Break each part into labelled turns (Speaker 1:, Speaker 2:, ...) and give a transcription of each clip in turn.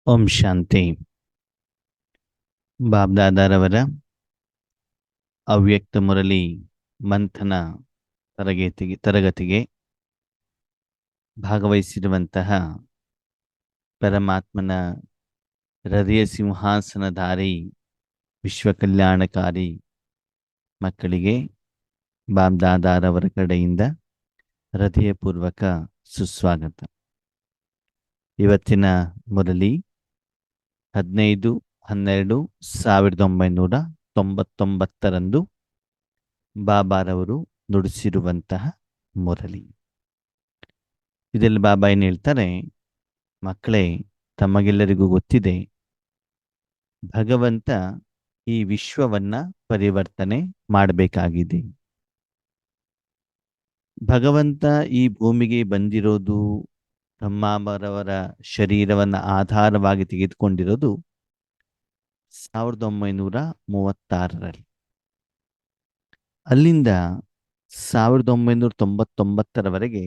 Speaker 1: ಓಂ ಶಾಂತಿ. ಬಾಬ್ದಾದಾರವರ ಅವ್ಯಕ್ತ ಮುರಳಿ ಮಂಥನ ತರಗತಿಗೆ ಭಾಗವಹಿಸಿರುವಂತಹ ಪರಮಾತ್ಮನ ಹೃದಯ ಸಿಂಹಾಸನಧಾರಿ ವಿಶ್ವ ಕಲ್ಯಾಣಕಾರಿ ಮಕ್ಕಳಿಗೆ ಬಾಬ್ದಾದಾರವರ ಕಡೆಯಿಂದ ಹೃದಯಪೂರ್ವಕ ಸುಸ್ವಾಗತ. ಇವತ್ತಿನ ಮುರಳಿ 15-12-1999 ಬಾಬಾರವರು ನುಡಿಸಿರುವಂತಹ ಮುರಳಿ. ಇದರಲ್ಲಿ ಬಾಬಾ ಏನು ಹೇಳ್ತಾರೆ, ಮಕ್ಕಳೇ, ತಮಗೆಲ್ಲರಿಗೂ ಗೊತ್ತಿದೆ, ಭಗವಂತ ಈ ವಿಶ್ವವನ್ನ ಪರಿವರ್ತನೆ ಮಾಡಬೇಕಾಗಿದೆ. ಭಗವಂತ ಈ ಭೂಮಿಗೆ ಬಂದಿರೋದು, ಬ್ರಹ್ಮಾವರವರ ಶರೀರವನ್ನು ಆಧಾರವಾಗಿ ತೆಗೆದುಕೊಂಡಿರೋದು 1936ರಲ್ಲಿ. ಅಲ್ಲಿಂದ 1999ರವರೆಗೆ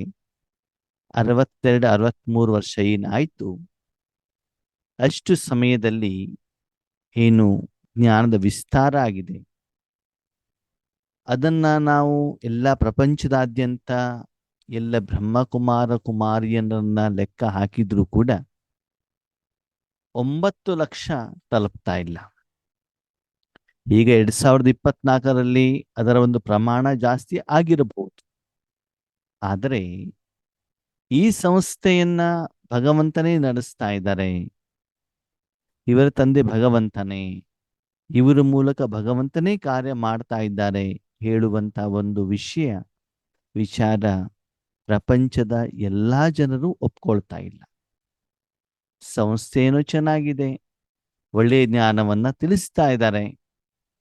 Speaker 1: 62-63 ವರ್ಷ ಏನಾಯಿತು, ಅಷ್ಟು ಸಮಯದಲ್ಲಿ ಏನು ಜ್ಞಾನದ ವಿಸ್ತಾರ ಆಗಿದೆ, ಅದನ್ನ ನಾವು ಎಲ್ಲ ಪ್ರಪಂಚದಾದ್ಯಂತ ಎಲ್ಲ ಬ್ರಹ್ಮಕುಮಾರ ಕುಮಾರಿಯರನ್ನ ಲೆಕ್ಕ ಹಾಕಿದ್ರೂ ಕೂಡ 9 ಲಕ್ಷ ತಲುಪ್ತಾ ಇಲ್ಲ. ಈಗ 2024ರಲ್ಲಿ ಅದರ ಒಂದು ಪ್ರಮಾಣ ಜಾಸ್ತಿ ಆಗಿರಬಹುದು. ಆದರೆ ಈ ಸಂಸ್ಥೆಯನ್ನ ಭಗವಂತನೇ ನಡೆಸ್ತಾ ಇದ್ದಾರೆ. ಇವರ ತಂದೆ ಭಗವಂತನೇ, ಇವರ ಮೂಲಕ ಭಗವಂತನೇ ಕಾರ್ಯ ಮಾಡ್ತಾ ಇದ್ದಾರೆ ಹೇಳುವಂತ ಒಂದು ವಿಚಾರ ಪ್ರಪಂಚದ ಎಲ್ಲಾ ಜನರು ಒಪ್ಕೊಳ್ತಾ ಇಲ್ಲ. ಸಂಸ್ಥೆನೂ ಚೆನ್ನಾಗಿದೆ, ಒಳ್ಳೆಯ ಜ್ಞಾನವನ್ನ ತಿಳಿಸ್ತಾ ಇದ್ದಾರೆ,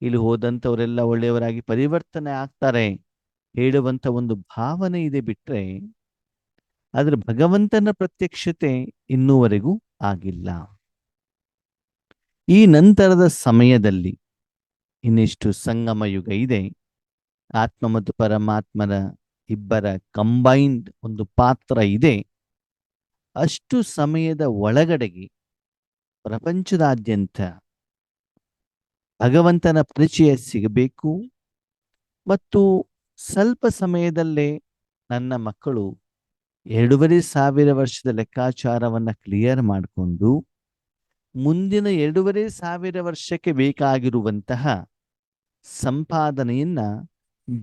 Speaker 1: ಇಲ್ಲಿ ಹೋದಂಥವರೆಲ್ಲ ಒಳ್ಳೆಯವರಾಗಿ ಪರಿವರ್ತನೆ ಆಗ್ತಾರೆ ಹೇಳುವಂತ ಒಂದು ಭಾವನೆ ಇದೆ ಬಿಟ್ರೆ, ಆದ್ರೆ ಭಗವಂತನ ಪ್ರತ್ಯಕ್ಷತೆ ಇನ್ನೂವರೆಗೂ ಆಗಿಲ್ಲ. ಈ ನಂತರದ ಸಮಯದಲ್ಲಿ ಇನ್ನಿಷ್ಟು ಸಂಗಮ ಯುಗ ಇದೆ, ಆತ್ಮ ಮತ್ತು ಪರಮಾತ್ಮನ ಇಬ್ಬರ ಕಂಬೈನ್ಡ್ ಒಂದು ಪಾತ್ರ ಇದೆ. ಅಷ್ಟು ಸಮಯದ ಒಳಗಡೆಗೆ ಪ್ರಪಂಚದಾದ್ಯಂತ ಭಗವಂತನ ಪರಿಚಯ ಸಿಗಬೇಕು ಮತ್ತು ಸ್ವಲ್ಪ ಸಮಯದಲ್ಲೇ ನನ್ನ ಮಕ್ಕಳು 2,500 ವರ್ಷದ ಲೆಕ್ಕಾಚಾರವನ್ನ ಕ್ಲಿಯರ್ ಮಾಡಿಕೊಂಡು ಮುಂದಿನ 2,500 ವರ್ಷಕ್ಕೆ ಬೇಕಾಗಿರುವಂತಹ ಸಂಪಾದನೆಯನ್ನ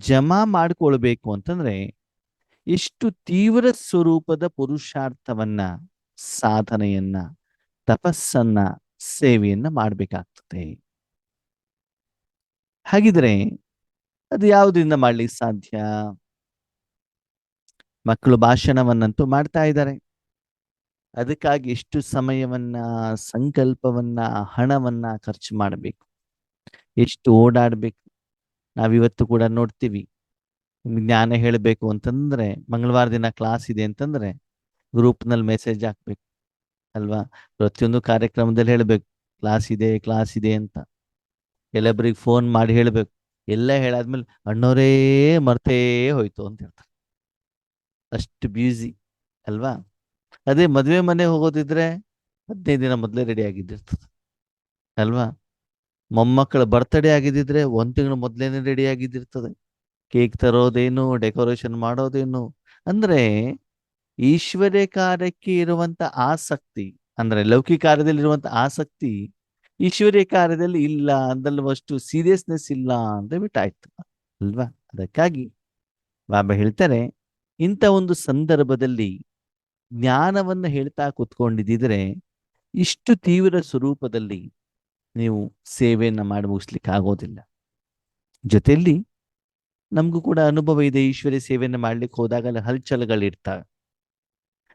Speaker 1: ಜಮಾ ಮಾಡಿಕೊಳ್ಬೇಕು ಅಂತಂದ್ರೆ ಎಷ್ಟು ತೀವ್ರ ಸ್ವರೂಪದ ಪುರುಷಾರ್ಥವನ್ನ, ಸಾಧನೆಯನ್ನ, ತಪಸ್ಸನ್ನ, ಸೇವೆಯನ್ನ ಮಾಡಬೇಕಾಗ್ತದೆ. ಹಾಗಿದ್ರೆ ಅದು ಯಾವುದರಿಂದ ಮಾಡ್ಲಿಕ್ಕೆ ಸಾಧ್ಯ? ಮಕ್ಕಳು ಭಾಷಣವನ್ನಂತೂ ಮಾಡ್ತಾ ಇದ್ದಾರೆ, ಅದಕ್ಕಾಗಿ ಎಷ್ಟು ಸಮಯವನ್ನ, ಸಂಕಲ್ಪವನ್ನ, ಹಣವನ್ನ ಖರ್ಚು ಮಾಡಬೇಕು, ಎಷ್ಟು ಓಡಾಡ್ಬೇಕು. ನಾವಿವತ್ತು ಕೂಡ ನೋಡ್ತೀವಿ, ಜ್ಞಾನ ಹೇಳಬೇಕು ಅಂತಂದ್ರೆ ಮಂಗಳವಾರ ದಿನ ಕ್ಲಾಸ್ ಇದೆ ಅಂತಂದ್ರೆ ಗ್ರೂಪ್ನಲ್ಲಿ ಮೆಸೇಜ್ ಹಾಕ್ಬೇಕು ಅಲ್ವಾ? ಪ್ರತಿಯೊಂದು ಕಾರ್ಯಕ್ರಮದಲ್ಲಿ ಹೇಳ್ಬೇಕು ಕ್ಲಾಸ್ ಇದೆ ಅಂತ. ಎಲ್ಲೊಬ್ಬರಿಗೆ ಫೋನ್ ಮಾಡಿ ಹೇಳ್ಬೇಕು. ಎಲ್ಲ ಹೇಳಾದ್ಮೇಲೆ ಅಣ್ಣವರೇ ಮರ್ತೇ ಹೋಯ್ತು ಅಂತ ಹೇಳ್ತಾರೆ. ಅಷ್ಟು ಬ್ಯೂಸಿ ಅಲ್ವಾ? ಅದೇ ಮದುವೆ ಮನೆ ಹೋಗೋದಿದ್ರೆ 15 ದಿನ ಮೊದಲೇ ರೆಡಿ ಆಗಿದ್ದಿರ್ತದೆ ಅಲ್ವಾ? ಮೊಮ್ಮಕ್ಕಳ ಬರ್ತಡೇ ಆಗಿದ್ದಿದ್ರೆ 1 ತಿಂಗಳು ಮೊದಲೇನೆ ರೆಡಿ ಆಗಿದ್ದಿರ್ತದೆ. ಕೇಕ್ ತರೋದೇನು, ಡೆಕೋರೇಷನ್ ಮಾಡೋದೇನು. ಅಂದ್ರೆ ಈಶ್ವರ್ಯ ಕಾರ್ಯಕ್ಕೆ ಇರುವಂತ ಆಸಕ್ತಿ, ಅಂದ್ರೆ ಲೌಕಿಕ ಕಾರ್ಯದಲ್ಲಿ ಇರುವಂತ ಆಸಕ್ತಿ ಈಶ್ವರ್ಯ ಕಾರ್ಯದಲ್ಲಿ ಇಲ್ಲ, ಅಷ್ಟು ಸೀರಿಯಸ್ನೆಸ್ ಇಲ್ಲ ಅಂತ ಬಿಟ್ಟಾಯ್ತು ಅಲ್ವಾ? ಅದಕ್ಕಾಗಿ ಬಾಬಾ ಹೇಳ್ತಾರೆ, ಇಂಥ ಒಂದು ಸಂದರ್ಭದಲ್ಲಿ ಜ್ಞಾನವನ್ನು ಹೇಳ್ತಾ ಕೂತ್ಕೊಂಡಿದ್ದಿದ್ರೆ ಇಷ್ಟು ತೀವ್ರ ಸ್ವರೂಪದಲ್ಲಿ ನೀವು ಸೇವೆಯನ್ನ ಮಾಡಿ ಮುಗಿಸ್ಲಿಕ್ಕೆ ಆಗೋದಿಲ್ಲ. ಜೊತೆಯಲ್ಲಿ ನಮಗೂ ಕೂಡ ಅನುಭವ ಇದೆ, ಈಶ್ವರ್ಯ ಸೇವೆಯನ್ನು ಮಾಡ್ಲಿಕ್ಕೆ ಹೋದಾಗ ಹಲ್ಚಲ್ಗಳಿರ್ತಾವೆ.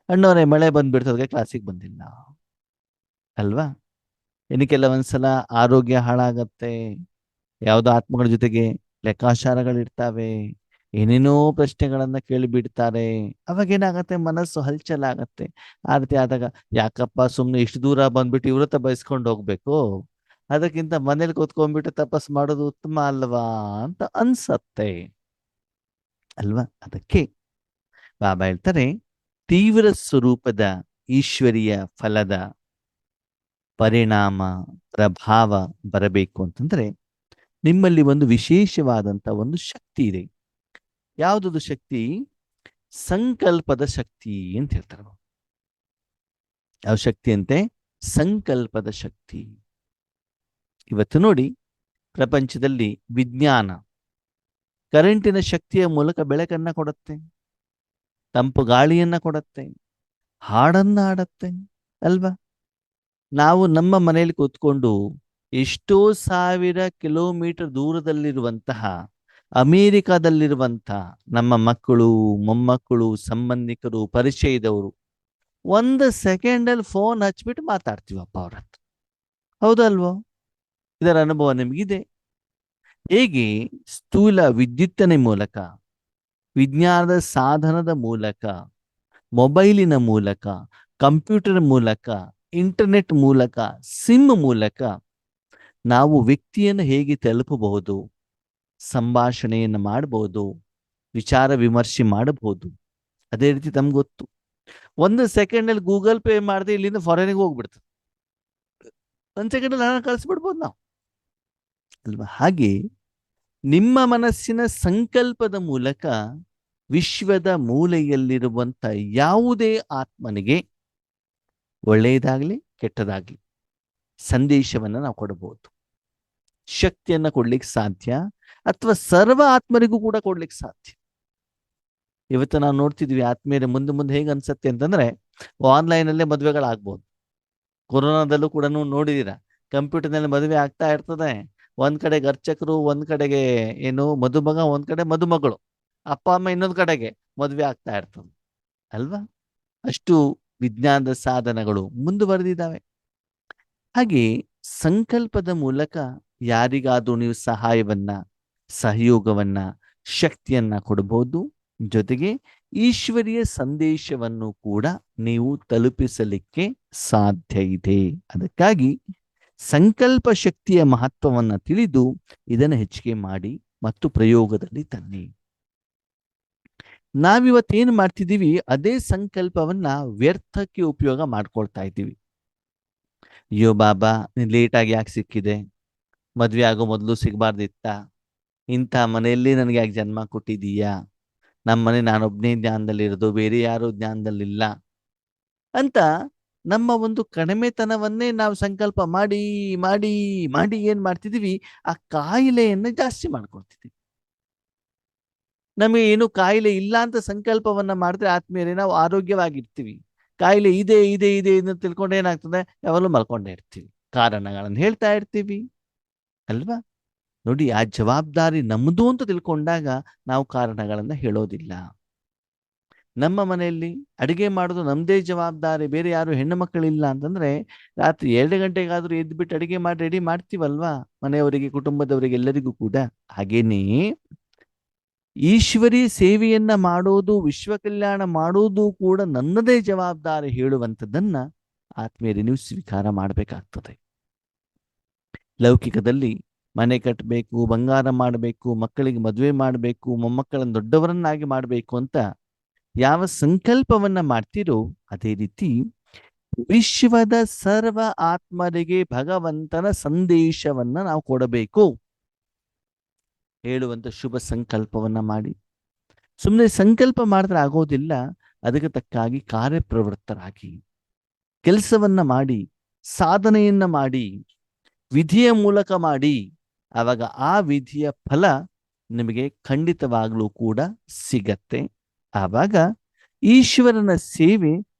Speaker 1: ಅಣ್ಣವರೇ ಮಳೆ ಬಂದ್ಬಿಡ್ತದೆ, ಕ್ಲಾಸಿಗೆ ಬಂದಿಲ್ಲ ಅಲ್ವಾ? ಇನ್ನು ಕೆಲವೊಂದ್ಸಲ ಆರೋಗ್ಯ ಹಾಳಾಗತ್ತೆ, ಯಾವುದೋ ಆತ್ಮಗಳ ಜೊತೆಗೆ ಲೆಕ್ಕಾಚಾರಗಳಿರ್ತಾವೆ, ಏನೇನೋ ಪ್ರಶ್ನೆಗಳನ್ನ ಕೇಳಿಬಿಡ್ತಾರೆ. ಅವಾಗೇನಾಗತ್ತೆ, ಮನಸ್ಸು ಹಲ್ಚಲಾಗತ್ತೆ. ಆ ರೀತಿ ಆದಾಗ ಯಾಕಪ್ಪ ಸುಮ್ಮನೆ ಇಷ್ಟು ದೂರ ಬಂದ್ಬಿಟ್ಟು ಇವ್ರ ಹತ್ರ ಬಯಸ್ಕೊಂಡು ಹೋಗ್ಬೇಕು, ಅದಕ್ಕಿಂತ ಮನೇಲಿ ಕೂತ್ಕೊಂಡ್ಬಿಟ್ಟು ತಪಸ್ ಮಾಡೋದು ಉತ್ತಮ ಅಲ್ವಾ ಅಂತ ಅನ್ಸತ್ತೆ ಅಲ್ವಾ? ಅದಕ್ಕೆ ಬಾಬಾ ಹೇಳ್ತಾರೆ, ತೀವ್ರ ಸ್ವರೂಪದ ಈಶ್ವರಿಯ ಫಲದ ಪರಿಣಾಮ, ಪ್ರಭಾವ ಬರಬೇಕು ಅಂತಂದ್ರೆ ನಿಮ್ಮಲ್ಲಿ ಒಂದು ವಿಶೇಷವಾದಂತ ಒಂದು ಶಕ್ತಿ ಇದೆ. ಯಾವುದದು ಶಕ್ತಿ? ಸಂಕಲ್ಪದ ಶಕ್ತಿ ಅಂತ ಹೇಳ್ತಾರೆ. ಯಾವ ಶಕ್ತಿ ಅಂತೆ? ಸಂಕಲ್ಪದ ಶಕ್ತಿ. ಇವತ್ತು ನೋಡಿ, ಪ್ರಪಂಚದಲ್ಲಿ ವಿಜ್ಞಾನ ಕರೆಂಟಿನ ಶಕ್ತಿಯ ಮೂಲಕ ಬೆಳಕನ್ನ ಕೊಡುತ್ತೆ, ತಂಪು ಗಾಳಿಯನ್ನ ಕೊಡುತ್ತೆ, ಹಾಡನ್ನ ಹಾಡತ್ತೆ ಅಲ್ವಾ? ನಾವು ನಮ್ಮ ಮನೆಯಲ್ಲಿ ಕೂತ್ಕೊಂಡು ಎಷ್ಟೋ ಸಾವಿರ ಕಿಲೋಮೀಟರ್ ದೂರದಲ್ಲಿರುವಂತಹ ಅಮೇರಿಕಾದಲ್ಲಿರುವಂತಹ ನಮ್ಮ ಮಕ್ಕಳು, ಮೊಮ್ಮಕ್ಕಳು, ಸಂಬಂಧಿಕರು, ಪರಿಚಯದವರು 1 ಸೆಕೆಂಡಲ್ಲಿ ಫೋನ್ ಹಚ್ಬಿಟ್ಟು ಮಾತಾಡ್ತೀವಪ್ಪ ಅವ್ರ ಹತ್ರ. ಹೌದಲ್ವೋ? ಇದರ ಅನುಭವ ನಿಮಗಿದೆ. ಹೇಗೆ ಸ್ಥೂಲ ವಿದ್ಯುತ್ತಿನ ಮೂಲಕ, ವಿಜ್ಞಾನದ ಸಾಧನದ ಮೂಲಕ, ಮೊಬೈಲಿನ ಮೂಲಕ, ಕಂಪ್ಯೂಟರ್ ಮೂಲಕ, ಇಂಟರ್ನೆಟ್ ಮೂಲಕ, ಸಿಮ್ ಮೂಲಕ ನಾವು ವ್ಯಕ್ತಿಯನ್ನು ಹೇಗೆ ತಲುಪಬಹುದು, ಸಂಭಾಷಣೆಯನ್ನು ಮಾಡಬಹುದು, ವಿಚಾರ ವಿಮರ್ಶೆ ಮಾಡಬಹುದು. ಅದೇ ರೀತಿ ತಮ್ಗೆ ಗೊತ್ತು, 1 ಸೆಕೆಂಡಲ್ಲಿ ಗೂಗಲ್ ಪೇ ಮಾಡದೆ ಇಲ್ಲಿಂದ ಫಾರಿನಿಗೆ ಹೋಗ್ಬಿಡ್ತದೆ. 1 ಸೆಕೆಂಡಲ್ಲಿ ಹಣ ಕಳಿಸ್ಬಿಡ್ಬೋದು ನಾವು ಅಲ್ವಾ? ಹಾಗೆ ನಿಮ್ಮ ಮನಸ್ಸಿನ ಸಂಕಲ್ಪದ ಮೂಲಕ ವಿಶ್ವದ ಮೂಲೆಯಲ್ಲಿರುವಂತ ಯಾವುದೇ ಆತ್ಮನಿಗೆ ಒಳ್ಳೆಯದಾಗ್ಲಿ ಕೆಟ್ಟದಾಗ್ಲಿ ಸಂದೇಶವನ್ನು ನಾವು ಕೊಡಬಹುದು, ಶಕ್ತಿಯನ್ನ ಕೊಡ್ಲಿಕ್ಕೆ ಸಾಧ್ಯ, ಅಥವಾ ಸರ್ವ ಆತ್ಮರಿಗೂ ಕೂಡ ಕೊಡ್ಲಿಕ್ಕೆ ಸಾಧ್ಯ. ಇವತ್ತು ನಾವು ನೋಡ್ತಿದ್ವಿ ಆತ್ಮೀಯರೇ, ಮುಂದೆ ಮುಂದೆ ಹೇಗೆ ಅನ್ಸತ್ತೆ ಅಂತಂದ್ರೆ ಆನ್ಲೈನಲ್ಲೇ ಮದುವೆಗಳಾಗ್ಬೋದು. ಕೊರೋನಾದಲ್ಲೂ ಕೂಡ ನೋಡಿದೀರ, ಕಂಪ್ಯೂಟರ್ನಲ್ಲಿ ಮದುವೆ ಆಗ್ತಾ ಇರ್ತದೆ. ಒಂದ್ ಕಡೆಗೆ ಅರ್ಚಕರು, ಒಂದ್ ಕಡೆಗೆ ಏನು ಮದುಮಗ, ಒಂದ್ ಕಡೆ ಮದುಮಗಳು, ಅಪ್ಪ ಅಮ್ಮ ಇನ್ನೊಂದ್ ಕಡೆಗೆ ಮದುವೆ ಆಗ್ತಾ ಇರ್ತದೆ ಅಲ್ವಾ? ಅಷ್ಟು ವಿಜ್ಞಾನದ ಸಾಧನಗಳು ಮುಂದುವರೆದಿದ್ದಾವೆ. ಹಾಗೆ ಸಂಕಲ್ಪದ ಮೂಲಕ ಯಾರಿಗಾದ್ರೂ ನೀವು ಸಹಾಯವನ್ನ, ಸಹಯೋಗವನ್ನ, ಶಕ್ತಿಯನ್ನ ಕೊಡಬಹುದು. ಜೊತೆಗೆ ಈಶ್ವರೀಯ ಸಂದೇಶವನ್ನು ಕೂಡ ನೀವು ತಲುಪಿಸಲಿಕ್ಕೆ ಸಾಧ್ಯ ಇದೆ. ಅದಕ್ಕಾಗಿ ಸಂಕಲ್ಪ ಶಕ್ತಿಯ ಮಹತ್ವವನ್ನು ತಿಳಿದು ಇದನ್ನು ಹೆಚ್ಚಿಗೆ ಮಾಡಿ ಮತ್ತು ಪ್ರಯೋಗದಲ್ಲಿ ತನ್ನಿ. ನಾವಿವತ್ತೇನು ಮಾಡ್ತಿದ್ದೀವಿ, ಅದೇ ಸಂಕಲ್ಪವನ್ನ ವ್ಯರ್ಥಕ್ಕೆ ಉಪಯೋಗ ಮಾಡ್ಕೊಳ್ತಾ ಇದ್ದೀವಿ. ಅಯ್ಯೋ ಬಾಬಾ, ನೀನ್ ಲೇಟಾಗಿ ಯಾಕೆ ಸಿಕ್ಕಿದೆ, ಮದ್ವೆ ಆಗೋ ಮೊದಲು ಸಿಗಬಾರ್ದಿತ್ತ, ಇಂಥ ಮನೆಯಲ್ಲಿ ನನಗೆ ಯಾಕೆ ಜನ್ಮ ಕೊಟ್ಟಿದೀಯಾ, ನಮ್ಮ ಮನೆ ನಾನೊಬ್ಬನೇ ಜ್ಞಾನದಲ್ಲಿರೋದು, ಬೇರೆ ಯಾರು ಜ್ಞಾನದಲ್ಲಿಲ್ಲ ಅಂತ ನಮ್ಮ ಒಂದು ಕಡಿಮೆತನವನ್ನೇ ನಾವು ಸಂಕಲ್ಪ ಮಾಡಿ ಮಾಡಿ ಮಾಡಿ ಏನ್ ಮಾಡ್ತಿದೀವಿ, ಆ ಕಾಯಿಲೆಯನ್ನು ಜಾಸ್ತಿ ಮಾಡ್ಕೊಳ್ತಿದ್ದೀವಿ. ನಮಗೆ ಏನು ಕಾಯಿಲೆ ಇಲ್ಲ ಅಂತ ಸಂಕಲ್ಪವನ್ನ ಮಾಡಿದ್ರೆ ಆತ್ಮೀಯರೇ ನಾವು ಆರೋಗ್ಯವಾಗಿರ್ತೀವಿ. ಕಾಯಿಲೆ ಇದೆ ಇದೆ ಇದೆ ಅಂತ ತಿಳ್ಕೊಂಡು ಏನಾಗ್ತದೆ, ಯಾವಾಗಲೂ ಮಲ್ಕೊಂಡೇ ಇರ್ತೀವಿ, ಕಾರಣಗಳನ್ನು ಹೇಳ್ತಾ ಇರ್ತೀವಿ ಅಲ್ವಾ? ನೋಡಿ, ಆ ಜವಾಬ್ದಾರಿ ನಮ್ಮದು ಅಂತ ತಿಳ್ಕೊಂಡಾಗ ನಾವು ಕಾರಣಗಳನ್ನ ಹೇಳೋದಿಲ್ಲ. ನಮ್ಮ ಮನೆಯಲ್ಲಿ ಅಡುಗೆ ಮಾಡೋದು ನಮ್ಮದೇ ಜವಾಬ್ದಾರಿ, ಬೇರೆ ಯಾರು ಹೆಣ್ಣು ಮಕ್ಕಳಿಲ್ಲ ಅಂತಂದ್ರೆ ರಾತ್ರಿ 2 ಗಂಟೆಗಾದ್ರೂ ಎದ್ಬಿಟ್ಟು ಅಡುಗೆ ಮಾಡಿ ರೆಡಿ ಮಾಡ್ತೀವಲ್ವಾ, ಮನೆಯವರಿಗೆ, ಕುಟುಂಬದವರಿಗೆ, ಎಲ್ಲರಿಗೂ ಕೂಡ. ಹಾಗೇನೇ ಈಶ್ವರಿ ಸೇವೆಯನ್ನ ಮಾಡೋದು, ವಿಶ್ವ ಕಲ್ಯಾಣ ಮಾಡೋದು ಕೂಡ ನನ್ನದೇ ಜವಾಬ್ದಾರಿ ಹೇಳುವಂಥದ್ದನ್ನ ಆತ್ಮೀಯರೇ ನೀವು ಸ್ವೀಕಾರ ಮಾಡಬೇಕಾಗ್ತದೆ. ಲೌಕಿಕದಲ್ಲಿ ಮನೆ ಕಟ್ಟಬೇಕು, ಬಂಗಾರ ಮಾಡಬೇಕು, ಮಕ್ಕಳಿಗೆ ಮದುವೆ ಮಾಡಬೇಕು, ಮೊಮ್ಮಕ್ಕಳನ್ನು ದೊಡ್ಡವರನ್ನಾಗಿ ಮಾಡಬೇಕು ಅಂತ ಯಾವ ಸಂಕಲ್ಪವನ್ನ ಮಾಡ್ತೀರೋ, ಅದೇ ರೀತಿ ವಿಶ್ವದ ಸರ್ವ ಆತ್ಮರಿಗೆ ಭಗವಂತನ ಸಂದೇಶವನ್ನ ನಾವು ಕೊಡಬೇಕು ಹೇಳುವಂತ ಶುಭ ಸಂಕಲ್ಪವನ್ನ ಮಾಡಿ. ಸುಮ್ಮನೆ ಸಂಕಲ್ಪ ಮಾಡಿದ್ರೆ ಆಗೋದಿಲ್ಲ, ಅದಕ್ಕೆ ತಕ್ಕಾಗಿ ಕಾರ್ಯಪ್ರವೃತ್ತರಾಗಿ ಕೆಲಸವನ್ನ ಮಾಡಿ, ಸಾಧನೆಯನ್ನ ಮಾಡಿ, ವಿಧಿಯ ಮೂಲಕ ಮಾಡಿ. ಆವಾಗ ಆ ವಿಧಿಯ ಫಲ ನಿಮಗೆ ಖಂಡಿತವಾಗ್ಲೂ ಕೂಡ ಸಿಗತ್ತೆ. ಆವಾಗ ಈಶ್ವರನ ಸೇವೆ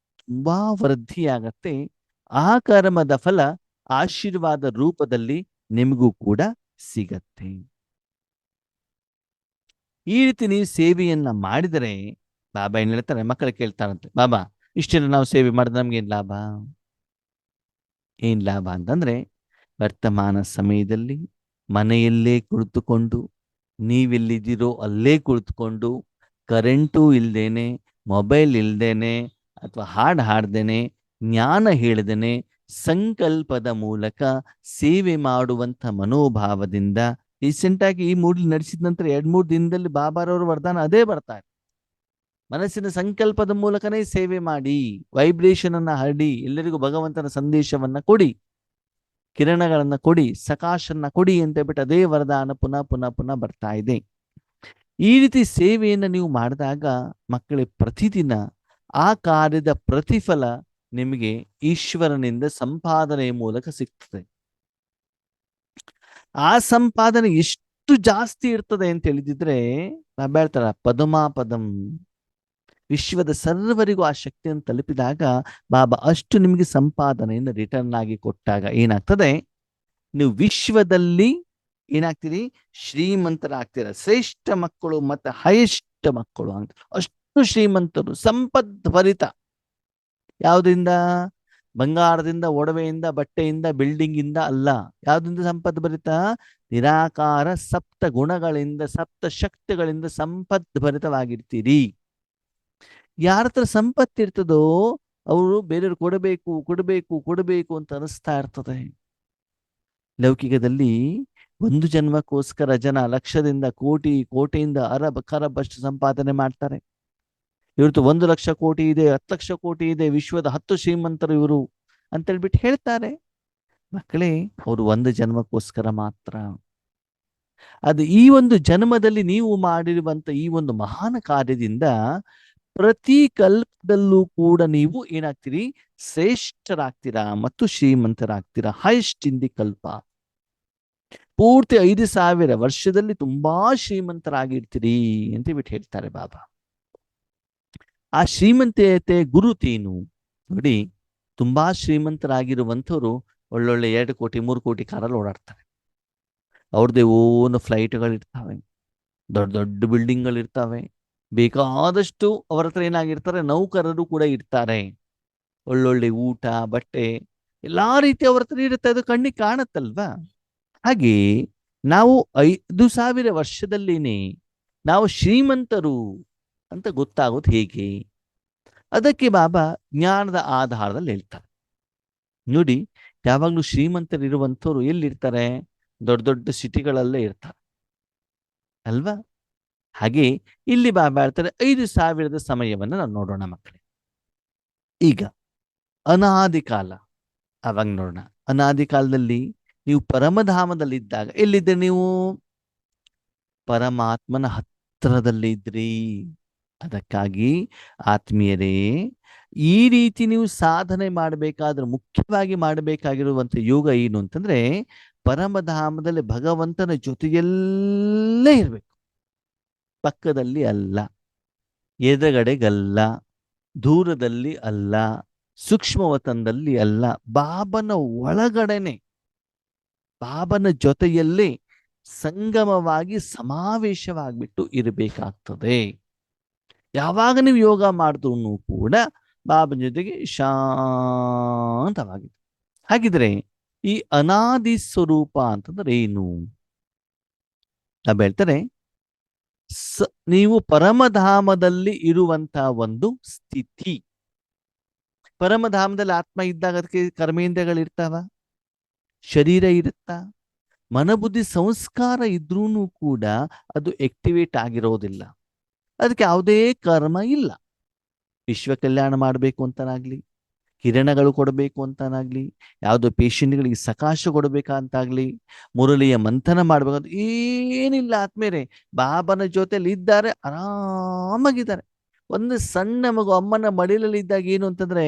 Speaker 1: ತುಂಬಾ ವೃದ್ಧಿಯಾಗತ್ತೆ. ಆ ಕರ್ಮದ ಫಲ ಆಶೀರ್ವಾದ ರೂಪದಲ್ಲಿ ನಿಮಗೂ ಕೂಡ ಸಿಗತ್ತೆ. ಈ ರೀತಿ ನೀವು ಸೇವೆಯನ್ನ ಮಾಡಿದರೆ, ಬಾಬಾ ಏನ್ ಹೇಳ್ತಾರೆ, ಮಕ್ಕಳು ಕೇಳ್ತಾರಂತೆ, ಬಾಬಾ ಇಷ್ಟೆಲ್ಲ ನಾವು ಸೇವೆ ಮಾಡಿದ್ರೆ ನಮ್ಗೇನ್ ಲಾಭ? ಏನ್ ಲಾಭ ಅಂತಂದ್ರೆ, ವರ್ತಮಾನ ಸಮಯದಲ್ಲಿ ಮನೆಯಲ್ಲೇ ಕುಳಿತುಕೊಂಡು, ನೀವೆಲ್ಲಿದ್ದೀರೋ ಅಲ್ಲೇ ಕುಳಿತುಕೊಂಡು, ಕರೆಂಟು ಇಲ್ದೇನೆ, ಮೊಬೈಲ್ ಇಲ್ದೇನೆ, ಅಥವಾ ಹಾಡು ಹಾಡ್ದೇನೆ, ಜ್ಞಾನ ಹೇಳ್ದೇನೆ, ಸಂಕಲ್ಪದ ಮೂಲಕ ಸೇವೆ ಮಾಡುವಂಥ ಮನೋಭಾವದಿಂದ ರೀಸೆಂಟಾಗಿ ಈ ಮೂಡ್ಲಿ ನಡೆಸಿದ ನಂತರ 2-3 ದಿನದಲ್ಲಿ ಬಾಬಾರವರು ವರದಾನ ಅದೇ ಬರ್ತಾರೆ. ಮನಸ್ಸಿನ ಸಂಕಲ್ಪದ ಮೂಲಕನೇ ಸೇವೆ ಮಾಡಿ, ವೈಬ್ರೇಷನ್ ಅನ್ನ ಹರಡಿ, ಎಲ್ಲರಿಗೂ ಭಗವಂತನ ಸಂದೇಶವನ್ನ ಕೊಡಿ. ಕಿರಣಗಳನ್ನ ಕೊಡಿ, ಸಕಾಶನ್ನ ಕೊಡಿ ಅಂತ ಹೇಳ್ಬಿಟ್ಟು ಅದೇ ವರದಾನ ಪುನಃ ಪುನಃ ಪುನಃ ಬರ್ತಾ ಇದೆ. ಈ ರೀತಿ ಸೇವೆಯನ್ನು ನೀವು ಮಾಡಿದಾಗ ಮಕ್ಕಳೇ ಪ್ರತಿದಿನ ಆ ಕಾರ್ಯದ ಪ್ರತಿಫಲ ನಿಮಗೆ ಈಶ್ವರನಿಂದ ಸಂಪಾದನೆಯ ಮೂಲಕ ಸಿಗ್ತದೆ. ಆ ಸಂಪಾದನೆ ಎಷ್ಟು ಜಾಸ್ತಿ ಇರ್ತದೆ ಅಂತ ಹೇಳಿದಿದ್ರೆ ಹೇಳ್ತಾರ ಪದಮಾಪದಂ, ವಿಶ್ವದ ಸರ್ವರಿಗೂ ಆ ಶಕ್ತಿಯನ್ನು ತಲುಪಿದಾಗ ಬಾಬಾ ಅಷ್ಟು ನಿಮಗೆ ಸಂಪಾದನೆಯನ್ನು ರಿಟರ್ನ್ ಆಗಿ ಕೊಟ್ಟಾಗ ಏನಾಗ್ತದೆ, ನೀವು ವಿಶ್ವದಲ್ಲಿ ಏನಾಗ್ತೀರಿ, ಶ್ರೀಮಂತರಾಗ್ತೀರ. ಶ್ರೇಷ್ಠ ಮಕ್ಕಳು ಮತ್ತೆ ಹೈಯೆಸ್ಟ್ ಮಕ್ಕಳು ಅಂತ, ಅಷ್ಟು ಶ್ರೀಮಂತರು, ಸಂಪದ್ಭರಿತ. ಯಾವುದರಿಂದ? ಬಂಗಾರದಿಂದ, ಒಡವೆಯಿಂದ, ಬಟ್ಟೆಯಿಂದ, ಬಿಲ್ಡಿಂಗ್ ಇಂದ ಅಲ್ಲ. ಯಾವುದರಿಂದ ಸಂಪದ್ಭರಿತ? ನಿರಾಕಾರ ಸಪ್ತ ಗುಣಗಳಿಂದ, ಸಪ್ತ ಶಕ್ತಿಗಳಿಂದ ಸಂಪದ್ಭರಿತವಾಗಿರ್ತೀರಿ. ಯಾರ ಹತ್ರ ಸಂಪತ್ತಿರ್ತದೋ ಅವರು ಬೇರೆಯವ್ರು ಕೊಡಬೇಕು ಕೊಡಬೇಕು ಕೊಡಬೇಕು ಅಂತ ಅನಿಸ್ತಾ ಇರ್ತದೆ. ಲೌಕಿಕದಲ್ಲಿ ಒಂದು ಜನ್ಮಕ್ಕೋಸ್ಕರ ಜನ ಲಕ್ಷದಿಂದ ಕೋಟಿ, ಕೋಟಿಯಿಂದ ಅರಬ್ ಖರಬ್ ಅಷ್ಟು ಸಂಪಾದನೆ ಮಾಡ್ತಾರೆ. ಇವತ್ತು 1,00,000 ಕೋಟಿ ಇದೆ, 10,00,000 ಕೋಟಿ ಇದೆ, ವಿಶ್ವದ 10 ಶ್ರೀಮಂತರು ಇವರು ಅಂತೇಳ್ಬಿಟ್ಟು ಹೇಳ್ತಾರೆ. ಮಕ್ಕಳೇ, ಅವರು ಒಂದು ಜನ್ಮಕ್ಕೋಸ್ಕರ ಮಾತ್ರ. ಅದು ಈ ಒಂದು ಜನ್ಮದಲ್ಲಿ ನೀವು ಮಾಡಿರುವಂತ ಈ ಒಂದು ಮಹಾನ್ ಕಾರ್ಯದಿಂದ ಪ್ರತಿ ಕಲ್ಪದಲ್ಲೂ ಕೂಡ ನೀವು ಏನಾಗ್ತೀರಿ, ಶ್ರೇಷ್ಠರಾಗ್ತೀರಾ ಮತ್ತು ಶ್ರೀಮಂತರಾಗ್ತೀರಾ. ಹೈಯೆಸ್ಟ್ ಇನ್ ದಿ ಕಲ್ಪ. ಪೂರ್ತಿ 5,000 ವರ್ಷದಲ್ಲಿ ತುಂಬಾ ಶ್ರೀಮಂತರಾಗಿರ್ತೀರಿ ಅಂತ ಬಿಟ್ಟು ಹೇಳ್ತಾರೆ ಬಾಬಾ. ಆ ಶ್ರೀಮಂತತೆ ಗುರುತೇನು ನೋಡಿ. ತುಂಬಾ ಶ್ರೀಮಂತರಾಗಿರುವಂಥವ್ರು ಒಳ್ಳೊಳ್ಳೆ 2 ಕೋಟಿ 3 ಕೋಟಿ ಕಾರಲ್ಲಿ ಓಡಾಡ್ತಾರೆ. ಅವ್ರದ್ದೇ ಓನ್ ಫ್ಲೈಟ್ಗಳಿರ್ತಾವೆ, ದೊಡ್ಡ ದೊಡ್ಡ ಬಿಲ್ಡಿಂಗ್ಗಳಿರ್ತಾವೆ, ಬೇಕಾದಷ್ಟು ಅವರ ಹತ್ರ ಏನಾಗಿರ್ತಾರೆ, ನೌಕರರು ಕೂಡ ಇರ್ತಾರೆ. ಒಳ್ಳೊಳ್ಳೆ ಊಟ, ಬಟ್ಟೆ, ಎಲ್ಲಾ ರೀತಿ ಅವ್ರ ಹತ್ರ ಇರುತ್ತೆ. ಅದು ಕಣ್ಣಿಗೆ ಕಾಣತ್ತಲ್ವಾ? ಹಾಗೆ ನಾವು 5,000 ವರ್ಷದಲ್ಲಿನೇ ನಾವು ಶ್ರೀಮಂತರು ಅಂತ ಗೊತ್ತಾಗೋದು ಹೇಗೆ? ಅದಕ್ಕೆ ಬಾಬಾ ಜ್ಞಾನದ ಆಧಾರದಲ್ಲಿ ಹೇಳ್ತಾರೆ. ನೋಡಿ, ಯಾವಾಗಲೂ ಶ್ರೀಮಂತರಿರುವಂಥವ್ರು ಎಲ್ಲಿರ್ತಾರೆ? ದೊಡ್ಡ ದೊಡ್ಡ ಸಿಟಿಗಳಲ್ಲೇ ಇರ್ತಾರೆ ಅಲ್ವಾ? ಹಾಗೆ ಇಲ್ಲಿ ಬಾಬಾ ಹೇಳ್ತಾರೆ 5,000ದ ಸಮಯವನ್ನು ನಾವು ನೋಡೋಣ ಮಕ್ಕಳೇ. ಈಗ ಅನಾದಿ ಕಾಲ, ಅವಾಗ ನೋಡೋಣ. ಅನಾದಿ ಕಾಲದಲ್ಲಿ ನೀವು ಪರಮಧಾಮದಲ್ಲಿದ್ದಾಗ ಎಲ್ಲಿದ್ದೆ ನೀವು? ಪರಮಾತ್ಮನ ಹತ್ತಿರದಲ್ಲಿ ಇದ್ರಿ. ಅದಕ್ಕಾಗಿ ಆತ್ಮೀಯರೇ, ಈ ರೀತಿ ನೀವು ಸಾಧನೆ ಮಾಡಬೇಕಾದ್ರೆ ಮುಖ್ಯವಾಗಿ ಮಾಡಬೇಕಾಗಿರುವಂತ ಯೋಗ ಏನು ಅಂತಂದ್ರೆ, ಪರಮಧಾಮದಲ್ಲಿ ಭಗವಂತನ ಜೊತೆಯಲ್ಲೇ ಇರಬೇಕು. ಪಕ್ಕದಲ್ಲಿ ಅಲ್ಲ, ಎದುರುಗಡೆಗಲ್ಲ, ದೂರದಲ್ಲಿ ಅಲ್ಲ, ಸೂಕ್ಷ್ಮವತನದಲ್ಲಿ ಅಲ್ಲ, ಬಾಬನ ಒಳಗಡೆನೆ, ಬಾಬನ ಜೊತೆಯಲ್ಲೇ ಸಂಗಮವಾಗಿ ಸಮಾವೇಶವಾಗಿಬಿಟ್ಟು ಇರಬೇಕಾಗ್ತದೆ. ಯಾವಾಗ ನೀವು ಯೋಗ ಮಾಡಿದ್ರು ಕೂಡ ಬಾಬನ ಜೊತೆಗೆ ಶಾಂತವಾಗಿದೆ. ಹಾಗಿದ್ರೆ ಈ ಅನಾದಿ ಸ್ವರೂಪ ಅಂತಂದ್ರೆ ಏನು? ಹೇಳ್ತಾರೆ, ನೀವು ಪರಮಧಾಮದಲ್ಲಿ ಇರುವಂತಹ ಒಂದು ಸ್ಥಿತಿ. ಪರಮಧಾಮದಲ್ಲಿ ಆತ್ಮ ಇದ್ದಾಗ ಅದಕ್ಕೆ ಕರ್ಮೇಂದ್ರಗಳಿರ್ತಾವ, ಶರೀರ ಇರುತ್ತಾ, ಮನಬುದ್ಧಿ ಸಂಸ್ಕಾರ ಇದ್ರೂ ಕೂಡ ಅದು ಆಕ್ಟಿವೇಟ್ ಆಗಿರೋದಿಲ್ಲ. ಅದಕ್ಕೆ ಯಾವುದೇ ಕರ್ಮ ಇಲ್ಲ. ವಿಶ್ವ ಕಲ್ಯಾಣ ಮಾಡಬೇಕು ಅಂತನಾಗ್ಲಿ, ಕಿರಣಗಳು ಕೊಡಬೇಕು ಅಂತನಾಗ್ಲಿ, ಯಾವುದೋ ಪೇಷಂಟ್ಗಳಿಗೆ ಸಕಾಶ ಕೊಡಬೇಕಂತಾಗ್ಲಿ, ಮುರಳಿಯ ಮಂಥನ ಮಾಡ್ಬೇಕಂತ ಏನಿಲ್ಲ. ಆತ್ಮೇರೆ ಬಾಬನ ಜೊತೆಲಿ ಇದ್ದಾರೆ, ಆರಾಮಾಗಿದ್ದಾರೆ. ಒಂದು ಸಣ್ಣ ಮಗು ಅಮ್ಮನ ಮಡಿಲಲ್ಲಿ ಇದ್ದಾಗ ಏನು ಅಂತಂದ್ರೆ,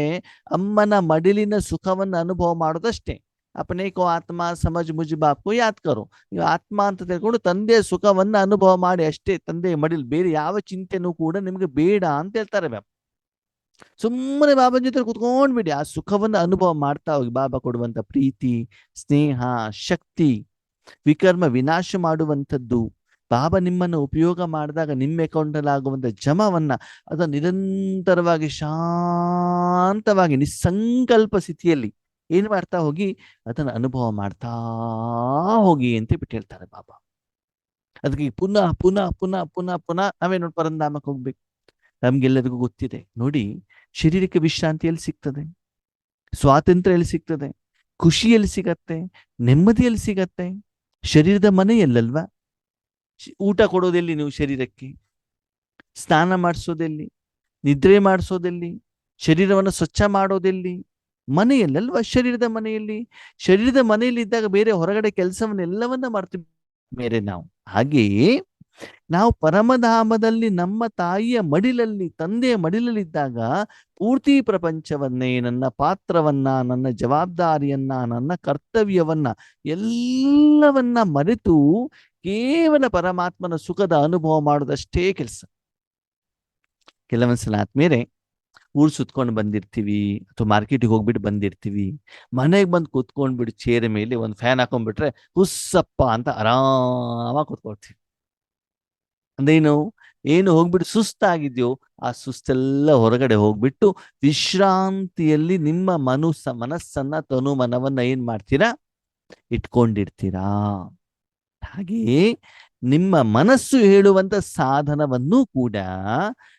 Speaker 1: ಅಮ್ಮನ ಮಡಿಲಿನ ಸುಖವನ್ನು ಅನುಭವ ಮಾಡೋದಷ್ಟೇ. ಅಪನೇಕೋ ಆತ್ಮ ಸಮಜ್ ಮುಜ್ ಬಾಪು ಯಾತ್ ಕರೋ. ನೀವು ಆತ್ಮ ಅಂತ ತಿಳ್ಕೊಂಡು ತಂದೆಯ ಸುಖವನ್ನು ಅನುಭವ ಮಾಡಿ ಅಷ್ಟೇ. ತಂದೆಯ ಮಡಿಲ್, ಬೇರೆ ಯಾವ ಚಿಂತೆನೂ ಕೂಡ ನಿಮ್ಗೆ ಬೇಡ ಅಂತ ಹೇಳ್ತಾರೆ ಮ್ಯಾಮ್. ಸುಮ್ಮನೆ ಬಾಬನ ಜೊತೆ ಕುತ್ಕೊಂಡ್ಬಿಡಿ, ಆ ಸುಖವನ್ನು ಅನುಭವ ಮಾಡ್ತಾ ಹೋಗಿ. ಬಾಬಾ ಕೊಡುವಂತ ಪ್ರೀತಿ, ಸ್ನೇಹ, ಶಕ್ತಿ, ವಿಕರ್ಮ ವಿನಾಶ ಮಾಡುವಂಥದ್ದು. ಬಾಬಾ ನಿಮ್ಮನ್ನು ಉಪಯೋಗ ಮಾಡಿದಾಗ ನಿಮ್ಮ ಅಕೌಂಟಲ್ಲಿ ಆಗುವಂಥ ಜಮವನ್ನ ಅದನ್ನು ನಿರಂತರವಾಗಿ ಶಾಂತವಾಗಿ ನಿಸ್ಸಂಕಲ್ಪ ಸ್ಥಿತಿಯಲ್ಲಿ ಏನ್ ಮಾಡ್ತಾ ಹೋಗಿ ಅದನ್ನು ಅನುಭವ ಮಾಡ್ತಾ ಹೋಗಿ ಅಂತ ಬಿಟ್ಟು ಹೇಳ್ತಾರೆ ಬಾಬಾ. ಅದಕ್ಕೆ ಪುನಃ ಪುನಃ ಪುನಃ ಪುನಃ ಪುನಃ ನಾವೇನು ಪರಂಧಾಮಕ್ಕೆ ಹೋಗ್ಬೇಕು. ನಮ್ಗೆಲ್ಲರಿಗೂ ಗೊತ್ತಿದೆ ನೋಡಿ, ಶರೀರಕ್ಕೆ ವಿಶ್ರಾಂತಿ ಎಲ್ಲಿ ಸಿಗ್ತದೆ, ಸ್ವಾತಂತ್ರ್ಯ ಎಲ್ಲಿ ಸಿಗ್ತದೆ, ಖುಷಿ ಎಲ್ಲಿ ಸಿಗತ್ತೆ, ನೆಮ್ಮದಿ ಎಲ್ಲಿ ಸಿಗತ್ತೆ? ಶರೀರದ ಮನೆ ಎಲ್ಲಲ್ವಾ? ಊಟ ಕೊಡೋದೆಲ್ಲಿ ನೀವು ಶರೀರಕ್ಕೆ? ಸ್ನಾನ ಮಾಡಿಸೋದೆಲ್ಲಿ? ನಿದ್ರೆ ಮಾಡಿಸೋದೆಲ್ಲಿ? ಶರೀರವನ್ನು ಸ್ವಚ್ಛ ಮಾಡೋದೆಲ್ಲಿ? ಮನೆಯಲ್ಲಲ್ವಾ? ಶರೀರದ ಮನೆಯಲ್ಲಿ. ಶರೀರದ ಮನೆಯಲ್ಲಿ ಇದ್ದಾಗ ಬೇರೆ ಹೊರಗಡೆ ಕೆಲಸವನ್ನೆಲ್ಲವನ್ನ ಮರ್ತು ಬೇರೆ ನಾವು. ಹಾಗೆಯೇ ನಾವು ಪರಮಧಾಮದಲ್ಲಿ ನಮ್ಮ ತಾಯಿಯ ಮಡಿಲಲ್ಲಿ, ತಂದೆಯ ಮಡಿಲಲ್ಲಿದ್ದಾಗ ಪೂರ್ತಿ ಪ್ರಪಂಚವನ್ನೇ, ನನ್ನ ಪಾತ್ರವನ್ನ, ನನ್ನ ಜವಾಬ್ದಾರಿಯನ್ನ, ನನ್ನ ಕರ್ತವ್ಯವನ್ನ ಎಲ್ಲವನ್ನ ಮರೆತು ಕೇವಲ ಪರಮಾತ್ಮನ ಸುಖದ ಅನುಭವ ಮಾಡೋದಷ್ಟೇ ಕೆಲಸ. ಕೆಲವೊಂದ್ಸಲ ಆದ್ಮೇಲೆ ಊರ್ ಸುತ್ಕೊಂಡು ಬಂದಿರ್ತೀವಿ, ಅಥವಾ ಮಾರ್ಕೆಟಿಗೆ ಹೋಗ್ಬಿಟ್ಟು ಬಂದಿರ್ತೀವಿ, ಮನೆಗೆ ಬಂದು ಕೂತ್ಕೊಂಡ್ಬಿಟ್ಟು ಚೇರ್ ಮೇಲೆ ಒಂದು ಫ್ಯಾನ್ ಹಾಕೊಂಡ್ಬಿಟ್ರೆ ಹುಸ್ಸಪ್ಪ ಅಂತ ಆರಾಮಾಗಿ ಕೂತ್ಕೊಳ್ತೀವಿ. ಅಂದೇನು, ಏನು ಹೋಗ್ಬಿಟ್ಟು ಸುಸ್ತಾಗಿದ್ಯೋ ಆ ಸುಸ್ತೆಲ್ಲ ಹೊರಗಡೆ ಹೋಗ್ಬಿಟ್ಟು ವಿಶ್ರಾಂತಿಯಲ್ಲಿ ನಿಮ್ಮ ಮನಸ್ಸನ್ನ, ತನು ಮನವನ್ನ ಏನ್ ಮಾಡ್ತೀರಾ? ಇಟ್ಕೊಂಡಿರ್ತೀರಾ. ಹಾಗೆಯೇ ನಿಮ್ಮ ಮನಸ್ಸು ಹೇಳುವಂತ ಸಾಧನವನ್ನು ಕೂಡ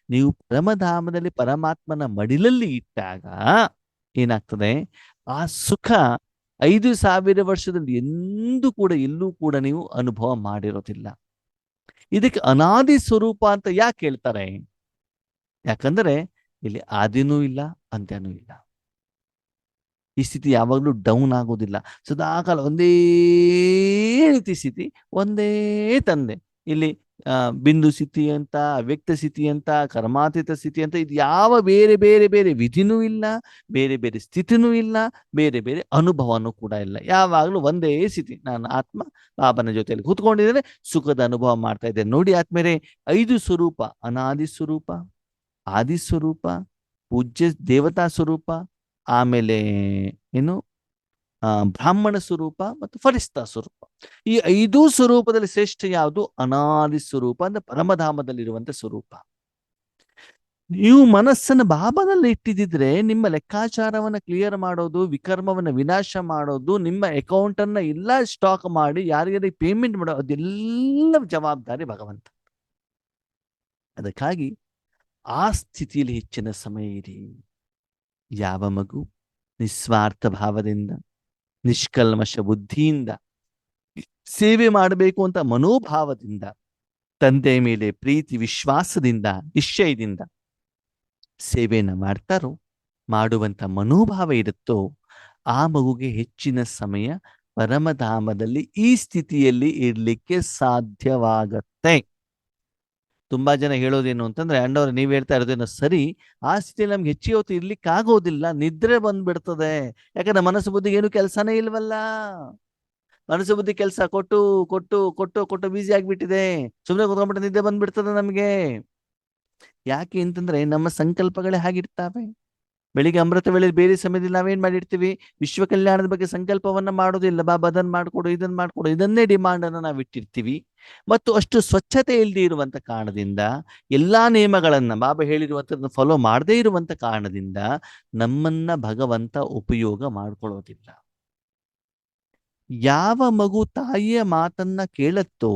Speaker 1: ನೀವು ಪರಮಧಾಮದಲ್ಲಿ ಪರಮಾತ್ಮನ ಮಡಿಲಲ್ಲಿ ಇಟ್ಟಾಗ ಏನಾಗ್ತದೆ? ಆ ಸುಖ 5,000 ವರ್ಷದಲ್ಲಿ ಎಂದೂ ಕೂಡ, ಎಲ್ಲೂ ಕೂಡ ನೀವು ಅನುಭವ ಮಾಡಿರೋದಿಲ್ಲ. ಇದಕ್ಕೆ ಅನಾದಿ ಸ್ವರೂಪ ಅಂತ ಯಾಕೆ ಹೇಳ್ತಾರೆ? ಯಾಕಂದ್ರೆ ಇಲ್ಲಿ ಆದಿನೂ ಇಲ್ಲ, ಅಂತ್ಯನೂ ಇಲ್ಲ. ಈ ಸ್ಥಿತಿ ಯಾವಾಗಲೂ ಡೌನ್ ಆಗೋದಿಲ್ಲ. ಸದಾಕಾಲ ಒಂದೇ ರೀತಿ ಸ್ಥಿತಿ, ಒಂದೇ ತಂದೆ. ಇಲ್ಲಿ ಬಿಂದು ಸ್ಥಿತಿ ಅಂತ, ಅವ್ಯಕ್ತ ಸ್ಥಿತಿ ಅಂತ, ಕರ್ಮಾತೀತ ಸ್ಥಿತಿ ಅಂತ, ಇದು ಯಾವ ಬೇರೆ ಬೇರೆ ಬೇರೆ ವಿಧಿನೂ ಇಲ್ಲ, ಬೇರೆ ಬೇರೆ ಸ್ಥಿತಿನೂ ಇಲ್ಲ, ಬೇರೆ ಬೇರೆ ಅನುಭವನೂ ಕೂಡ ಇಲ್ಲ. ಯಾವಾಗಲೂ ಒಂದೇ ಸ್ಥಿತಿ. ನಾನು ಆತ್ಮ ಬಾಬನ ಜೊತೆಯಲ್ಲಿ ಕೂತ್ಕೊಂಡಿದ್ದೇನೆ, ಸುಖದ ಅನುಭವ ಮಾಡ್ತಾ ಇದ್ದೇನೆ. ನೋಡಿ ಆದ್ಮೇಲೆ 5 ಸ್ವರೂಪ: ಅನಾದಿ ಸ್ವರೂಪ, ಆದಿ ಸ್ವರೂಪ, ಪೂಜ್ಯ ದೇವತಾ ಸ್ವರೂಪ, ಆಮೇಲೆ ಏನು ಬ್ರಾಹ್ಮಣ ಸ್ವರೂಪ ಮತ್ತು ಫರಿಸ್ತಾ ಸ್ವರೂಪ. ಈ 5 ಸ್ವರೂಪದಲ್ಲಿ ಶ್ರೇಷ್ಠ ಯಾವುದು? ಅನಾದಿ ಸ್ವರೂಪ, ಅಂದ್ರೆ ಪರಮಧಾಮದಲ್ಲಿರುವಂತ ಸ್ವರೂಪ. ನೀವು ಮನಸ್ಸನ್ನು ಬಾಬಾನಲ್ಲಿ ಇಟ್ಟಿದ್ರೆ ನಿಮ್ಮ ಲೆಕ್ಕಾಚಾರವನ್ನ ಕ್ಲಿಯರ್ ಮಾಡೋದು, ವಿಕರ್ಮವನ್ನ ವಿನಾಶ ಮಾಡೋದು, ನಿಮ್ಮ ಅಕೌಂಟ್ ಅನ್ನ ಎಲ್ಲ ಸ್ಟಾಕ್ ಮಾಡಿ ಯಾರಿಗಾರಿಗೆ ಪೇಮೆಂಟ್ ಮಾಡೋದು, ಅದೆಲ್ಲ ಜವಾಬ್ದಾರಿ ಭಗವಂತ. ಅದಕ್ಕಾಗಿ ಆ ಸ್ಥಿತಿಯಲ್ಲಿ ಹೆಚ್ಚಿನ ಸಮಯ ಇರಿ. ಯಾವ ಮಗು ನಿಸ್ವಾರ್ಥ ಭಾವದಿಂದ, ನಿಷ್ಕಲ್ಮಶ ಬುದ್ಧಿಯಿಂದ, ಸೇವೆ ಮಾಡಬೇಕು ಅಂತ ಮನೋಭಾವದಿಂದ, ತಂದೆಯ ಮೇಲೆ ಪ್ರೀತಿ ವಿಶ್ವಾಸದಿಂದ, ನಿಶ್ಚಯದಿಂದ ಸೇವೆಯನ್ನು ಮಾಡ್ತಾರೋ, ಮಾಡುವಂತ ಮನೋಭಾವ ಇರುತ್ತೋ, ಆ ಮಗುಗೆ ಹೆಚ್ಚಿನ ಸಮಯ ಪರಮಧಾಮದಲ್ಲಿ ಈ ಸ್ಥಿತಿಯಲ್ಲಿ ಇರ್ಲಿಕ್ಕೆ ಸಾಧ್ಯವಾಗತ್ತೆ. ತುಂಬಾ ಜನ ಹೇಳೋದೇನು ಅಂತಂದ್ರೆ, ಅಣ್ಣವ್ರ ನೀವ್ ಹೇಳ್ತಾ ಇರೋದೇನೋ ಸರಿ, ಆ ಸ್ಥಿತಿಯಲ್ಲಿ ನಮ್ಗೆ ಹೆಚ್ಚಿಗೆ ಹೊತ್ತು ಇರ್ಲಿಕ್ಕೆ ಆಗೋದಿಲ್ಲ, ನಿದ್ರೆ ಬಂದ್ಬಿಡ್ತದೆ. ಯಾಕಂದ್ರೆ ಮನಸ್ಸು ಬುದ್ಧಿಗೆ ಏನು ಕೆಲಸನೇ ಇಲ್ವಲ್ಲ. ಮನಸ್ಸು ಬುದ್ಧಿ ಕೆಲಸ ಕೊಟ್ಟು ಕೊಟ್ಟು ಕೊಟ್ಟು ಕೊಟ್ಟು ಬಿಸಿ ಆಗ್ಬಿಟ್ಟಿದೆ. ಸುಮ್ಮನೆ ಕೂತ್ಕೊಂಡ್ಬಿಟ್ಟು ನಿದ್ದೆ ಬಂದ್ಬಿಡ್ತದೆ ನಮ್ಗೆ. ಯಾಕೆ ಅಂತಂದ್ರೆ ನಮ್ಮ ಸಂಕಲ್ಪಗಳೇ ಹಾಗಿರ್ತಾವೆ. ಬೆಳಿಗ್ಗೆ ಅಮೃತ ವೇಳೆ ಬೇರೆ ಸಮಯದಲ್ಲಿ ನಾವೇನ್ ಮಾಡಿರ್ತೀವಿ? ವಿಶ್ವ ಕಲ್ಯಾಣದ ಬಗ್ಗೆ ಸಂಕಲ್ಪವನ್ನ ಮಾಡೋದಿಲ್ಲ. ಬಾಬಾ ಅದನ್ನ ಮಾಡ್ಕೊಡು, ಇದನ್ನ ಮಾಡ್ಕೊಡು, ಇದನ್ನೇ ಡಿಮಾಂಡ್ ಅನ್ನ ನಾವು ಇಟ್ಟಿರ್ತೀವಿ. ಮತ್ತು ಅಷ್ಟು ಸ್ವಚ್ಛತೆ ಇಲ್ಲದೆ ಇರುವಂತ ಕಾರಣದಿಂದ, ಎಲ್ಲಾ ನಿಯಮಗಳನ್ನ ಬಾಬಾ ಹೇಳಿರುವಂತದನ್ನ ಫಾಲೋ ಮಾಡದೇ ಇರುವಂತ ಕಾರಣದಿಂದ ನಮ್ಮನ್ನ ಭಗವಂತ ಉಪಯೋಗ ಮಾಡ್ಕೊಳ್ಳೋದಿಲ್ಲ. ಯಾವ ಮಗು ತಾಯಿಯ ಮಾತನ್ನ ಕೇಳತ್ತೋ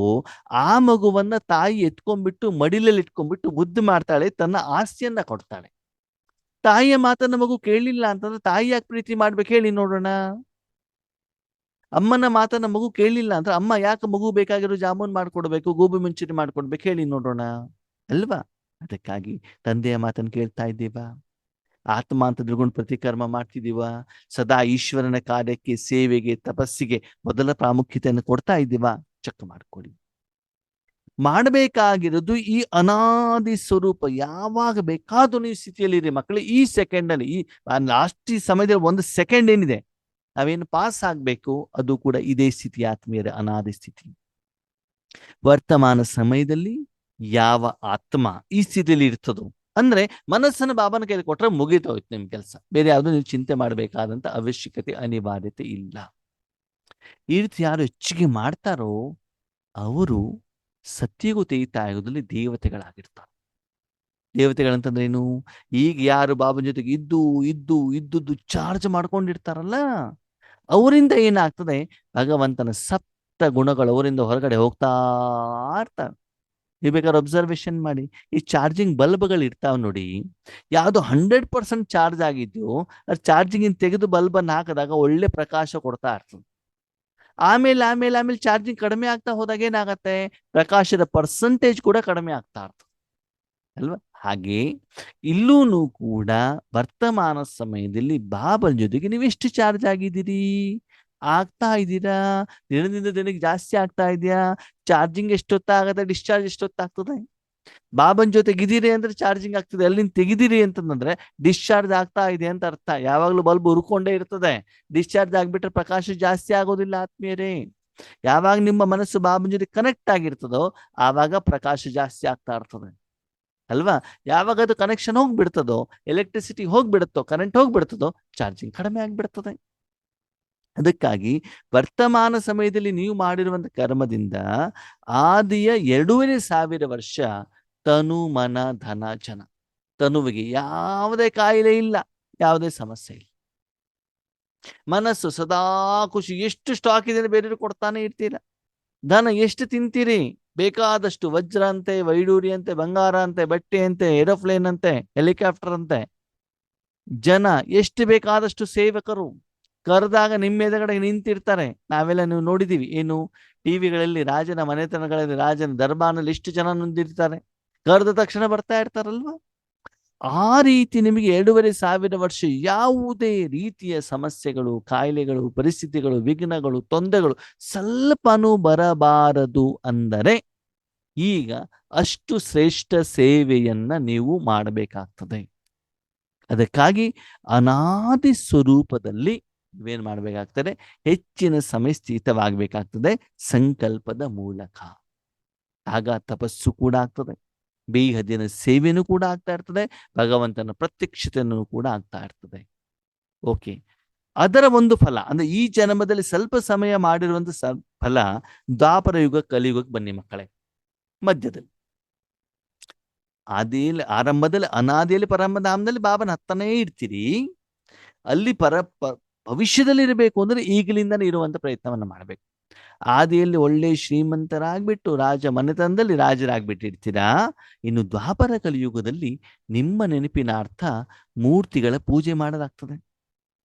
Speaker 1: ಆ ಮಗುವನ್ನ ತಾಯಿ ಎತ್ಕೊಂಡ್ಬಿಟ್ಟು ಮಡಿಲಲ್ಲಿ ಇಟ್ಕೊಂಡ್ಬಿಟ್ಟು ಮುದ್ದು ಮಾಡ್ತಾಳೆ, ತನ್ನ ಆಸ್ತಿಯನ್ನ ಕೊಡ್ತಾಳೆ. ತಾಯಿಯ ಮಾತನ್ನ ಮಗು ಕೇಳಲಿಲ್ಲ ಅಂತಂದ್ರೆ ತಾಯಿ ಯಾಕೆ ಪ್ರೀತಿ ಮಾಡ್ಬೇಕು ಹೇಳಿ ನೋಡೋಣ? ಅಮ್ಮನ ಮಾತನ್ನ ಮಗು ಕೇಳಲಿಲ್ಲ ಅಂದ್ರೆ ಅಮ್ಮ ಯಾಕೆ ಮಗು ಬೇಕಾಗಿರೋ ಜಾಮೂನ್ ಮಾಡ್ಕೊಡ್ಬೇಕು, ಗೋಬಿ ಮಂಚೂರಿ ಮಾಡ್ಕೊಡ್ಬೇಕು ಹೇಳಿ ನೋಡೋಣ, ಅಲ್ವಾ? ಅದಕ್ಕಾಗಿ ತಂದೆಯ ಮಾತನ್ನು ಕೇಳ್ತಾ ಇದ್ದೀವಾ? ಆತ್ಮ ಅಂತ ತಿಳ್ಕೊಂಡು ಪ್ರತಿಕರ್ಮ ಮಾಡ್ತಿದ್ದೀವ? ಸದಾ ಈಶ್ವರನ ಕಾರ್ಯಕ್ಕೆ, ಸೇವೆಗೆ, ತಪಸ್ಸಿಗೆ ಮೊದಲ ಪ್ರಾಮುಖ್ಯತೆಯನ್ನು ಕೊಡ್ತಾ ಇದ್ದೀವಾ? ಚೆಕ್ ಮಾಡ್ಕೊಳ್ಳಿ. ಮಾಡಬೇಕಾಗಿರೋದು ಈ ಅನಾದಿ ಸ್ವರೂಪ. ಯಾವಾಗ ಬೇಕಾದ್ರೂ ನೀವು ಸ್ಥಿತಿಯಲ್ಲಿರಿ ಮಕ್ಕಳು. ಈ ಸೆಕೆಂಡ್ ಅಲ್ಲಿ, ಈ ಲಾಸ್ಟ್ ಸಮಯದಲ್ಲಿ 1 ಸೆಕೆಂಡ್ ಏನಿದೆ, ನಾವೇನು ಪಾಸ್ ಆಗ್ಬೇಕು, ಅದು ಕೂಡ ಇದೇ ಸ್ಥಿತಿ, ಆತ್ಮೀಯರ ಅನಾದಿ ಸ್ಥಿತಿ. ವರ್ತಮಾನ ಸಮಯದಲ್ಲಿ ಯಾವ ಆತ್ಮ ಈ ಸ್ಥಿತಿಯಲ್ಲಿ ಇರ್ತದೋ, ಅಂದ್ರೆ ಮನಸ್ಸನ್ನು ಬಾಬನ ಕೈಲಿ ಕೊಟ್ರೆ ಮುಗಿತೋಯ್ತು ನಿಮ್ ಕೆಲಸ. ಬೇರೆ ಯಾವ್ದು ನೀವು ಚಿಂತೆ ಮಾಡಬೇಕಾದಂತ ಅವಶ್ಯಕತೆ, ಅನಿವಾರ್ಯತೆ ಇಲ್ಲ. ಈ ರೀತಿ ಯಾರು ಹೆಚ್ಚಿಗೆ ಮಾಡ್ತಾರೋ ಅವರು ಸತ್ಯಗೂ ತೇಯುದಲ್ಲಿ ದೇವತೆಗಳಾಗಿರ್ತಾರೆ. ದೇವತೆಗಳಂತಂದ್ರೆ ಏನು? ಈಗ ಯಾರು ಬಾಬನ ಜೊತೆಗೆ ಇದ್ದು ಇದ್ದು ಇದ್ದುದ್ದು ಚಾರ್ಜ್ ಮಾಡ್ಕೊಂಡಿರ್ತಾರಲ್ಲ, ಅವರಿಂದ ಏನಾಗ್ತದೆ? ಭಗವಂತನ ಸಪ್ತ ಗುಣಗಳು ಅವರಿಂದ ಹೊರಗಡೆ ಹೋಗ್ತಾ ಇರ್ತಾರೆ. ನೀವು ಬೇಕಾದ್ರೆ ಅಬ್ಸರ್ವೇಷನ್ ಮಾಡಿ, ಈ ಚಾರ್ಜಿಂಗ್ ಬಲ್ಬ್ಗಳು ಇರ್ತಾವ ನೋಡಿ, ಯಾವುದು 100% ಚಾರ್ಜ್ ಆಗಿದ್ಯೋ ಅದು ಚಾರ್ಜಿಂಗ್ ತೆಗೆದು ಬಲ್ಬನ್ನು ಹಾಕಿದಾಗ ಒಳ್ಳೆ ಪ್ರಕಾಶ ಕೊಡ್ತಾ ಇರ್ತದೆ. ಆಮೇಲೆ ಆಮೇಲೆ ಆಮೇಲೆ ಚಾರ್ಜಿಂಗ್ ಕಡಿಮೆ ಆಗ್ತಾ ಹೋದಾಗ ಏನಾಗತ್ತೆ? ಪ್ರಕಾಶದ ಪರ್ಸೆಂಟೇಜ್ ಕೂಡ ಕಡಿಮೆ ಆಗ್ತಾ ಇರ್ತದೆ, ಅಲ್ವಾ? ಹಾಗೆ ಇಲ್ಲೂ ಕೂಡ ವರ್ತಮಾನ ಸಮಯದಲ್ಲಿ ಬಾಬನ ಜೊತೆಗೆ ನೀವು ಎಷ್ಟು ಚಾರ್ಜ್ ಆಗಿದ್ದೀರಿ, ಆಗ್ತಾ ಇದ್ದೀರಾ? ದಿನದಿಂದ ದಿನಕ್ಕೆ ಜಾಸ್ತಿ ಆಗ್ತಾ ಇದೆಯಾ? Charging ಎಷ್ಟೊತ್ತಾಗತ್ತೆ, discharge ಎಷ್ಟೊತ್ತಾಗ್ತದೆ? ಬಾಬನ್ ಜೊತೆಗಿದ್ದೀರಿ ಅಂದ್ರೆ ಚಾರ್ಜಿಂಗ್ ಆಗ್ತದೆ, ಅಲ್ಲಿಂದ ತೆಗಿದಿರಿ ಅಂತಂದ್ರೆ ಡಿಸ್ಚಾರ್ಜ್ ಆಗ್ತಾ ಇದೆ ಅಂತ ಅರ್ಥ. ಯಾವಾಗ್ಲೂ ಬಲ್ಬ್ ಉರ್ಕೊಂಡೇ ಇರ್ತದೆ, ಡಿಸ್ಚಾರ್ಜ್ ಆಗ್ಬಿಟ್ರೆ ಪ್ರಕಾಶ ಜಾಸ್ತಿ ಆಗೋದಿಲ್ಲ ಆತ್ಮೀಯರೇ. ಯಾವಾಗ ನಿಮ್ಮ ಮನಸ್ಸು ಬಾಬನ್ ಜೊತೆ ಕನೆಕ್ಟ್ ಆಗಿರ್ತದೋ ಆವಾಗ ಪ್ರಕಾಶ ಜಾಸ್ತಿ ಆಗ್ತಾ ಇರ್ತದೆ ಅಲ್ವಾ? ಯಾವಾಗ ಅದು ಕನೆಕ್ಷನ್ ಹೋಗ್ಬಿಡ್ತದೋ, ಎಲೆಕ್ಟ್ರಿಸಿಟಿ ಹೋಗ್ಬಿಡುತ್ತೋ, ಕರೆಂಟ್ ಹೋಗ್ಬಿಡ್ತದೋ, ಚಾರ್ಜಿಂಗ್ ಕಡಿಮೆ ಆಗ್ಬಿಡ್ತದೆ. ಅದಕ್ಕಾಗಿ ವರ್ತಮಾನ ಸಮಯದಲ್ಲಿ ನೀವು ಮಾಡಿರುವಂತ ಕರ್ಮದಿಂದ ಆದಿಯ 2,500 ವರ್ಷ ತನು ಮನ ಧನ ಜನ, ತನುವಿಗೆ ಯಾವುದೇ ಕಾಯಿಲೆ ಇಲ್ಲ, ಯಾವುದೇ ಸಮಸ್ಯೆ ಇಲ್ಲ. ಮನಸ್ಸು ಸದಾ ಖುಷಿ, ಎಷ್ಟು ಸ್ಟಾಕ್ ಇದೆ ಬೇರೆಯವರು ಕೊಡ್ತಾನೆ ಇರ್ತೀರ. ಧನ ಎಷ್ಟು ತಿಂತೀರಿ, ಬೇಕಾದಷ್ಟು ವಜ್ರ ಅಂತೆ, ವೈಡೂರಿ ಅಂತೆ, ಬಂಗಾರ ಅಂತೆ, ಬಟ್ಟೆ ಅಂತೆ, ಏರೋಪ್ಲೇನ್ ಅಂತೆ, ಹೆಲಿಕಾಪ್ಟರ್ ಅಂತೆ. ಜನ ಎಷ್ಟು ಬೇಕಾದಷ್ಟು ಸೇವಕರು ಕರೆದಾಗ ನಿಮ್ಮ ಎದುರುಗಡೆ ನಿಂತಿರ್ತಾರೆ. ನಾವೆಲ್ಲ ನೀವು ನೋಡಿದೀವಿ, ಏನು ಟಿವಿಗಳಲ್ಲಿ ರಾಜನ ಮನೆತನಗಳಲ್ಲಿ, ರಾಜನ ದರ್ಬಾರ್ನಲ್ಲಿ ಎಷ್ಟು ಜನ ನಿಂತಿರ್ತಾರೆ, ಕರೆದ ತಕ್ಷಣ ಬರ್ತಾ ಇರ್ತಾರಲ್ವಾ? ಆ ರೀತಿ ನಿಮಗೆ 2,500 ವರ್ಷ ಯಾವುದೇ ರೀತಿಯ ಸಮಸ್ಯೆಗಳು, ಕಾಯಿಲೆಗಳು, ಪರಿಸ್ಥಿತಿಗಳು, ವಿಘ್ನಗಳು, ತೊಂದರೆಗಳು ಸ್ವಲ್ಪನೂ ಬರಬಾರದು ಅಂದರೆ ಈಗ ಅಷ್ಟು ಶ್ರೇಷ್ಠ ಸೇವೆಯನ್ನ ನೀವು ಮಾಡಬೇಕಾಗ್ತದೆ. ಅದಕ್ಕಾಗಿ ಅನಾದಿ ಸ್ವರೂಪದಲ್ಲಿ ನೀವೇನ್ ಮಾಡಬೇಕಾಗ್ತದೆ, ಹೆಚ್ಚಿನ ಸಮಯ ಸ್ಥಿತವಾಗಬೇಕಾಗ್ತದೆ ಸಂಕಲ್ಪದ ಮೂಲಕ. ಆಗ ತಪಸ್ಸು ಕೂಡ ಆಗ್ತದೆ, ಬೇಹದ್ದಿನ ಸೇವೆನೂ ಕೂಡ ಆಗ್ತಾ ಇರ್ತದೆ, ಭಗವಂತನ ಪ್ರತ್ಯಕ್ಷತೆಯನ್ನು ಕೂಡ ಆಗ್ತಾ ಇರ್ತದೆ. ಓಕೆ, ಅದರ ಒಂದು ಫಲ ಅಂದ್ರೆ ಈ ಜನ್ಮದಲ್ಲಿ ಸ್ವಲ್ಪ ಸಮಯ ಮಾಡಿರುವಂತ ಫಲ ದ್ವಾಪರ ಯುಗ ಕಲಿಯುಗಕ್ಕೆ ಬನ್ನಿ ಮಕ್ಕಳೇ. ಮಧ್ಯದಲ್ಲಿ ಆದಿಯಲ್ಲಿ, ಆರಂಭದಲ್ಲಿ, ಅನಾದಿಯಲ್ಲಿ ಪರಮಧಾಮದಲ್ಲಿ ಬಾಬನ ಹತ್ತನೇ ಇರ್ತೀರಿ. ಅಲ್ಲಿ ಭವಿಷ್ಯದಲ್ಲಿ ಇರಬೇಕು ಅಂದ್ರೆ ಈಗಲಿಂದನೇ ಇರುವಂತ ಪ್ರಯತ್ನವನ್ನ ಮಾಡಬೇಕು. ಆದಿಯಲ್ಲಿ ಒಳ್ಳೆ ಶ್ರೀಮಂತರಾಗ್ಬಿಟ್ಟು ರಾಜ ಮನೆತನದಲ್ಲಿ ರಾಜರಾಗ್ಬಿಟ್ಟಿರ್ತೀರಾ. ಇನ್ನು ದ್ವಾಪರ ಕಲಿಯುಗದಲ್ಲಿ ನಿಮ್ಮ ನೆನಪಿನ ಅರ್ಥ ಮೂರ್ತಿಗಳ ಪೂಜೆ ಮಾಡಲಾಗ್ತದೆ.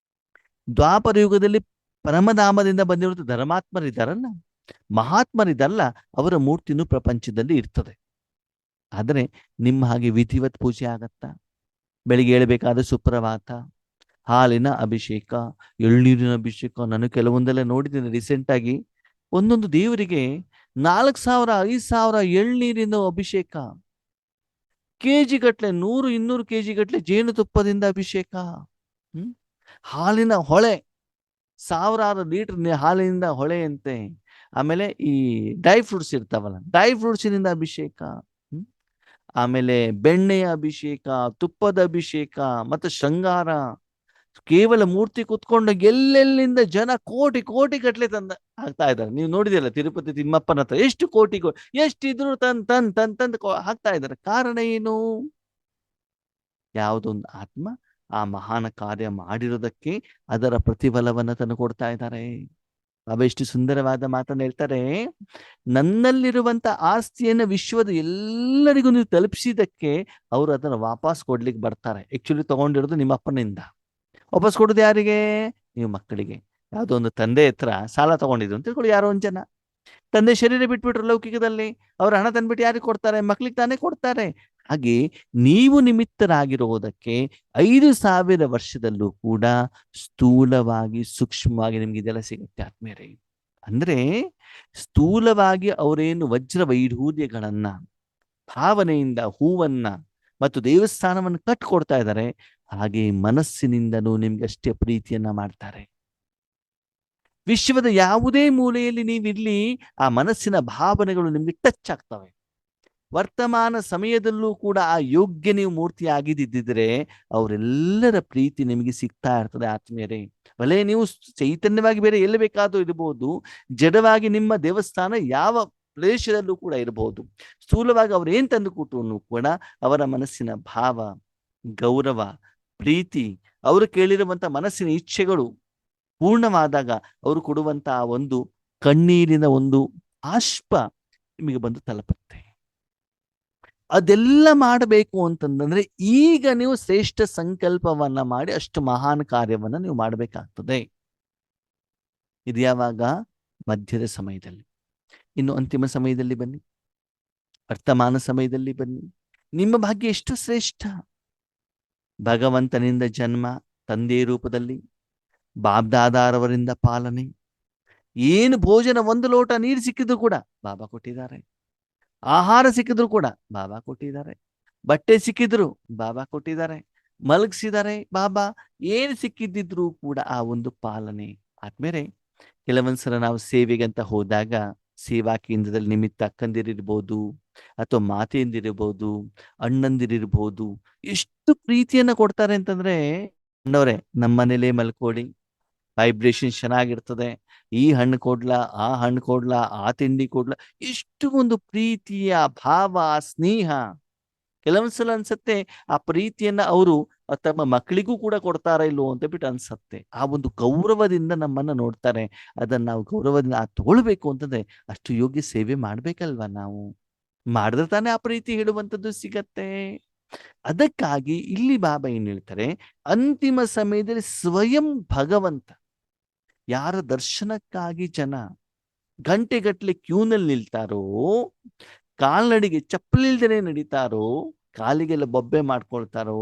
Speaker 1: ದ್ವಾಪರ ಯುಗದಲ್ಲಿ ಪರಮಧಾಮದಿಂದ ಬಂದಿರುವಂತ ಧರ್ಮಾತ್ಮರಿದ್ದಾರಲ್ಲ, ಮಹಾತ್ಮರಿದ್ದಾರಲ್ಲ, ಅವರ ಮೂರ್ತಿನೂ ಪ್ರಪಂಚದಲ್ಲಿ ಇರ್ತದೆ. ಆದರೆ ನಿಮ್ಮ ಹಾಗೆ ವಿಧಿವತ್ ಪೂಜೆ ಆಗತ್ತಾ? ಬೆಳಿಗ್ಗೆ ಹೇಳಬೇಕಾದ ಸುಪ್ರಭಾತ, ಹಾಲಿನ ಅಭಿಷೇಕ, ಎಳ್ನೀರಿನ ಅಭಿಷೇಕ. ನಾನು ಕೆಲವೊಂದೆಲ್ಲ ನೋಡಿದ್ದೇನೆ ರೀಸೆಂಟ್ ಆಗಿ. ಒಂದೊಂದು ದೇವರಿಗೆ 4,000 5,000 ಎಳ್ನೀರಿನ ಅಭಿಷೇಕ, ಕೆಜಿ ಗಟ್ಲೆ 100-200 ಕೆಜಿ ಗಟ್ಲೆ ಜೇನುತುಪ್ಪದಿಂದ ಅಭಿಷೇಕ. ಹಾಲಿನ ಹೊಳೆ, 1,000 ಲೀಟರ್ ಹಾಲಿನಿಂದ ಹೊಳೆ ಅಂತೆ. ಆಮೇಲೆ ಈ ಡ್ರೈ ಫ್ರೂಟ್ಸ್ ಇರ್ತಾವಲ್ಲ, ಡ್ರೈ ಫ್ರೂಟ್ಸಿನಿಂದ ಅಭಿಷೇಕ. ಆಮೇಲೆ ಬೆಣ್ಣೆಯ ಅಭಿಷೇಕ, ತುಪ್ಪದ ಅಭಿಷೇಕ, ಮತ್ತು ಶೃಂಗಾರ. ಕೇವಲ ಮೂರ್ತಿ ಕುತ್ಕೊಂಡು ಎಲ್ಲೆಲ್ಲಿಂದ ಜನ ಕೋಟಿ ಕೋಟಿ ಗಟ್ಲೆ ತಂದ ಹಾಕ್ತಾ ಇದ್ದಾರೆ. ನೀವು ನೋಡಿದಿಲ್ಲ ತಿರುಪತಿ ತಿಮ್ಮಪ್ಪನ ಹತ್ರ ಎಷ್ಟು ಕೋಟಿ ಎಷ್ಟಿದ್ರು ತಂದ್ ಹಾಕ್ತಾ ಇದ್ದಾರೆ. ಕಾರಣ ಏನು? ಯಾವುದೊಂದು ಆತ್ಮ ಆ ಮಹಾನ ಕಾರ್ಯ ಮಾಡಿರೋದಕ್ಕೆ ಅದರ ಪ್ರತಿಫಲವನ್ನ ತಂದು ಕೊಡ್ತಾ ಇದ್ದಾರೆ. ಬಾಬಾ ಎಷ್ಟು ಸುಂದರವಾದ ಮಾತನ್ನು ಹೇಳ್ತಾರೆ, ನನ್ನಲ್ಲಿರುವಂತ ಆಸ್ತಿಯನ್ನು ವಿಶ್ವದ ಎಲ್ಲರಿಗೂ ನೀವು ತಲುಪಿಸಿದಕ್ಕೆ ಅವರು ಅದನ್ನು ವಾಪಸ್ ಕೊಡ್ಲಿಕ್ಕೆ ಬರ್ತಾರೆ. ಆಕ್ಚುಲಿ ತಗೊಂಡಿರೋದು ನಿಮ್ಮ ಅಪ್ಪನಿಂದ, ವಾಪಸ್ ಕೊಡೋದು ಯಾರಿಗೆ? ನೀವು ಮಕ್ಕಳಿಗೆ. ಯಾವುದೋ ಒಂದು ತಂದೆ ಹತ್ರ ಸಾಲ ತಗೊಂಡಿದ್ರು ಅಂತ ತಿಳ್ಕೊಳ್ಳಿ, ಯಾರೋ ಒಂದ್ ಜನ ತಂದೆ ಶರೀರ ಬಿಟ್ಬಿಟ್ರು ಲೌಕಿಕದಲ್ಲಿ, ಅವ್ರ ಹಣ ತಂದ್ಬಿಟ್ಟು ಯಾರಿಗೆ ಕೊಡ್ತಾರೆ? ಮಕ್ಳಿಗೆ ತಾನೇ ಕೊಡ್ತಾರೆ. ಹಾಗೆ ನೀವು ನಿಮಿತ್ತರಾಗಿರೋದಕ್ಕೆ 5,000 ವರ್ಷದಲ್ಲೂ ಕೂಡ ಸ್ಥೂಲವಾಗಿ ಸೂಕ್ಷ್ಮವಾಗಿ ನಿಮ್ಗೆ ಇದೆಲ್ಲ ಸಿಗುತ್ತೆ ಆತ್ಮೀಯರೇ. ಅಂದ್ರೆ ಸ್ಥೂಲವಾಗಿ ಅವರೇನು ವಜ್ರ ವೈಢೂರ್ಯಗಳನ್ನ ಭಾವನೆಯಿಂದ ಹೂವನ್ನ ಮತ್ತು ದೇವಸ್ಥಾನವನ್ನು ಕಟ್ಕೊಡ್ತಾ ಇದ್ದಾರೆ, ಹಾಗೆ ಮನಸ್ಸಿನಿಂದನೂ ನಿಮ್ಗೆ ಅಷ್ಟೇ ಪ್ರೀತಿಯನ್ನ ಮಾಡ್ತಾರೆ. ವಿಶ್ವದ ಯಾವುದೇ ಮೂಲೆಯಲ್ಲಿ ನೀವಿರ್ಲಿ, ಆ ಮನಸ್ಸಿನ ಭಾವನೆಗಳು ನಿಮ್ಗೆ ಟಚ್ ಆಗ್ತವೆ. ವರ್ತಮಾನ ಸಮಯದಲ್ಲೂ ಕೂಡ ಆ ಯೋಗ್ಯ ನೀವು ಮೂರ್ತಿ ಆಗಿದ್ದಿದ್ರೆ ಅವರೆಲ್ಲರ ಪ್ರೀತಿ ನಿಮಗೆ ಸಿಗ್ತಾ ಇರ್ತದೆ ಆತ್ಮೀಯರೇ. ಭಲೆ ನೀವು ಚೈತನ್ಯವಾಗಿ ಬೇರೆ ಎಲ್ಲಿ ಬೇಕಾದ್ರೂ ಇರಬಹುದು, ಜಡವಾಗಿ ನಿಮ್ಮ ದೇವಸ್ಥಾನ ಯಾವ ಪ್ರದೇಶದಲ್ಲೂ ಕೂಡ ಇರಬಹುದು. ಸ್ಥೂಲವಾಗಿ ಅವ್ರು ಏನ್ ತಂದು ಕೊಟ್ಟರು ಕೂಡ ಅವರ ಮನಸ್ಸಿನ ಭಾವ, ಗೌರವ, ಪ್ರೀತಿ, ಅವರು ಕೇಳಿರುವಂತ ಮನಸ್ಸಿನ ಇಚ್ಛೆಗಳು ಪೂರ್ಣವಾದಾಗ ಅವರು ಕೊಡುವಂತಹ ಒಂದು ಕಣ್ಣೀರಿನ ಒಂದು ಆಶ್ಪ ನಿಮಗೆ ಬಂದು ತಲುಪುತ್ತೆ. ಅದೆಲ್ಲ ಮಾಡಬೇಕು ಅಂತಂದ್ರೆ ಈಗ ನೀವು ಶ್ರೇಷ್ಠ ಸಂಕಲ್ಪವನ್ನ ಮಾಡಿ ಅಷ್ಟು ಮಹಾನ್ ಕಾರ್ಯವನ್ನ ನೀವು ಮಾಡಬೇಕಾಗ್ತದೆ. ಇದು ಯಾವಾಗ? ಮಧ್ಯದ ಸಮಯದಲ್ಲಿ. ಇನ್ನು ಅಂತಿಮ ಸಮಯದಲ್ಲಿ ಬನ್ನಿ, ವರ್ತಮಾನ ಸಮಯದಲ್ಲಿ ಬನ್ನಿ. ನಿಮ್ಮ ಭಾಗ್ಯ ಎಷ್ಟು ಶ್ರೇಷ್ಠ. ಭಗವಂತನಿಂದ ಜನ್ಮ, ತಂದೆ ರೂಪದಲ್ಲಿ, ಬಾಬ್ದಾದಾರವರಿಂದ ಪಾಲನೆ, ಏನು ಭೋಜನ, ಒಂದು ಲೋಟ ನೀರು ಸಿಕ್ಕಿದ್ರು ಕೂಡ ಬಾಬಾ ಕೊಟ್ಟಿದ್ದಾರೆ. ಆಹಾರ ಸಿಕ್ಕಿದ್ರು ಕೂಡ ಬಾಬಾ ಕೊಟ್ಟಿದ್ದಾರೆ. ಬಟ್ಟೆ ಸಿಕ್ಕಿದ್ರು ಬಾಬಾ ಕೊಟ್ಟಿದ್ದಾರೆ. ಮಲಗಿಸಿದ್ದಾರೆ ಬಾಬಾ. ಏನು ಸಿಕ್ಕಿದ್ದಿದ್ರು ಕೂಡ ಆ ಒಂದು ಪಾಲನೆ ಆದ್ಮೇಲೆ ಕೆಲವೊಂದ್ಸಲ ನಾವು ಸೇವೆಗಂತ ಹೋದಾಗ ಸೇವಾ ಕೇಂದ್ರದಲ್ಲಿ ನಿಮಿತ್ತ ಅಕ್ಕಂದಿರಿರ್ಬೋದು ಅಥವಾ ಮಾತೆಯಂದಿರ್ಬೋದು, ಅಣ್ಣಂದಿರಿರ್ಬೋದು, ಎಷ್ಟು ಪ್ರೀತಿಯನ್ನ ಕೊಡ್ತಾರೆ ಅಂತಂದ್ರೆ, ಅಣ್ಣವ್ರೆ ನಮ್ಮ ಮನೇಲೆ ಮಲ್ಕೊಳ್ಳಿ, ವೈಬ್ರೇಷನ್ ಚೆನ್ನಾಗಿರ್ತದೆ, ಈ ಹಣ್ಣು ಕೊಡ್ಲಾ, ಆ ಹಣ್ಣು ಕೊಡ್ಲಾ, ಆ ತಿಂಡಿ ಕೊಡ್ಲಾ, ಎಷ್ಟು ಒಂದು ಪ್ರೀತಿಯ ಭಾವ, ಸ್ನೇಹ. ಕೆಲವೊಂದ್ಸಲ ಅನ್ಸತ್ತೆ ಆ ಪ್ರೀತಿಯನ್ನ ಅವರು ತಮ್ಮ ಮಕ್ಕಳಿಗೂ ಕೂಡ ಕೊಡ್ತಾರ ಇಲ್ವೋ ಅಂತ ಬಿಟ್ಟು ಅನ್ಸತ್ತೆ. ಆ ಒಂದು ಗೌರವದಿಂದ ನಮ್ಮನ್ನ ನೋಡ್ತಾರೆ. ಅದನ್ನ ನಾವು ಗೌರವದಿಂದ ತಗೊಳ್ಬೇಕು ಅಂತಂದ್ರೆ ಅಷ್ಟು ಯೋಗ್ಯ ಸೇವೆ ಮಾಡ್ಬೇಕಲ್ವಾ ನಾವು. ಮಾಡಿದ್ರೆ ತಾನೇ ಆ ಪ್ರೀತಿ ಹೇಳುವಂಥದ್ದು ಸಿಗತ್ತೆ. ಅದಕ್ಕಾಗಿ ಇಲ್ಲಿ ಬಾಬಾ ಏನ್ ಹೇಳ್ತಾರೆ, ಅಂತಿಮ ಸಮಯದಲ್ಲಿ ಸ್ವಯಂ ಭಗವಂತ ಯಾರ ದರ್ಶನಕ್ಕಾಗಿ ಜನ ಗಂಟೆಗಟ್ಟಲೆ ಕ್ಯೂನಲ್ಲಿ ನಿಲ್ತಾರೋ, ಕಾಲ್ನಡಿಗೆ ಚಪ್ಪಲಿಲ್ದೇನೆ ನಡೀತಾರೋ, ಕಾಲಿಗೆಲ್ಲ ಬೊಬ್ಬೆ ಮಾಡ್ಕೊಳ್ತಾರೋ,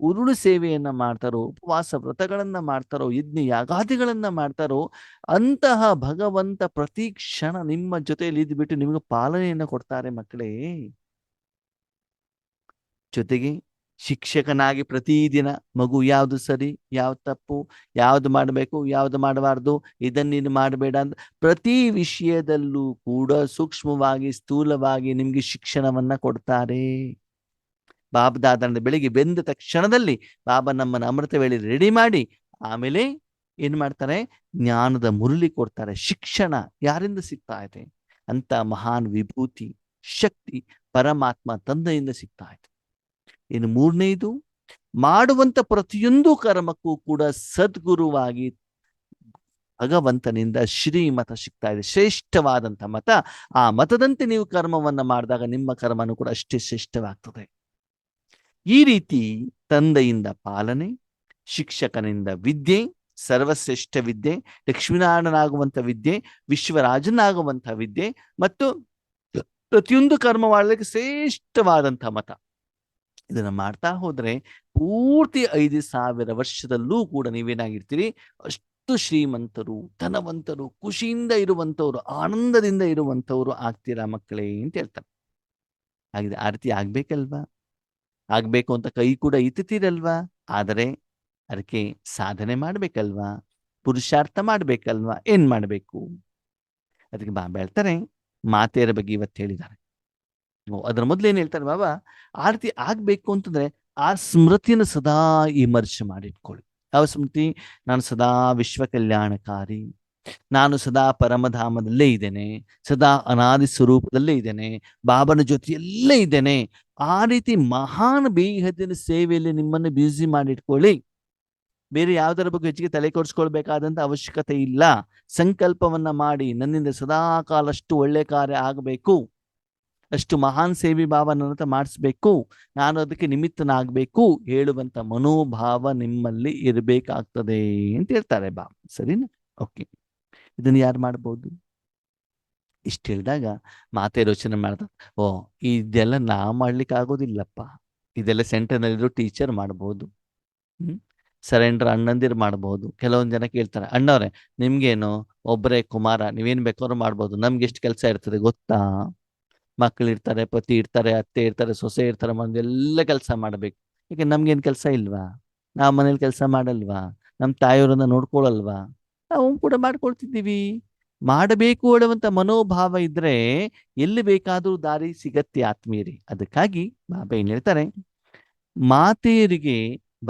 Speaker 1: ಉರುಳು ಸೇವೆಯನ್ನ ಮಾಡ್ತಾರೋ, ಉಪವಾಸ ವ್ರತಗಳನ್ನ ಮಾಡ್ತಾರೋ, ಯಜ್ಞ ಯಾಗಾದಿಗಳನ್ನ ಮಾಡ್ತಾರೋ, ಅಂತಹ ಭಗವಂತ ಪ್ರತಿ ಕ್ಷಣ ನಿಮ್ಮ ಜೊತೆಯಲ್ಲಿ ಇದ್ಬಿಟ್ಟು ನಿಮಗೆ ಪಾಲನೆಯನ್ನ ಕೊಡ್ತಾರೆ ಮಕ್ಕಳೇ. ಜೊತೆಗೆ ಶಿಕ್ಷಕನಾಗಿ ಪ್ರತಿದಿನ ಮಗು ಯಾವುದು ಸರಿ, ಯಾವ್ದು ತಪ್ಪು, ಯಾವ್ದು ಮಾಡಬೇಕು, ಯಾವ್ದು ಮಾಡಬಾರ್ದು, ಇದನ್ನ ನೀನು ಮಾಡಬೇಡ ಅಂತ ಪ್ರತಿ ವಿಷಯದಲ್ಲೂ ಕೂಡ ಸೂಕ್ಷ್ಮವಾಗಿ, ಸ್ಥೂಲವಾಗಿ ನಿಮ್ಗೆ ಶಿಕ್ಷಣವನ್ನ ಕೊಡ್ತಾರೆ. ಬಾಬದಾದನ ಬೆಳಿಗ್ಗೆ ಬೆಂದ ತಕ್ಷಣದಲ್ಲಿ ಬಾಬಾ ನಮ್ಮನ್ನ ಅಮೃತ ವೇಳೆ ರೆಡಿ ಮಾಡಿ ಆಮೇಲೆ ಏನ್ ಮಾಡ್ತಾರೆ, ಜ್ಞಾನದ ಮುರುಳಿ ಕೊಡ್ತಾರೆ. ಶಿಕ್ಷಣ ಯಾರಿಂದ ಸಿಗ್ತಾ ಇದೆ ಅಂತ ಮಹಾನ್ ವಿಭೂತಿ ಶಕ್ತಿ ಪರಮಾತ್ಮ ತಂದೆಯಿಂದ ಸಿಗ್ತಾ ಇದೆ. ಇನ್ನು ಮೂರನೇದು, ಮಾಡುವಂತ ಪ್ರತಿಯೊಂದು ಕರ್ಮಕ್ಕೂ ಕೂಡ ಸದ್ಗುರುವಾಗಿ ಭಗವಂತನಿಂದ ಶ್ರೀಮತ ಸಿಗ್ತಾ ಇದೆ, ಶ್ರೇಷ್ಠವಾದಂಥ ಮತ. ಆ ಮತದಂತೆ ನೀವು ಕರ್ಮವನ್ನ ಮಾಡಿದಾಗ ನಿಮ್ಮ ಕರ್ಮನು ಕೂಡ ಅಷ್ಟೇ ಶ್ರೇಷ್ಠವಾಗ್ತದೆ. ಈ ರೀತಿ ತಂದೆಯಿಂದ ಪಾಲನೆ, ಶಿಕ್ಷಕನಿಂದ ವಿದ್ಯೆ, ಸರ್ವಶ್ರೇಷ್ಠ ವಿದ್ಯೆ, ಲಕ್ಷ್ಮೀನಾರಾಯಣನಾಗುವಂಥ ವಿದ್ಯೆ, ವಿಶ್ವರಾಜನಾಗುವಂಥ ವಿದ್ಯೆ, ಮತ್ತು ಪ್ರತಿಯೊಂದು ಕರ್ಮ ಮಾಡಲಿಕ್ಕೆ ಶ್ರೇಷ್ಠವಾದಂಥ ಮತ. ಇದನ್ನ ಮಾಡ್ತಾ ಹೋದ್ರೆ ಪೂರ್ತಿ 5,000 ವರ್ಷದಲ್ಲೂ ಕೂಡ ನೀವೇನಾಗಿರ್ತೀರಿ, ಅಷ್ಟು ಶ್ರೀಮಂತರು, ಧನವಂತರು, ಖುಷಿಯಿಂದ ಇರುವಂತವ್ರು, ಆನಂದದಿಂದ ಇರುವಂತವ್ರು ಆಗ್ತೀರಾ ಮಕ್ಕಳೇ ಅಂತ ಹೇಳ್ತಾರೆ. ಹಾಗಿದೆ ಆ ರೀತಿ ಆಗ್ಬೇಕಲ್ವಾ? ಆಗ್ಬೇಕು ಅಂತ ಕೈ ಕೂಡ ಇತ್ತೀರಲ್ವಾ? ಆದರೆ ಅದಕ್ಕೆ ಸಾಧನೆ ಮಾಡ್ಬೇಕಲ್ವಾ? ಪುರುಷಾರ್ಥ ಮಾಡ್ಬೇಕಲ್ವಾ? ಏನ್ ಮಾಡ್ಬೇಕು? ಅದಕ್ಕೆ ಬಾಬಾ ಹೇಳ್ತಾರೆ, ಮಾತೆಯರ ಬಗ್ಗೆ ಇವತ್ತು ಹೇಳಿದ್ದಾರೆ. ಅದ್ರ ಮೊದ್ಲು ಏನ್ ಹೇಳ್ತಾರೆ ಬಾಬಾ, ಆ ರೀತಿ ಆಗ್ಬೇಕು ಅಂತಂದ್ರೆ ಆ ಸ್ಮೃತಿಯನ್ನು ಸದಾ ಇಮರ್ಶ್ ಮಾಡಿಟ್ಕೊಳ್ಳಿ. ಯಾವ ಸ್ಮೃತಿ? ನಾನು ಸದಾ ವಿಶ್ವ ಕಲ್ಯಾಣಕಾರಿ, ನಾನು ಸದಾ ಪರಮಧಾಮದಲ್ಲೇ ಇದ್ದೇನೆ, ಸದಾ ಅನಾದಿ ಸ್ವರೂಪದಲ್ಲೇ ಇದ್ದೇನೆ, ಬಾಬನ ಜೊತೆಯಲ್ಲೇ ಇದ್ದೇನೆ. ಆ ರೀತಿ ಮಹಾನ್ ಬೇಹದ್ದಿನ ಸೇವೆಯಲ್ಲಿ ನಿಮ್ಮನ್ನು ಬ್ಯುಸಿ ಮಾಡಿಟ್ಕೊಳ್ಳಿ. ಬೇರೆ ಯಾವುದರ ಬಗ್ಗೆ ಹೆಚ್ಚಿಗೆ ತಲೆ ಕೊಡಿಸ್ಕೊಳ್ಬೇಕಾದಂತ ಅವಶ್ಯಕತೆ ಇಲ್ಲ. ಸಂಕಲ್ಪವನ್ನ ಮಾಡಿ, ನನ್ನಿಂದ ಸದಾ ಕಾಲ ಅಷ್ಟು ಒಳ್ಳೆ ಕಾರ್ಯ ಆಗಬೇಕು, ಅಷ್ಟು ಮಹಾನ್ ಸೇವೆ ಭಾವ ನನ್ನ ಹತ್ರ ಮಾಡಿಸ್ಬೇಕು, ನಾನು ಅದಕ್ಕೆ ನಿಮಿತ್ತನಾಗಬೇಕು ಹೇಳುವಂತ ಮನೋಭಾವ ನಿಮ್ಮಲ್ಲಿ ಇರಬೇಕಾಗ್ತದೆ ಅಂತ ಹೇಳ್ತಾರೆ ಬಾಬಾ. ಸರಿನಾ? ಓಕೆ, ಇದನ್ನು ಯಾರು ಮಾಡ್ಬೋದು? ಇಷ್ಟು ಹೇಳಿದಾಗ ಮಾತೆ ಯೋಚನೆ ಮಾಡ್ತಾರೆ, ಓ ಇದೆಲ್ಲ ನಾ ಮಾಡ್ಲಿಕ್ಕೆ ಆಗೋದಿಲ್ಲಪ್ಪ, ಇದೆಲ್ಲ ಸೆಂಟರ್ನಲ್ಲಿರೋ ಟೀಚರ್ ಮಾಡ್ಬೋದು, ಸರೆಂಡರ್ ಅಣ್ಣಂದಿರು ಮಾಡ್ಬೋದು. ಕೆಲವೊಂದು ಜನ ಕೇಳ್ತಾರೆ, ಅಣ್ಣವ್ರೆ ನಿಮ್ಗೇನು ಒಬ್ಬರೇ ಕುಮಾರ, ನೀವೇನ್ ಬೇಕಾದ್ರೂ ಮಾಡ್ಬೋದು, ನಮ್ಗೆ ಎಷ್ಟು ಕೆಲಸ ಇರ್ತದೆ ಗೊತ್ತಾ? ಮಕ್ಕಳಿರ್ತಾರೆ, ಪತಿ ಇರ್ತಾರೆ, ಅತ್ತೆ ಇರ್ತಾರೆ, ಸೊಸೆ ಇರ್ತಾರೆ, ಎಲ್ಲ ಕೆಲಸ ಮಾಡ್ಬೇಕು. ಯಾಕೆ ನಮ್ಗೇನ್ ಕೆಲಸ ಇಲ್ವಾ? ನಾವು ಮನೇಲಿ ಕೆಲಸ ಮಾಡಲ್ವಾ? ನಮ್ಮ ತಾಯಿಯವರನ್ನ ನೋಡ್ಕೊಳಲ್ವಾ? ನಾವು ಕೂಡ ಮಾಡ್ಕೊಳ್ತಿದ್ದೀವಿ. ಮಾಡಬೇಕು ಹೇಳುವಂತ ಮನೋಭಾವ ಇದ್ರೆ ಎಲ್ಲಿ ಬೇಕಾದ್ರೂ ದಾರಿ ಸಿಗತ್ತೆ ಆತ್ಮೀಯರಿ. ಅದಕ್ಕಾಗಿ ಬಾಬಾ ಏನ್ ಹೇಳ್ತಾರೆ, ಮಾತೆಯರಿಗೆ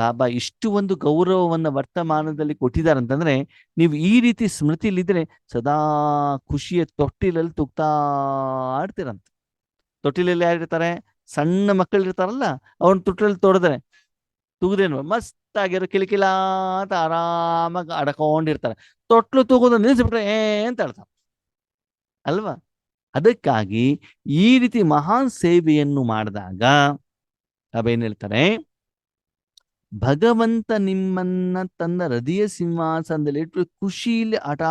Speaker 1: ಬಾಬಾ ಇಷ್ಟು ಒಂದು ಗೌರವವನ್ನ ವರ್ತಮಾನದಲ್ಲಿ ಕೊಟ್ಟಿದ್ದಾರೆ ಅಂತಂದ್ರೆ, ನೀವು ಈ ರೀತಿ ಸ್ಮೃತಿಲಿದ್ರೆ ಸದಾ ಖುಷಿಯ ತೊಟ್ಟಿಲಲ್ಲಿ ತುಗ್ತಾ ಇರ್ತೀರಂತ. ತೊಟ್ಟಿಲಲ್ಲಿ ಯಾರಿರ್ತಾರೆ? ಸಣ್ಣ ಮಕ್ಕಳು ಇರ್ತಾರಲ್ಲ, ಅವನ್ ತೊಟ್ಟಿಲಲ್ಲಿ ತೊಡೆದ್ರೆ ತುಗುದೇನು ಮಸ್ತ್ ಆಗಿರೋ ಕಿಲಿಕಿಲ ಅಂತ ಆರಾಮಾಗಿ ಅಡ್ಕೊಂಡಿರ್ತಾರೆ. ತೊಟ್ಲು ತೂಗೋದು ನಿಲ್ಲಿಸ್ಬಿಟ್ರೆ ಅಂತ ಹೇಳ್ತಾರೆ ಅಲ್ವಾ? ಅದಕ್ಕಾಗಿ ಈ ರೀತಿ ಮಹಾನ್ ಸೇವೆಯನ್ನು ಮಾಡಿದಾಗ ಅವೇನ್ ಹೇಳ್ತಾರೆ, ಭಗವಂತ ನಿಮ್ಮನ್ನ ತನ್ನ ಹೃದಯ ಸಿಂಹಾಸನದಲ್ಲಿ ಇಟ್ಟು ಖುಷಿಯಲ್ಲಿ ಆಟ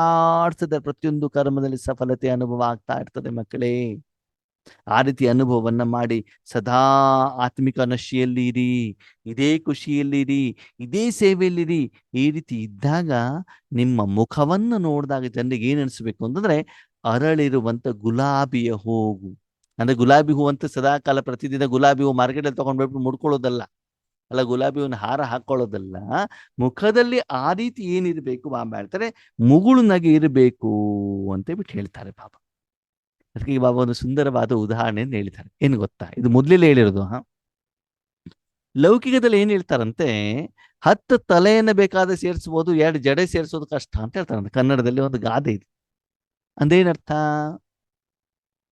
Speaker 1: ಆಡ್ತದೆ. ಪ್ರತಿಯೊಂದು ಕರ್ಮದಲ್ಲಿ ಸಫಲತೆ ಅನುಭವ ಆಗ್ತಾ ಇರ್ತದೆ ಮಕ್ಕಳೇ. ಆ ರೀತಿ ಅನುಭವವನ್ನ ಮಾಡಿ ಸದಾ ಆತ್ಮಿಕ ನಶೆಯಲ್ಲಿ ಇರಿ, ಇದೇ ಖುಷಿಯಲ್ಲಿರಿ, ಇದೇ ಸೇವೆಯಲ್ಲಿರಿ. ಈ ರೀತಿ ಇದ್ದಾಗ ನಿಮ್ಮ ಮುಖವನ್ನು ನೋಡಿದಾಗ ಜನರಿಗೆ ಏನ್ ಅನಿಸ್ಬೇಕು ಅಂತಂದ್ರೆ, ಅರಳಿರುವಂತ ಗುಲಾಬಿಯ ಹೂವು. ಅಂದ್ರೆ ಗುಲಾಬಿ ಹೂ ಅಂತ ಸದಾ ಕಾಲ ಪ್ರತಿದಿನ ಗುಲಾಬಿ ಹೂ ಮಾರ್ಕೆಟಲ್ಲಿ ತಗೊಂಡ್ಬಿಟ್ಟು ಮುಡ್ಕೊಳ್ಳೋದಲ್ಲ, ಅಲ್ಲ ಗುಲಾಬಿ ಹೂವಿನ ಹಾರ ಹಾಕೊಳ್ಳೋದಲ್ಲ. ಮುಖದಲ್ಲಿ ಆ ರೀತಿ ಏನಿರ್ಬೇಕು ಬಾಬಾ ಹೇಳ್ತಾರೆ, ಮುಗುಳು ನಗೆ ಇರಬೇಕು ಅಂತ ಬಿಟ್ಟು ಹೇಳ್ತಾರೆ ಬಾಬಾ. ಅದಕ್ಕೆ ಬಾಬಾ ಒಂದು ಸುಂದರವಾದ ಉದಾಹರಣೆಯನ್ನು ಹೇಳ್ತಾರೆ. ಏನು ಗೊತ್ತಾ, ಇದು ಮೊದಲೇ ಹೇಳಿರೋದು. ಲೌಕಿಕದಲ್ಲಿ ಏನ್ ಹೇಳ್ತಾರಂತೆ, 10 ತಲೆಯನ್ನು ಬೇಕಾದ್ರೆ ಸೇರಿಸ್ಬೋದು, 2 ಜಡೆ ಸೇರಿಸೋದು ಕಷ್ಟ ಅಂತ ಹೇಳ್ತಾರಂತೆ. ಕನ್ನಡದಲ್ಲಿ ಒಂದು ಗಾದೆ ಇದೆ. ಅಂದೇನರ್ಥ,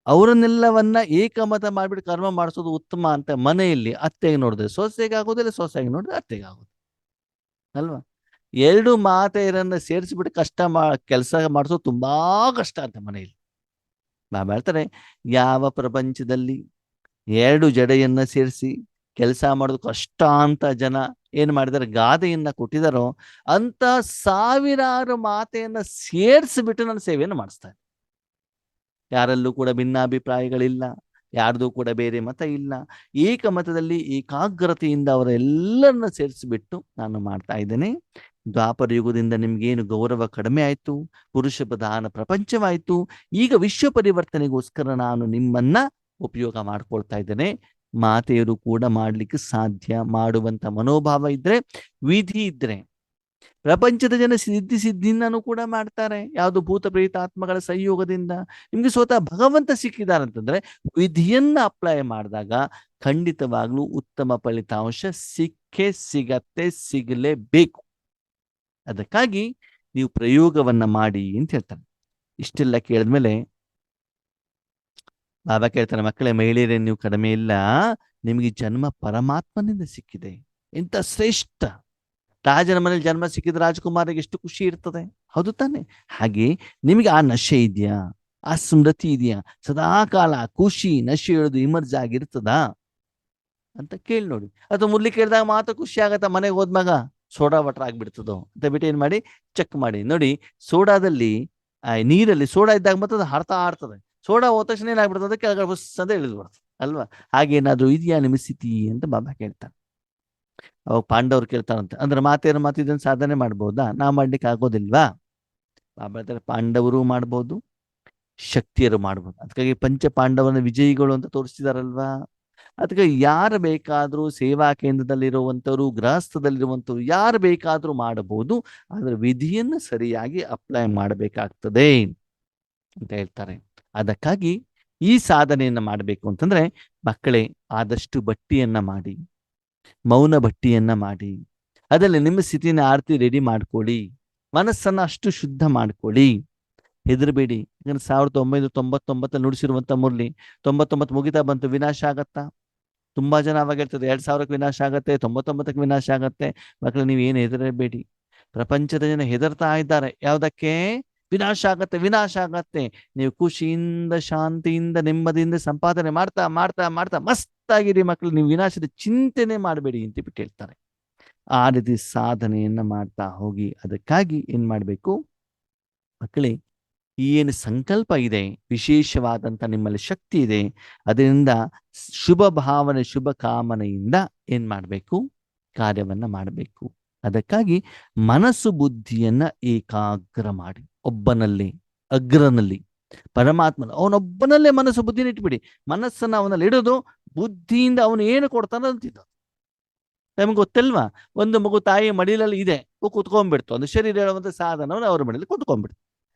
Speaker 1: ಅವರನ್ನೆಲ್ಲವನ್ನ ಏಕಮತ ಮಾಡ್ಬಿಟ್ಟು ಕರ್ಮ ಮಾಡಿಸೋದು ಉತ್ತಮ ಅಂತ. ಮನೆಯಲ್ಲಿ ಅತ್ತೆಗೆ ನೋಡಿದ್ರೆ ಸೊಸೆಗೆ ಆಗೋದಿಲ್ಲ, ಸೊಸೆಗೆ ನೋಡಿದ್ರೆ ಅತ್ತೆಗೆ ಆಗೋದು ಅಲ್ವಾ. 2 ಮಾತೆಯರನ್ನ ಸೇರಿಸ್ಬಿಟ್ಟು ಕೆಲಸ ಮಾಡಿಸೋದು ತುಂಬಾ ಕಷ್ಟ ಅಂತ ಮನೆಯಲ್ಲಿ. ಬಾಬಾ ಹೇಳ್ತಾರೆ, ಯಾವ ಪ್ರಪಂಚದಲ್ಲಿ 2 ಜಡೆಯನ್ನ ಸೇರಿಸಿ ಕೆಲಸ ಮಾಡೋದು ಕಷ್ಟ ಅಂತ ಜನ ಏನ್ ಮಾಡಿದಾರೆ, ಗಾದೆಯನ್ನ ಕೊಟ್ಟಿದಾರೋ, ಅಂತ ಸಾವಿರಾರು ಮಾತೆಯನ್ನ ಸೇರಿಸ್ಬಿಟ್ಟು ನನ್ನ ಸೇವೆಯನ್ನು ಮಾಡಿಸ್ತಾರೆ. ಯಾರಲ್ಲೂ ಕೂಡ ಭಿನ್ನಾಭಿಪ್ರಾಯಗಳಿಲ್ಲ, ಯಾರ್ದು ಕೂಡ ಬೇರೆ ಮತ ಇಲ್ಲ. ಏಕಮತದಲ್ಲಿ ಏಕಾಗ್ರತೆಯಿಂದ ಅವರೆಲ್ಲರನ್ನ ಸೇರಿಸಿಬಿಟ್ಟು ನಾನು ಮಾಡ್ತಾ ಇದ್ದೇನೆ. ದ್ವಾಪರ ಯುಗದಿಂದ ನಿಮ್ಗೇನು ಗೌರವ ಕಡಿಮೆ ಆಯ್ತು, ಪುರುಷ ಪ್ರಧಾನ ಪ್ರಪಂಚವಾಯ್ತು. ಈಗ ವಿಶ್ವ ಪರಿವರ್ತನೆಗೋಸ್ಕರ ನಾನು ನಿಮ್ಮನ್ನ ಉಪಯೋಗ ಮಾಡ್ಕೊಳ್ತಾ ಇದ್ದೇನೆ. ಮಾತೆಯರು ಕೂಡ ಮಾಡ್ಲಿಕ್ಕೆ ಸಾಧ್ಯ. ಮಾಡುವಂತ ಮನೋಭಾವ ಇದ್ರೆ, ವಿಧಿ ಇದ್ರೆ, ಪ್ರಪಂಚದ ಜನ ಸಿದ್ಧಿಯಿಂದನೂ ಕೂಡ ಮಾಡ್ತಾರೆ. ಯಾವುದು ಭೂತ ಪ್ರೇತಾತ್ಮಗಳ ಸಂಯೋಗದಿಂದ. ನಿಮ್ಗೆ ಸ್ವತಃ ಭಗವಂತ ಸಿಕ್ಕಿದಾರಂತಂದ್ರೆ ವಿಧಿಯನ್ನ ಅಪ್ಲೈ ಮಾಡಿದಾಗ ಖಂಡಿತವಾಗ್ಲೂ ಉತ್ತಮ ಫಲಿತಾಂಶ ಸಿಗತ್ತೆ, ಸಿಗಲೇಬೇಕು. ಅದಕ್ಕಾಗಿ ನೀವು ಪ್ರಯೋಗವನ್ನ ಮಾಡಿ ಅಂತ ಹೇಳ್ತಾರೆ. ಇಷ್ಟೆಲ್ಲ ಕೇಳಿದ್ಮೇಲೆ ಬಾಬಾ ಕೇಳ್ತಾರೆ, ಮಕ್ಕಳೇ, ಮಹಿಳೆಯರೇ, ನೀವು ಕಡಿಮೆ ಇಲ್ಲ, ನಿಮಗೆ ಜನ್ಮ ಪರಮಾತ್ಮನಿಂದ ಸಿಕ್ಕಿದೆ. ಇಂಥ ಶ್ರೇಷ್ಠ ರಾಜನ ಮನೇಲಿ ಜನ್ಮ ಸಿಕ್ಕಿದ್ರೆ ರಾಜಕುಮಾರಿಗೆ ಎಷ್ಟು ಖುಷಿ ಇರ್ತದೆ, ಹೌದು ತಾನೆ? ಹಾಗೆ ನಿಮಗೆ ಆ ನಶೆ ಇದೆಯಾ, ಆ ಸ್ಮೃತಿ ಇದೆಯಾ, ಸದಾ ಕಾಲ ಖುಷಿ ನಶೆ ಹೇಳೋದು ಇಮರ್ಜ್ ಆಗಿರ್ತದ ಅಂತ ಕೇಳಿ ನೋಡಿ. ಅಥವಾ ಮುರ್ಲಿ ಕೇಳಿದಾಗ ಮಾತ್ರ ಖುಷಿ ಆಗತ್ತ, ಮನೆಗೆ ಹೋದ್ಮಾಗ ಸೋಡಾ ವಾಟರ್ ಆಗ್ಬಿಡ್ತದೋ ಅಂತ ಬಿಟ್ಟು ಏನ್ ಮಾಡಿ, ಚೆಕ್ ಮಾಡಿ ನೋಡಿ. ಸೋಡಾದಲ್ಲಿ ನೀರಲ್ಲಿ ಸೋಡಾ ಇದ್ದಾಗ ಮಾತ್ರ ಅದು ಹಾರ್ತಾ ಆಡ್ತದೆ. ಸೋಡಾ ಹೋದ ತಕ್ಷಣ ಏನಾಗ್ಬಿಡ್ತದೆ, ಕೆಳಗಡೆ ಬುಸ್ ಅಂತ ಇಳಿದು ಬರ್ತದೆ ಅಲ್ವಾ. ಹಾಗೇನಾದ್ರೂ ಇದೆಯಾ ನಿಮ್ಮ ಸ್ಥಿತಿ ಅಂತ ಬಾಬಾ ಕೇಳ್ತಾನೆ. ಅವಾಗ ಪಾಂಡವ್ರು ಕೇಳ್ತಾರಂತೆ, ಅಂದ್ರೆ ಮಾತೆಯರ ಇದನ್ನು ಸಾಧನೆ ಮಾಡ್ಬೋದಾ, ನಾ ಮಾಡ್ಲಿಕ್ಕೆ ಆಗೋದಿಲ್ವಾ? ಬಾಬಾ ಹೇಳ್ತಾರೆ, ಪಾಂಡವರು ಮಾಡ್ಬೋದು, ಶಕ್ತಿಯರು ಮಾಡ್ಬೋದು. ಅದಕ್ಕಾಗಿ ಪಂಚ ಪಾಂಡವನ ವಿಜಯಿಗಳು ಅಂತ ತೋರಿಸ್ತಿದಾರಲ್ವಾ. ಅದಕ್ಕೆ ಯಾರು ಬೇಕಾದ್ರೂ ಸೇವಾ ಕೇಂದ್ರದಲ್ಲಿರುವಂಥವ್ರು, ಗೃಹಸ್ಥದಲ್ಲಿರುವಂಥವ್ರು ಯಾರು ಬೇಕಾದ್ರೂ ಮಾಡಬಹುದು. ಆದ್ರೆ ವಿಧಿಯನ್ನು ಸರಿಯಾಗಿ ಅಪ್ಲೈ ಮಾಡಬೇಕಾಗ್ತದೆ ಅಂತ ಹೇಳ್ತಾರೆ. ಅದಕ್ಕಾಗಿ ಈ ಸಾಧನೆಯನ್ನ ಮಾಡಬೇಕು ಅಂತಂದ್ರೆ, ಮಕ್ಕಳೇ, ಆದಷ್ಟು ಬಟ್ಟಿಯನ್ನ ಮಾಡಿ, ಮೌನ ಬಟ್ಟಿಯನ್ನ ಮಾಡಿ, ಅದರಲ್ಲಿ ನಿಮ್ಮ ಸ್ಥಿತಿನ ಆರ್ತಿ ರೆಡಿ ಮಾಡ್ಕೊಳ್ಳಿ, ಮನಸ್ಸನ್ನ ಅಷ್ಟು ಶುದ್ಧ ಮಾಡ್ಕೊಳ್ಳಿ. ಹೆದರ್ಬೇಡಿ. ಯಾಕಂದ್ರೆ 1999 ನುಡಿಸಿರುವಂತ ಮುರಳಿ 99 ಮುಗಿತಾ ಬಂತು, ವಿನಾಶ ಆಗತ್ತಾ? ತುಂಬಾ ಜನ ಅವಾಗ ಹೇಳ್ತದೆ 2000ಕ್ಕೆ ವಿನಾಶ ಆಗತ್ತೆ, 99ಕ್ಕೆ ವಿನಾಶ ಆಗತ್ತೆ. ಮಕ್ಕಳು, ನೀವೇನು ಹೆದರಬೇಡಿ. ಪ್ರಪಂಚದ ಜನ ಹೆದರ್ತಾ ಇದ್ದಾರೆ, ಯಾವ್ದಕ್ಕೆ? ವಿನಾಶ ಆಗತ್ತೆ, ವಿನಾಶ ಆಗತ್ತೆ. ನೀವು ಖುಷಿಯಿಂದ, ಶಾಂತಿಯಿಂದ, ನೆಮ್ಮದಿಯಿಂದ ಸಂಪಾದನೆ ಮಾಡ್ತಾ ಮಾಡ್ತಾ ಮಾಡ್ತಾ ಮಸ್ತಾಗಿರಿ ಮಕ್ಕಳು. ನೀವು ವಿನಾಶದ ಚಿಂತನೆ ಮಾಡಬೇಡಿ ಅಂತ ಬಿಟ್ಟು ಹೇಳ್ತಾರೆ. ಆ ರೀತಿ ಸಾಧನೆಯನ್ನ ಮಾಡ್ತಾ ಹೋಗಿ. ಅದಕ್ಕಾಗಿ ಏನ್ ಮಾಡ್ಬೇಕು ಮಕ್ಕಳೇ, ಏನು ಸಂಕಲ್ಪ ಇದೆ, ವಿಶೇಷವಾದಂತ ನಿಮ್ಮಲ್ಲಿ ಶಕ್ತಿ ಇದೆ, ಅದರಿಂದ ಶುಭ ಭಾವನೆ, ಶುಭ ಕಾಮನೆಯಿಂದ ಏನ್ ಮಾಡಬೇಕು, ಕಾರ್ಯವನ್ನ ಮಾಡಬೇಕು. ಅದಕ್ಕಾಗಿ ಮನಸ್ಸು ಬುದ್ಧಿಯನ್ನ ಏಕಾಗ್ರ ಮಾಡಿ, ಒಬ್ಬನಲ್ಲಿ, ಅಗ್ರನಲ್ಲಿ, ಪರಮಾತ್ಮನ ಅವನೊಬ್ಬನಲ್ಲೇ ಮನಸ್ಸು ಬುದ್ಧಿನ ಇಟ್ಬಿಡಿ. ಮನಸ್ಸನ್ನ ಅವನಲ್ಲಿ ಇಡೋದು, ಬುದ್ಧಿಯಿಂದ ಅವನು ಏನು ಕೊಡ್ತಾನ ಅಂತಿದ್ದ. ನಮ್ಗೆ ಗೊತ್ತಲ್ವಾ, ಒಂದು ಮಗು ತಾಯಿ ಮಡಿಲಲ್ಲಿ ಇದೆ, ಕುತ್ಕೊಂಡ್ಬಿಡ್ತು, ಒಂದು ಶರೀರ ಹೇಳುವಂತ ಸಾಧನವನ್ನು ಅವ್ರ ಮಡಿಲಿ ಕುತ್ಕೊಂಡ್ಬಿಡ್ತು.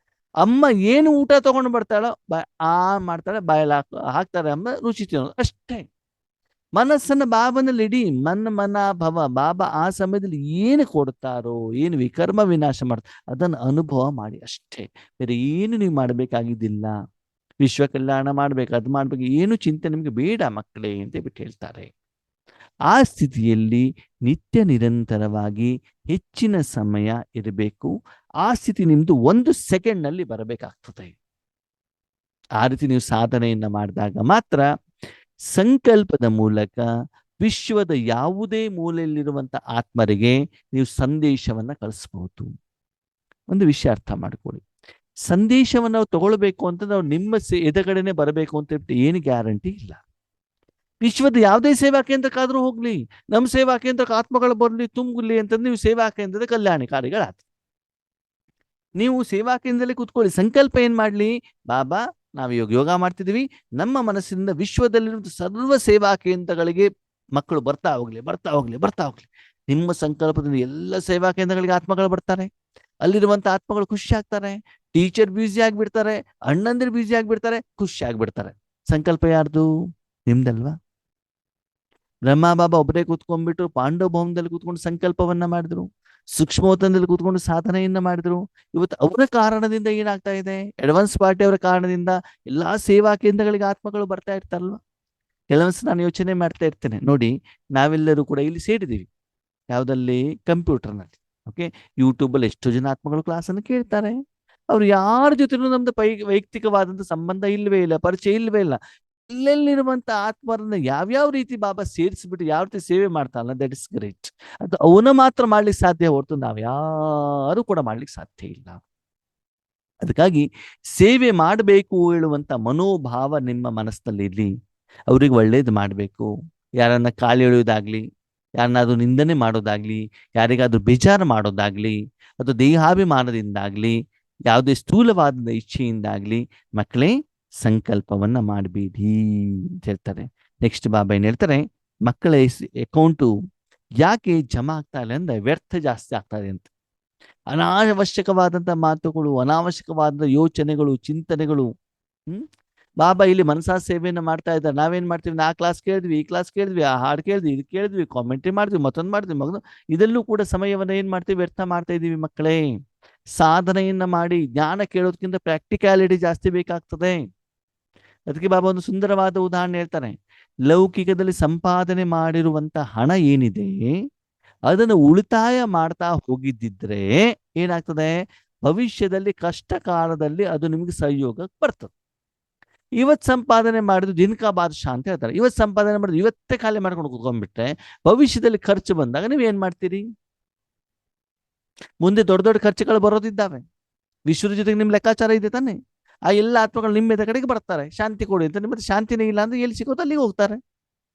Speaker 1: ಅಮ್ಮ ಏನು ಊಟ ತಗೊಂಡು ಬರ್ತಾಳೋ ಮಾಡ್ತಾಳೆ, ಬಾಯಲ್ಲಿ ಹಾಕ್ತಾರೆ ಅಮ್ಮ, ರುಚಿ ತಿನ್ನೋದು ಅಷ್ಟೇ. ಮನಸ್ಸನ್ನ ಬಾಬನಲ್ಲಿ ಇಡಿ, ಮನ ಭವ. ಬಾಬಾ ಆ ಸಮಯದಲ್ಲಿ ಏನು ಕೊಡ್ತಾರೋ, ಏನು ವಿಕರ್ಮ ವಿನಾಶ ಮಾಡ್ತಾರೋ ಅದನ್ನು ಅನುಭವ ಮಾಡಿ ಅಷ್ಟೇ. ಬೇರೆ ಏನು ನೀವು ಮಾಡಬೇಕಾಗಿದ್ದಿಲ್ಲ. ವಿಶ್ವ ಕಲ್ಯಾಣ ಮಾಡ್ಬೇಕು, ಅದು ಮಾಡ್ಬೇಕು, ಏನು ಚಿಂತೆ ನಿಮ್ಗೆ ಬೇಡ ಮಕ್ಕಳೇ ಅಂತ ಬಿಟ್ಟು ಹೇಳ್ತಾರೆ. ಆ ಸ್ಥಿತಿಯಲ್ಲಿ ನಿತ್ಯ ನಿರಂತರವಾಗಿ ಹೆಚ್ಚಿನ ಸಮಯ ಇರಬೇಕು. ಆ ಸ್ಥಿತಿ ನಿಮ್ದು 1 ಸೆಕೆಂಡ್ನಲ್ಲಿ ಬರಬೇಕಾಗ್ತದೆ. ಆ ರೀತಿ ನೀವು ಸಾಧನೆಯನ್ನ ಮಾಡಿದಾಗ ಮಾತ್ರ ಸಂಕಲ್ಪದ ಮೂಲಕ ವಿಶ್ವದ ಯಾವುದೇ ಮೂಲೆಯಲ್ಲಿರುವಂತ ಆತ್ಮರಿಗೆ ನೀವು ಸಂದೇಶವನ್ನ ಕಳಿಸ್ಬಹುದು. ಒಂದು ವಿಷಯ ಅರ್ಥ ಮಾಡ್ಕೊಳ್ಳಿ, ಸಂದೇಶವನ್ನು ನಾವು ತಗೊಳ್ಬೇಕು ಅಂತ ನಾವು ನಿಮ್ಮ ಎದುರುಗಡೆನೆ ಬರಬೇಕು ಅಂತ ಹೇಳ್ಬಿಟ್ಟು ಏನು ಗ್ಯಾರಂಟಿ ಇಲ್ಲ. ವಿಶ್ವದ ಯಾವುದೇ ಸೇವಾ ಕೇಂದ್ರಕ್ಕಾದ್ರೂ ಹೋಗ್ಲಿ, ನಮ್ಮ ಸೇವಾ ಕೇಂದ್ರಕ್ಕೆ ಆತ್ಮಗಳು ಬರಲಿ ತುಂಬಲಿ ಅಂತಂದ್ರೆ ನೀವು ಸೇವಾ ಕೇಂದ್ರದ ಕಲ್ಯಾಣಕಾರಿಗಳಾಗ್ತದೆ. ನೀವು ಸೇವಾ ಕೇಂದ್ರದಲ್ಲಿ ಕೂತ್ಕೊಳ್ಳಿ, ಸಂಕಲ್ಪ ಏನ್ ಮಾಡ್ಲಿ, ಬಾಬಾ ನಾವು ಇವಾಗ ಯೋಗ ಮಾಡ್ತಿದೀವಿ, ನಮ್ಮ ಮನಸ್ಸಿನಿಂದ ವಿಶ್ವದಲ್ಲಿರುವಂತಹ ಸರ್ವ ಸೇವಾ ಕೇಂದ್ರಗಳಿಗೆ ಮಕ್ಕಳು ಬರ್ತಾ ಹೋಗ್ಲಿ ಬರ್ತಾ ಹೋಗ್ಲಿ ಬರ್ತಾ ಹೋಗ್ಲಿ. ನಿಮ್ಮ ಸಂಕಲ್ಪದಿಂದ ಎಲ್ಲ ಸೇವಾ ಕೇಂದ್ರಗಳಿಗೆ ಆತ್ಮಗಳು ಬರ್ತಾರೆ, ಅಲ್ಲಿರುವಂತ ಆತ್ಮಗಳು ಖುಷಿ ಆಗ್ತಾರೆ, ಟೀಚರ್ ಬ್ಯೂಸಿ ಆಗ್ಬಿಡ್ತಾರೆ, ಅಣ್ಣಂದಿರು ಬ್ಯೂಸಿ ಆಗ್ಬಿಡ್ತಾರೆ, ಖುಷಿ ಆಗ್ಬಿಡ್ತಾರೆ. ಸಂಕಲ್ಪ ಯಾರ್ದು? ನಿಮ್ದಲ್ವಾ? ಬ್ರಹ್ಮ ಬಾಬಾ ಒಬ್ಬರೇ ಕೂತ್ಕೊಂಡ್ಬಿಟ್ಟು ಪಾಂಡವ ಭವನದಲ್ಲಿ ಕೂತ್ಕೊಂಡು ಸಂಕಲ್ಪವನ್ನ ಮಾಡಿದ್ರು, ಸೂಕ್ಷ್ಮವತನದಲ್ಲಿ ಕೂತ್ಕೊಂಡು ಸಾಧನೆಯನ್ನ ಮಾಡಿದ್ರು. ಇವತ್ತು ಅವರ ಕಾರಣದಿಂದ ಏನಾಗ್ತಾ ಇದೆ, ಅಡ್ವಾನ್ಸ್ ಪಾರ್ಟಿ ಅವರ ಕಾರಣದಿಂದ ಎಲ್ಲಾ ಸೇವಾ ಕೇಂದ್ರಗಳಿಗೆ ಆತ್ಮಗಳು ಬರ್ತಾ ಇರ್ತಾರಲ್ವ. ಕೆಲವೊಂದ್ಸ ನಾನು ಯೋಚನೆ ಮಾಡ್ತಾ ಇರ್ತೇನೆ ನೋಡಿ, ನಾವೆಲ್ಲರೂ ಕೂಡ ಇಲ್ಲಿ ಸೇರಿದೀವಿ ಯಾವ್ದಲ್ಲಿ, ಕಂಪ್ಯೂಟರ್ನಲ್ಲಿ. ಓಕೆ, ಯೂಟ್ಯೂಬಲ್ಲಿ ಎಷ್ಟೋ ಜನ ಆತ್ಮಗಳು ಕ್ಲಾಸನ್ನು ಕೇಳ್ತಾರೆ. ಅವ್ರು ಯಾರ ಜೊತೆನೂ ನಮ್ದು ವೈಯಕ್ತಿಕವಾದಂಥ ಸಂಬಂಧ ಇಲ್ವೇ ಇಲ್ಲ, ಪರಿಚಯ ಇಲ್ವೇ ಇಲ್ಲ. ಇಲ್ಲೆಲ್ಲಿರುವಂತ ಆತ್ಮರನ್ನ ಯಾವ್ಯಾವ ರೀತಿ ಬಾಬಾ ಸೇರಿಸ್ಬಿಟ್ಟು ಯಾವ ರೀತಿ ಸೇವೆ ಮಾಡ್ತಾರಲ್ಲ, ದಟ್ ಇಸ್ ಗ್ರೇಟ್. ಅದು ಅವನ ಮಾತ್ರ ಮಾಡ್ಲಿಕ್ಕೆ ಸಾಧ್ಯ ಹೊರತು ನಾವ್ ಯಾರು ಕೂಡ ಮಾಡ್ಲಿಕ್ಕೆ ಸಾಧ್ಯ ಇಲ್ಲ. ಅದಕ್ಕಾಗಿ ಸೇವೆ ಮಾಡಬೇಕು ಹೇಳುವಂತ ಮನೋಭಾವ ನಿಮ್ಮ ಮನಸ್ಸಿನಲ್ಲಿ ಇರ್ಲಿ. ಅವ್ರಿಗೆ ಒಳ್ಳೇದು ಮಾಡಬೇಕು, ಯಾರನ್ನ ಕಾಲು ಎಳೆಯೋದಾಗ್ಲಿ, ಯಾರನ್ನಾದ್ರೂ ನಿಂದನೆ ಮಾಡೋದಾಗ್ಲಿ, ಯಾರಿಗಾದ್ರೂ ಬೇಜಾರು ಮಾಡೋದಾಗ್ಲಿ, ಅಥವಾ ದೇಹಾಭಿಮಾನದಿಂದಾಗ್ಲಿ, ಯಾವುದೇ ಸ್ಥೂಲವಾದ ಇಚ್ಛೆಯಿಂದಾಗ್ಲಿ ಮಕ್ಕಳೇ ಸಂಕಲ್ಪವನ್ನ ಮಾಡಬೇಡಿ ಅಂತ ಹೇಳ್ತಾರೆ. ನೆಕ್ಸ್ಟ್ ಬಾಬಾ ಏನ್ ಹೇಳ್ತಾರೆ, ಮಕ್ಕಳ ಅಕೌಂಟು ಯಾಕೆ ಜಮಾ ಆಗ್ತಾ ಇಲ್ಲ ಅಂದ್ರೆ ವ್ಯರ್ಥ ಜಾಸ್ತಿ ಆಗ್ತಾ ಇದೆ ಅಂತ. ಅನಾವಶ್ಯಕವಾದಂತ ಮಾತುಗಳು, ಅನಾವಶ್ಯಕವಾದ ಯೋಚನೆಗಳು, ಚಿಂತನೆಗಳು. ಬಾಬಾ ಇಲ್ಲಿ ಮನಸಾ ಸೇವೆಯನ್ನು ಮಾಡ್ತಾ ಇದ್ದಾರೆ. ನಾವೇನ್ ಮಾಡ್ತೀವಿ, ಆ ಕ್ಲಾಸ್ ಕೇಳಿದ್ವಿ, ಈ ಕ್ಲಾಸ್ ಕೇಳಿದ್ವಿ, ಆ ಹಾಡು ಕೇಳಿದ್ವಿ, ಇದು ಕೇಳಿದ್ವಿ, ಕಾಮೆಂಟ್ರಿ ಮಾಡಿದ್ವಿ, ಮತ್ತೊಂದು ಮಾಡಿದ್ವಿ, ಮಗನು ಇದೆಲ್ಲೂ ಕೂಡ ಸಮಯವನ್ನ ಏನ್ ಮಾಡ್ತೀವಿ, ವ್ಯರ್ಥ ಮಾಡ್ತಾ ಇದೀವಿ ಮಕ್ಕಳೇ. ಸಾಧನೆಯನ್ನ ಮಾಡಿ ಜ್ಞಾನ ಕೇಳೋದಕ್ಕಿಂತ ಪ್ರಾಕ್ಟಿಕ್ಯಾಲಿಟಿ ಜಾಸ್ತಿ ಬೇಕಾಗ್ತದೆ. ಅದಕ್ಕೆ ಬಾಬಾ ಒಂದು ಸುಂದರವಾದ ಉದಾಹರಣೆ ಹೇಳ್ತಾರೆ. ಲೌಕಿಕದಲ್ಲಿ ಸಂಪಾದನೆ ಮಾಡಿರುವಂತ ಹಣ ಏನಿದೆ ಅದನ್ನು ಉಳಿತಾಯ ಮಾಡ್ತಾ ಹೋಗಿದ್ದಿದ್ರೆ ಏನಾಗ್ತದೆ, ಭವಿಷ್ಯದಲ್ಲಿ ಕಷ್ಟ ಕಾಲದಲ್ಲಿ ಅದು ನಿಮ್ಗೆ ಸಹಯೋಗಕ್ಕೆ ಬರ್ತದೆ. ಇವತ್ತು ಸಂಪಾದನೆ ಮಾಡಿದ್ರು ದಿನಕ ಬಾದಶಾ ಅಂತ ಹೇಳ್ತಾರೆ. ಇವತ್ತು ಸಂಪಾದನೆ ಮಾಡಿದ್ರು ಇವತ್ತೇ ಖಾಲಿ ಮಾಡ್ಕೊಂಡು ಕೂತ್ಕೊಂಡ್ಬಿಟ್ರೆ ಭವಿಷ್ಯದಲ್ಲಿ ಖರ್ಚು ಬಂದಾಗ ನೀವು ಏನ್ ಮಾಡ್ತೀರಿ? ಮುಂದೆ ದೊಡ್ಡ ದೊಡ್ಡ ಖರ್ಚುಗಳು ಬರೋದಿದ್ದಾವೆ. ವಿಶ್ವದ ಜೊತೆಗೆ ನಿಮ್ ಲೆಕ್ಕಾಚಾರ ಇದೆ ತಾನೆ. ಆ ಎಲ್ಲ ಆತ್ಮಗಳು ನಿಮ್ಮ ಕಡೆಗೆ ಬರ್ತಾರೆ, ಶಾಂತಿ ಕೊಡಿ ಅಂತ. ನಿಮ್ಮ ಶಾಂತಿನೇ ಇಲ್ಲ ಅಂದ್ರೆ ಎಲ್ಲಿ ಸಿಗೋದು ಅಲ್ಲಿಗೆ ಹೋಗ್ತಾರೆ.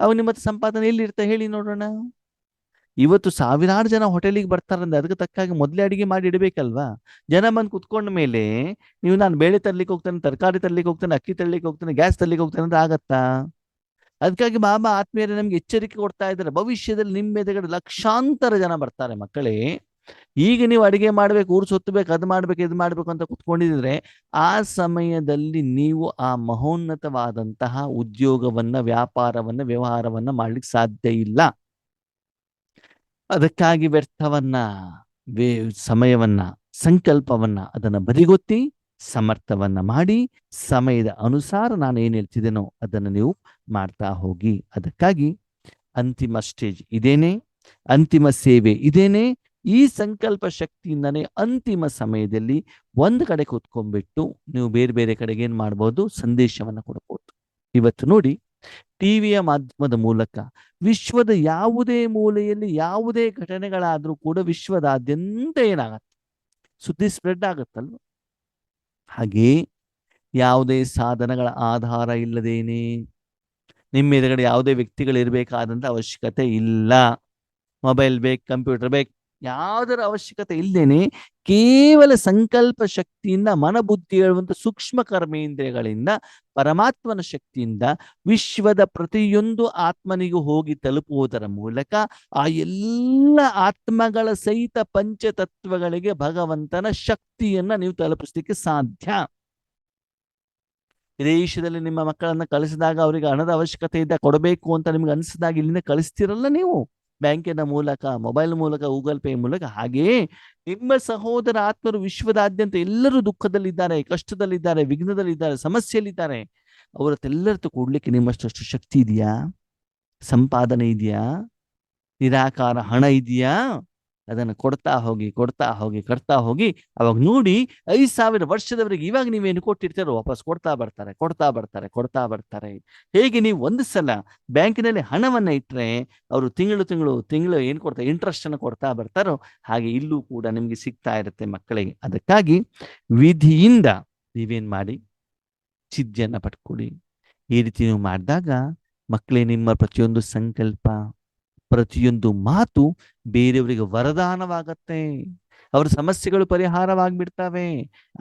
Speaker 1: ಅವು ನಿಮ್ಮ ಸಂಪಾದನೆ ಎಲ್ಲಿ ಇರ್ತಾ ಹೇಳಿ ನೋಡೋಣ. ಇವತ್ತು ಸಾವಿರಾರು ಜನ ಹೋಟೆಲಿಗೆ ಬರ್ತಾರಂದ್ರೆ ಅದಕ್ಕೆ ತಕ್ಕಾಗಿ ಮೊದಲೇ ಅಡಿಗೆ ಮಾಡಿ ಇಡಬೇಕಲ್ವಾ. ಜನ ಬಂದು ಕುತ್ಕೊಂಡ ಮೇಲೆ ನೀವು ನಾನು ಬೇಳೆ ತರ್ಲಿಕ್ಕೆ ಹೋಗ್ತೇನೆ, ತರಕಾರಿ ತರ್ಲಿಕ್ಕೆ ಹೋಗ್ತೇನೆ, ಅಕ್ಕಿ ತರ್ಲಿಕ್ಕೆ ಹೋಗ್ತೇನೆ, ಗ್ಯಾಸ್ ತರ್ಲಿಕ್ಕೆ ಹೋಗ್ತೇನೆ ಅಂದ್ರೆ ಆಗತ್ತಾ? ಅದಕ್ಕಾಗಿ ಬಾಬಾ ಆತ್ಮೀಯರೇ ನಮ್ಗೆ ಎಚ್ಚರಿಕೆ ಕೊಡ್ತಾ ಇದ್ದಾರೆ. ಭವಿಷ್ಯದಲ್ಲಿ ನಿಮ್ಮ ಎದುರುಗಡೆ ಲಕ್ಷಾಂತರ ಜನ ಬರ್ತಾರೆ ಮಕ್ಕಳೇ. ಈಗ ನೀವು ಅಡಿಗೆ ಮಾಡ್ಬೇಕು, ಊರು ಸುತ್ತಬೇಕು, ಅದು ಮಾಡ್ಬೇಕು, ಇದು ಮಾಡ್ಬೇಕು ಅಂತ ಕುತ್ಕೊಂಡಿದ್ರೆ ಆ ಸಮಯದಲ್ಲಿ ನೀವು ಆ ಮಹೋನ್ನತವಾದಂತಹ ಉದ್ಯೋಗವನ್ನ, ವ್ಯಾಪಾರವನ್ನ, ವ್ಯವಹಾರವನ್ನ ಮಾಡ್ಲಿಕ್ಕೆ ಸಾಧ್ಯ ಇಲ್ಲ. ಅದಕ್ಕಾಗಿ ವ್ಯರ್ಥವನ್ನ, ಸಮಯವನ್ನ, ಸಂಕಲ್ಪವನ್ನ ಅದನ್ನ ಬದಿಗೊತ್ತಿ ಸಮರ್ಥವನ್ನ ಮಾಡಿ ಸಮಯದ ಅನುಸಾರ ನಾನು ಏನ್ ಹೇಳ್ತಿದ್ದೇನೋ ಅದನ್ನು ನೀವು ಮಾಡ್ತಾ ಹೋಗಿ. ಅದಕ್ಕಾಗಿ ಅಂತಿಮ ಸ್ಟೇಜ್ ಇದೇನೆ, ಅಂತಿಮ ಸೇವೆ ಇದೇನೆ. ಈ ಸಂಕಲ್ಪ ಶಕ್ತಿಯಿಂದನೇ ಅಂತಿಮ ಸಮಯದಲ್ಲಿ ಒಂದು ಕಡೆ ಕೂತ್ಕೊಂಡ್ಬಿಟ್ಟು ನೀವು ಬೇರೆ ಬೇರೆ ಕಡೆಗೆ ಏನ್ ಮಾಡ್ಬೋದು, ಸಂದೇಶವನ್ನ ಕೊಡಬಹುದು. ಇವತ್ತು ನೋಡಿ, ಟಿವಿಯ ಮಾಧ್ಯಮದ ಮೂಲಕ ವಿಶ್ವದ ಯಾವುದೇ ಮೂಲೆಯಲ್ಲಿ ಯಾವುದೇ ಘಟನೆಗಳಾದ್ರೂ ಕೂಡ ವಿಶ್ವದಾದ್ಯಂತ ಏನಾಗತ್ತೆ, ಸುದ್ದಿ ಸ್ಪ್ರೆಡ್ ಆಗತ್ತಲ್ವ. ಹಾಗೆ ಯಾವುದೇ ಸಾಧನಗಳ ಆಧಾರ ಇಲ್ಲದೇನೆ ನಿಮ್ಮ ಎದುರುಗಡೆ ಯಾವುದೇ ವ್ಯಕ್ತಿಗಳಿರ್ಬೇಕಾದಂತ ಅವಶ್ಯಕತೆ ಇಲ್ಲ. ಮೊಬೈಲ್ ಬೇಕು, ಕಂಪ್ಯೂಟರ್ ಬೇಕು, ಯಾವುದರ ಅವಶ್ಯಕತೆ ಇಲ್ದೇನೆ ಕೇವಲ ಸಂಕಲ್ಪ ಶಕ್ತಿಯಿಂದ, ಮನಬುದ್ಧಿ ಹೇಳುವಂತ ಸೂಕ್ಷ್ಮ ಕರ್ಮೇಂದ್ರಿಯಗಳಿಂದ, ಪರಮಾತ್ಮನ ಶಕ್ತಿಯಿಂದ ವಿಶ್ವದ ಪ್ರತಿಯೊಂದು ಆತ್ಮನಿಗೂ ಹೋಗಿ ತಲುಪುವುದರ ಮೂಲಕ ಆ ಎಲ್ಲ ಆತ್ಮಗಳ ಸಹಿತ ಪಂಚತತ್ವಗಳಿಗೆ ಭಗವಂತನ ಶಕ್ತಿಯನ್ನ ನೀವು ತಲುಪಿಸ್ಲಿಕ್ಕೆ ಸಾಧ್ಯ. ವಿದೇಶದಲ್ಲಿ ನಿಮ್ಮ ಮಕ್ಕಳನ್ನ ಕಳಿಸಿದಾಗ ಅವರಿಗೆ ಹಣದ ಅವಶ್ಯಕತೆ ಇದ್ದ ಕೊಡಬೇಕು ಅಂತ ನಿಮ್ಗೆ ಅನಿಸಿದಾಗ ಇಲ್ಲಿಂದ ಕಳಿಸ್ತಿರಲ್ಲ ನೀವು, ಬ್ಯಾಂಕಿನ ಮೂಲಕ, ಮೊಬೈಲ್ ಮೂಲಕ, ಗೂಗಲ್ ಪೇ ಮೂಲಕ. ಹಾಗೆಯೇ ನಿಮ್ಮ ಸಹೋದರ ಆತ್ಮರು ವಿಶ್ವದಾದ್ಯಂತ ಎಲ್ಲರೂ ದುಃಖದಲ್ಲಿದ್ದಾರೆ, ಕಷ್ಟದಲ್ಲಿದ್ದಾರೆ, ವಿಘ್ನದಲ್ಲಿದ್ದಾರೆ, ಸಮಸ್ಯೆಯಲ್ಲಿದ್ದಾರೆ. ಅವರತ್ತೆಲ್ಲರತ್ತು ಕೊಡ್ಲಿಕ್ಕೆ ನಿಮ್ಮಷ್ಟು ಶಕ್ತಿ ಇದೆಯಾ? ಸಂಪಾದನೆ ಇದೆಯಾ? ನಿರಾಕಾರ ಹಣ ಇದೆಯಾ? ಅದನ್ನು ಕೊಡ್ತಾ ಹೋಗಿ ಕೊಡ್ತಾ ಹೋಗಿ ಕೊಡ್ತಾ ಹೋಗಿ ಅವಾಗ ನೋಡಿ 5,000 ವರ್ಷದವರೆಗೆ ಇವಾಗ ನೀವೇನು ಕೊಟ್ಟಿರ್ತೀರೋ ವಾಪಸ್ ಕೊಡ್ತಾ ಬರ್ತಾರೆ ಕೊಡ್ತಾ ಬರ್ತಾರೆ ಕೊಡ್ತಾ ಬರ್ತಾರೆ. ಹೇಗೆ ನೀವು ಒಂದು ಸಲ ಬ್ಯಾಂಕಿನಲ್ಲಿ ಹಣವನ್ನ ಇಟ್ಟರೆ ಅವರು ತಿಂಗಳು ತಿಂಗಳು ತಿಂಗಳು ಏನು ಕೊಡ್ತಾರೆ ಇಂಟ್ರೆಸ್ಟ್ ಅನ್ನು ಕೊಡ್ತಾ ಬರ್ತಾರೋ ಹಾಗೆ ಇಲ್ಲೂ ಕೂಡ ನಿಮ್ಗೆ ಸಿಗ್ತಾ ಇರುತ್ತೆ ಮಕ್ಕಳಿಗೆ. ಅದಕ್ಕಾಗಿ ವಿಧಿಯಿಂದ ನೀವೇನ್ ಮಾಡಿ ಸಿದ್ಧಿಯನ್ನ ಪಡ್ಕೊಳ್ಳಿ. ಈ ರೀತಿ ನೀವು ಮಾಡಿದಾಗ ಮಕ್ಕಳೇ ನಿಮ್ಮ ಪ್ರತಿಯೊಂದು ಸಂಕಲ್ಪ ಪ್ರತಿಯೊಂದು ಮಾತು ಬೇರೆಯವರಿಗೆ ವರದಾನವಾಗತ್ತೆ, ಅವರ ಸಮಸ್ಯೆಗಳು ಪರಿಹಾರವಾಗಿಬಿಡ್ತವೆ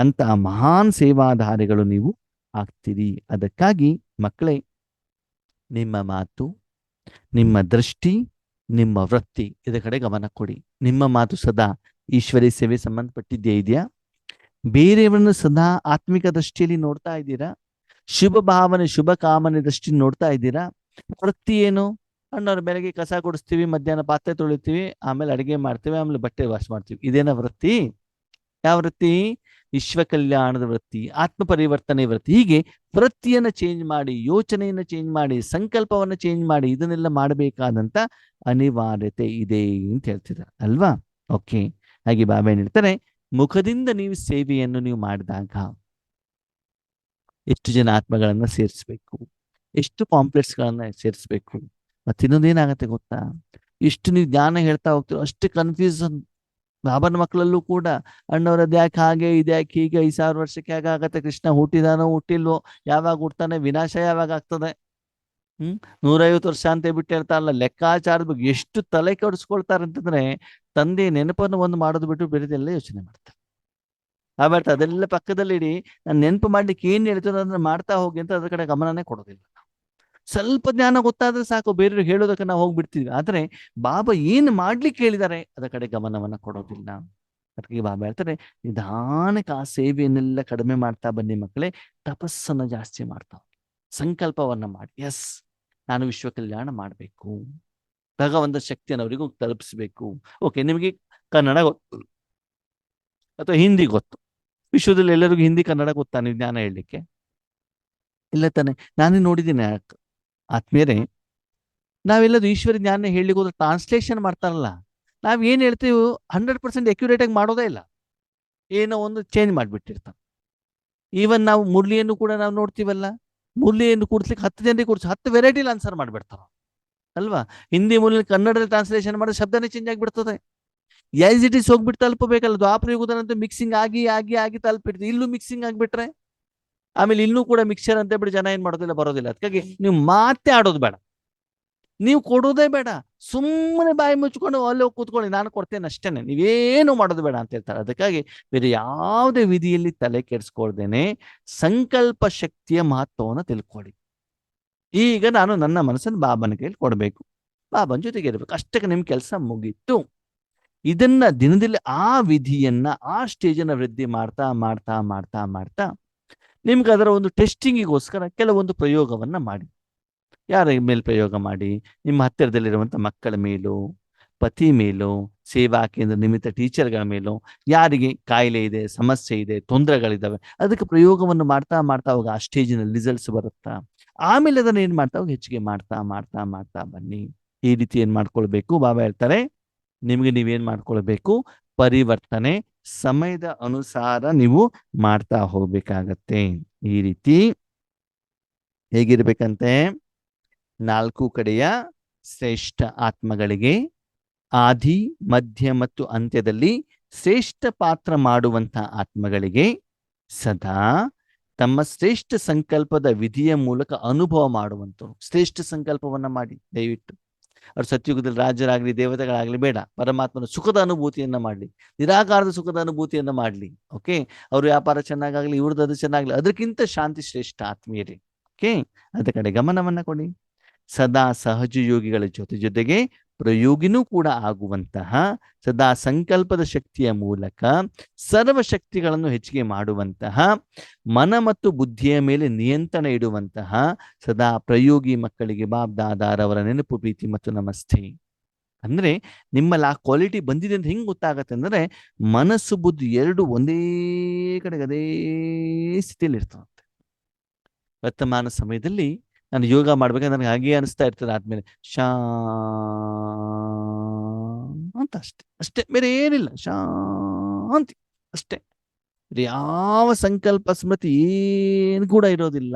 Speaker 1: ಅಂತ ಮಹಾನ್ ಸೇವಾಧಾರಿಗಳು ನೀವು ಆಗ್ತೀರಿ. ಅದಕ್ಕಾಗಿ ಮಕ್ಕಳೇ ನಿಮ್ಮ ಮಾತು, ನಿಮ್ಮ ದೃಷ್ಟಿ, ನಿಮ್ಮ ವೃತ್ತಿ ಇದರ ಕಡೆ ಗಮನ ಕೊಡಿ. ನಿಮ್ಮ ಮಾತು ಸದಾ ಈಶ್ವರಿ ಸೇವೆ ಸಂಬಂಧಪಟ್ಟಿದ್ದೇ ಇದೆಯಾ? ಬೇರೆಯವರನ್ನು ಸದಾ ಆತ್ಮಿಕ ದೃಷ್ಟಿಯಲ್ಲಿ ನೋಡ್ತಾ ಇದ್ದೀರಾ? ಶುಭ ಭಾವನೆ ಶುಭ ಕಾಮನೆ ದೃಷ್ಟಿ ನೋಡ್ತಾ ಇದ್ದೀರಾ? ವೃತ್ತಿ ಏನು? ಅಣ್ಣವ್ರ ಬೆಳಗ್ಗೆ ಕಸ ಗುಡಿಸ್ತೀವಿ, ಮಧ್ಯಾಹ್ನ ಪಾತ್ರೆ ತೊಳಿತೀವಿ, ಆಮೇಲೆ ಅಡಿಗೆ ಮಾಡ್ತೀವಿ, ಆಮೇಲೆ ಬಟ್ಟೆ ವಾಶ್ ಮಾಡ್ತೀವಿ, ಇದೇನ ವೃತ್ತಿ? ಯಾವ ವೃತ್ತಿ? ವಿಶ್ವ ಕಲ್ಯಾಣದ ವೃತ್ತಿ, ಆತ್ಮ ಪರಿವರ್ತನೆ ವೃತ್ತಿ. ಹೀಗೆ ವೃತ್ತಿಯನ್ನು ಚೇಂಜ್ ಮಾಡಿ, ಯೋಚನೆಯನ್ನು ಚೇಂಜ್ ಮಾಡಿ, ಸಂಕಲ್ಪವನ್ನು ಚೇಂಜ್ ಮಾಡಿ, ಇದನ್ನೆಲ್ಲ ಮಾಡಬೇಕಾದಂತ ಅನಿವಾರ್ಯತೆ ಇದೆ ಅಂತ ಹೇಳ್ತಿದ್ದಾರೆ ಅಲ್ವಾ? ಓಕೆ. ಹಾಗೆ ಬಾಬಾ ಏನ್ ಹೇಳ್ತಾರೆ, ಮುಖದಿಂದ ನೀವು ಸೇವೆಯನ್ನು ನೀವು ಮಾಡಿದಾಗ ಎಷ್ಟು ಜನ ಆತ್ಮಗಳನ್ನ ಸೇರಿಸ್ಬೇಕು, ಎಷ್ಟು ಕಾಂಪ್ಲೆಕ್ಸ್ಗಳನ್ನ ಸೇರಿಸ್ಬೇಕು. ಮತ್ತೆ ಇನ್ನೊಂದೇನಾಗತ್ತೆ ಗೊತ್ತಾ, ಇಷ್ಟು ನೀವು ಜ್ಞಾನ ಹೇಳ್ತಾ ಹೋಗ್ತೀರೋ ಅಷ್ಟು ಕನ್ಫ್ಯೂಷನ್ ಬಾಬನ ಮಕ್ಕಳಲ್ಲೂ ಕೂಡ. ಅಣ್ಣವ್ರದ್ದು ಯಾಕೆ ಹಾಗೆ, ಇದ್ಯಾಕೆ ಹೀಗೆ, 5,000 ವರ್ಷಕ್ಕೆ ಹೇಗೆ ಆಗತ್ತೆ, ಕೃಷ್ಣ ಹುಟ್ಟಿದಾನೋ ಹುಟ್ಟಿಲ್ವೋ, ಯಾವಾಗ ಹುಡ್ತಾನೆ, ವಿನಾಶ ಯಾವಾಗ ಆಗ್ತದೆ, 150 ವರ್ಷ ಅಂತ ಬಿಟ್ಟು ಹೇಳ್ತಾರಲ್ಲ, ಲೆಕ್ಕಾಚಾರದ ಬಗ್ಗೆ ಎಷ್ಟು ತಲೆ ಕೆಡಿಸ್ಕೊಳ್ತಾರೆ ಅಂತಂದ್ರೆ ತಂದೆ ನೆನಪನ್ನು ಒಂದು ಮಾಡೋದು ಬಿಟ್ಟು ಬೇರೆದೆಲ್ಲ ಯೋಚನೆ ಮಾಡ್ತಾರೆ. ಬಟ್ ಅದೆಲ್ಲ ಪಕ್ಕದಲ್ಲಿಡಿ, ನಾನು ನೆನಪು ಮಾಡ್ಲಿಕ್ಕೆ ಏನ್ ಹೇಳ್ತೀನೋ ಅದನ್ನ ಮಾಡ್ತಾ ಹೋಗಿ ಅಂತ ಅದ್ರ ಕಡೆ ಗಮನನೇ ಕೊಡೋದಿಲ್ಲ. ಸ್ವಲ್ಪ ಜ್ಞಾನ ಗೊತ್ತಾದ್ರೆ ಸಾಕು, ಬೇರೆಯವ್ರಿಗೆ ಹೇಳೋದಕ್ಕೆ ನಾವು ಹೋಗ್ಬಿಡ್ತೀವಿ. ಆದ್ರೆ ಬಾಬಾ ಏನ್ ಮಾಡ್ಲಿಕ್ಕೆ ಹೇಳಿದ್ದಾರೆ ಅದರ ಕಡೆ ಗಮನವನ್ನ ಕೊಡೋದಿಲ್ಲ. ಅದಕ್ಕೆ ಬಾಬಾ ಹೇಳ್ತಾರೆ, ನಿಧಾನಕ್ಕೆ ಆ ಸೇವೆಯನ್ನೆಲ್ಲ ಕಡಿಮೆ ಮಾಡ್ತಾ ಬನ್ನಿ ಮಕ್ಕಳೇ, ತಪಸ್ಸನ್ನ ಜಾಸ್ತಿ ಮಾಡ್ತಾ ಸಂಕಲ್ಪವನ್ನ ಮಾಡಿ, ಎಸ್ ನಾನು ವಿಶ್ವ ಕಲ್ಯಾಣ ಮಾಡಬೇಕು, ಭಗವಂತ ಶಕ್ತಿಯನ್ನು ಅವರಿಗೂ ತಲುಪಿಸ್ಬೇಕು. ಓಕೆ, ನಿಮಗೆ ಕನ್ನಡ ಗೊತ್ತು ಅಥವಾ ಹಿಂದಿ ಗೊತ್ತು, ವಿಶ್ವದಲ್ಲಿ ಎಲ್ಲರಿಗೂ ಹಿಂದಿ ಕನ್ನಡ ಗೊತ್ತಾ ನೀವು ಜ್ಞಾನ ಹೇಳಲಿಕ್ಕೆ? ಇಲ್ಲ ತಾನೆ? ನಾನೇ ನೋಡಿದ್ದೀನಿ ಆತ್ಮೀಯರೇ, ನಾವೆಲ್ಲದು ಈಶ್ವರ ಜ್ಞಾನ ಹೇಳಲಿಕ್ಕೆ ಹೋದ್ರೆ ಟ್ರಾನ್ಸ್ಲೇಷನ್ ಮಾಡ್ತಾರಲ್ಲ, ನಾವ್ ಏನ್ ಹೇಳ್ತೀವಿ 100% ಅಕ್ಯುರೇಟ್ ಆಗಿ ಮಾಡೋದೇ ಇಲ್ಲ, ಏನೋ ಒಂದು ಚೇಂಜ್ ಮಾಡಿಬಿಟ್ಟಿರ್ತಾನೆ. ಈವನ್ ನಾವು ಮುರಳಿಯನ್ನು ಕೂಡ ನಾವು ನೋಡ್ತೀವಲ್ಲ, ಮುರಳಿಯನ್ನು ಕೂಡ್ಸ್ಲಿಕ್ಕೆ 10 ಜನರಿಗೆ ಕೂಡ್ಸಿ 10 ವೆರೈಟಿಲಿ ಆನ್ಸರ್ ಮಾಡಿಬಿಡ್ತಾರ ಅಲ್ವಾ? ಹಿಂದಿ ಮೂಲಲ್ಲಿ ಕನ್ನಡದಲ್ಲಿ ಟ್ರಾನ್ಸ್ಲೇಷನ್ ಮಾಡಿದ್ರೆ ಶಬ್ದನೇ ಚೇಂಜ್ ಆಗಿಬಿಡ್ತದೆ. ಆಸ್ ಇಟ್ ಈಸ್ ಹೋಗ್ಬಿಟ್ಟು ತಲುಪಬೇಕಲ್ಲ. ದ್ವಾಪರ ಯುಗದಂತೂ ಮಿಕ್ಸಿಂಗ್ ಆಗಿ ಆಗಿ ಆಗಿ ತಲುಪಿಡ್ತೀವಿ, ಇಲ್ಲೂ ಮಿಕ್ಸಿಂಗ್ ಆಗಿಬಿಟ್ರೆ ಆಮೇಲೆ ಇನ್ನೂ ಕೂಡ ಮಿಕ್ಸರ್ ಅಂತ ಬಿಟ್ಟು ಜನ ಏನ್ ಮಾಡೋದಿಲ್ಲ, ಬರೋದಿಲ್ಲ. ಅದಕ್ಕಾಗಿ ನೀವು ಮಾತೇ ಆಡೋದು ಬೇಡ, ನೀವು ಕೊಡೋದೇ ಬೇಡ, ಸುಮ್ಮನೆ ಬಾಯಿ ಮುಚ್ಕೊಂಡು ಅಲ್ಲೇ ಕೂತ್ಕೊಳ್ಳಿ, ನಾನು ಕೊಡ್ತೇನೆ ಅಷ್ಟೇನೆ, ನೀವೇನು ಮಾಡೋದು ಬೇಡ ಅಂತ ಹೇಳ್ತಾರೆ. ಅದಕ್ಕಾಗಿ ಬೇರೆ ಯಾವುದೇ ವಿಧಿಯಲ್ಲಿ ತಲೆ ಕೆಡಿಸ್ಕೊಳ್ದೇನೆ ಸಂಕಲ್ಪ ಶಕ್ತಿಯ ಮಹತ್ವವನ್ನು ತಿಳ್ಕೊಳ್ಳಿ. ಈಗ ನಾನು ನನ್ನ ಮನಸ್ಸನ್ನು ಬಾಬನ ಕೈಯಲ್ಲಿ ಕೊಡಬೇಕು, ಬಾಬನ ಜೊತೆಗೆ ಇರಬೇಕು, ಅಷ್ಟಕ್ಕೆ ನಿಮ್ ಕೆಲಸ ಮುಗೀತು. ಇದನ್ನ ದಿನದಲ್ಲಿ ಆ ವಿಧಿಯನ್ನ ಆ ಸ್ಟೇಜನ್ನ ವೃದ್ಧಿ ಮಾಡ್ತಾ ಮಾಡ್ತಾ ಮಾಡ್ತಾ ಮಾಡ್ತಾ ನಿಮ್ಗೆ ಅದರ ಒಂದು ಟೆಸ್ಟಿಂಗಿಗೋಸ್ಕರ ಕೆಲವೊಂದು ಪ್ರಯೋಗವನ್ನ ಮಾಡಿ. ಯಾರ ಮೇಲೆ ಪ್ರಯೋಗ ಮಾಡಿ? ನಿಮ್ಮ ಹತ್ತಿರದಲ್ಲಿರುವಂಥ ಮಕ್ಕಳ ಮೇಲೂ, ಪತಿ ಮೇಲೂ, ಸೇವಾ ಕೇಂದ್ರ ನಿಮಿತ್ತ ಟೀಚರ್ಗಳ ಮೇಲೂ, ಯಾರಿಗೆ ಕಾಯಿಲೆ ಇದೆ, ಸಮಸ್ಯೆ ಇದೆ, ತೊಂದರೆಗಳಿದ್ದಾವೆ, ಅದಕ್ಕೆ ಪ್ರಯೋಗವನ್ನು ಮಾಡ್ತಾ ಮಾಡ್ತಾ ಹೋಗಿ ಆ ಸ್ಟೇಜಿನ ರಿಸಲ್ಟ್ಸ್ ಬರುತ್ತಾ, ಆಮೇಲೆ ಅದನ್ನ ಏನ್ ಮಾಡ್ತಾ ಹೋಗಿ ಹೆಚ್ಚಿಗೆ ಮಾಡ್ತಾ ಮಾಡ್ತಾ ಮಾಡ್ತಾ ಬನ್ನಿ. ಈ ರೀತಿ ಏನ್ ಮಾಡ್ಕೊಳ್ಬೇಕು? ಬಾಬಾ ಹೇಳ್ತಾರೆ, ನಿಮಗೆ ನೀವೇನ್ ಮಾಡ್ಕೊಳ್ಬೇಕು? ಪರಿವರ್ತನೆ ಸಮಯದ ಅನುಸಾರ ನೀವು ಮಾಡ್ತಾ ಹೋಗ್ಬೇಕಾಗತ್ತೆ. ಈ ರೀತಿ ಹೇಗಿರ್ಬೇಕಂತೆ? 4 ಕಡೆಯ ಶ್ರೇಷ್ಠ ಆತ್ಮಗಳಿಗೆ ಆದಿ ಮಧ್ಯ ಮತ್ತು ಅಂತ್ಯದಲ್ಲಿ ಶ್ರೇಷ್ಠ ಪಾತ್ರ ಮಾಡುವಂತ ಆತ್ಮಗಳಿಗೆ ಸದಾ ತಮ್ಮ ಶ್ರೇಷ್ಠ ಸಂಕಲ್ಪದ ವಿಧಿಯ ಮೂಲಕ ಅನುಭವ ಮಾಡುವಂಥವ್ರು. ಶ್ರೇಷ್ಠ ಸಂಕಲ್ಪವನ್ನ ಮಾಡಿ ದಯವಿಟ್ಟು. ಅವ್ರು ಸತ್ಯುಗದಲ್ಲಿ ರಾಜರಾಗ್ಲಿ ದೇವತೆಗಳಾಗ್ಲಿ ಬೇಡ, ಪರಮಾತ್ಮನ ಸುಖದ ಅನುಭೂತಿಯನ್ನ ಮಾಡ್ಲಿ, ನಿರಾಕಾರದ ಸುಖದ ಅನುಭೂತಿಯನ್ನ ಮಾಡ್ಲಿ. ಓಕೆ, ಅವ್ರ ವ್ಯಾಪಾರ ಚೆನ್ನಾಗಾಗ್ಲಿ, ಇವ್ರದ್ದು ಅದು ಚೆನ್ನಾಗ್ಲಿ, ಅದಕ್ಕಿಂತ ಶಾಂತಿ ಶ್ರೇಷ್ಠ ಆತ್ಮೀಯರೇ. ಓಕೆ, ಅದ ಕಡೆ ಗಮನವನ್ನ ಕೊಡಿ. ಸದಾ ಸಹಜ ಯೋಗಿಗಳ ಜೊತೆ ಜೊತೆಗೆ ಪ್ರಯೋಗಿನೂ ಕೂಡ ಆಗುವಂತಹ, ಸದಾ ಸಂಕಲ್ಪದ ಶಕ್ತಿಯ ಮೂಲಕ ಸರ್ವ ಶಕ್ತಿಗಳನ್ನು ಹೆಚ್ಚಿಗೆ ಮಾಡುವಂತಹ, ಮನ ಮತ್ತು ಬುದ್ಧಿಯ ಮೇಲೆ ನಿಯಂತ್ರಣ ಇಡುವಂತಹ ಸದಾ ಪ್ರಯೋಗಿ ಮಕ್ಕಳಿಗೆ ಬಾಬ್ ದಾದಾರವರ ನೆನಪು, ಪ್ರೀತಿ ಮತ್ತು ನಮಸ್ತೆ. ಅಂದ್ರೆ ನಿಮ್ಮಲ್ಲಿ ಆ ಕ್ವಾಲಿಟಿ ಬಂದಿದೆ ಅಂತ ಹೆಂಗ್ ಗೊತ್ತಾಗತ್ತೆ ಅಂದ್ರೆ, ಮನಸ್ಸು ಬುದ್ಧಿ ಎರಡು ಒಂದೇ ಕಡೆಗೆ ಅದೇ ಸ್ಥಿತಿಯಲ್ಲಿ ಇರ್ತವಂತೆ. ವರ್ತಮಾನ ಸಮಯದಲ್ಲಿ ನಾನು ಯೋಗ ಮಾಡ್ಬೇಕಾದ್ರೆ ನನಗೆ ಹಾಗೆ ಅನಿಸ್ತಾ ಇರ್ತದೆ, ಆದ್ಮೇಲೆ ಅಂತ ಅಷ್ಟೇ ಅಷ್ಟೇ, ಬೇರೆ ಏನಿಲ್ಲ, ಶಾಂತಿ ಅಷ್ಟೇ. ಯಾವ ಸಂಕಲ್ಪ ಸ್ಮೃತಿ ಏನು ಕೂಡ ಇರೋದಿಲ್ಲ.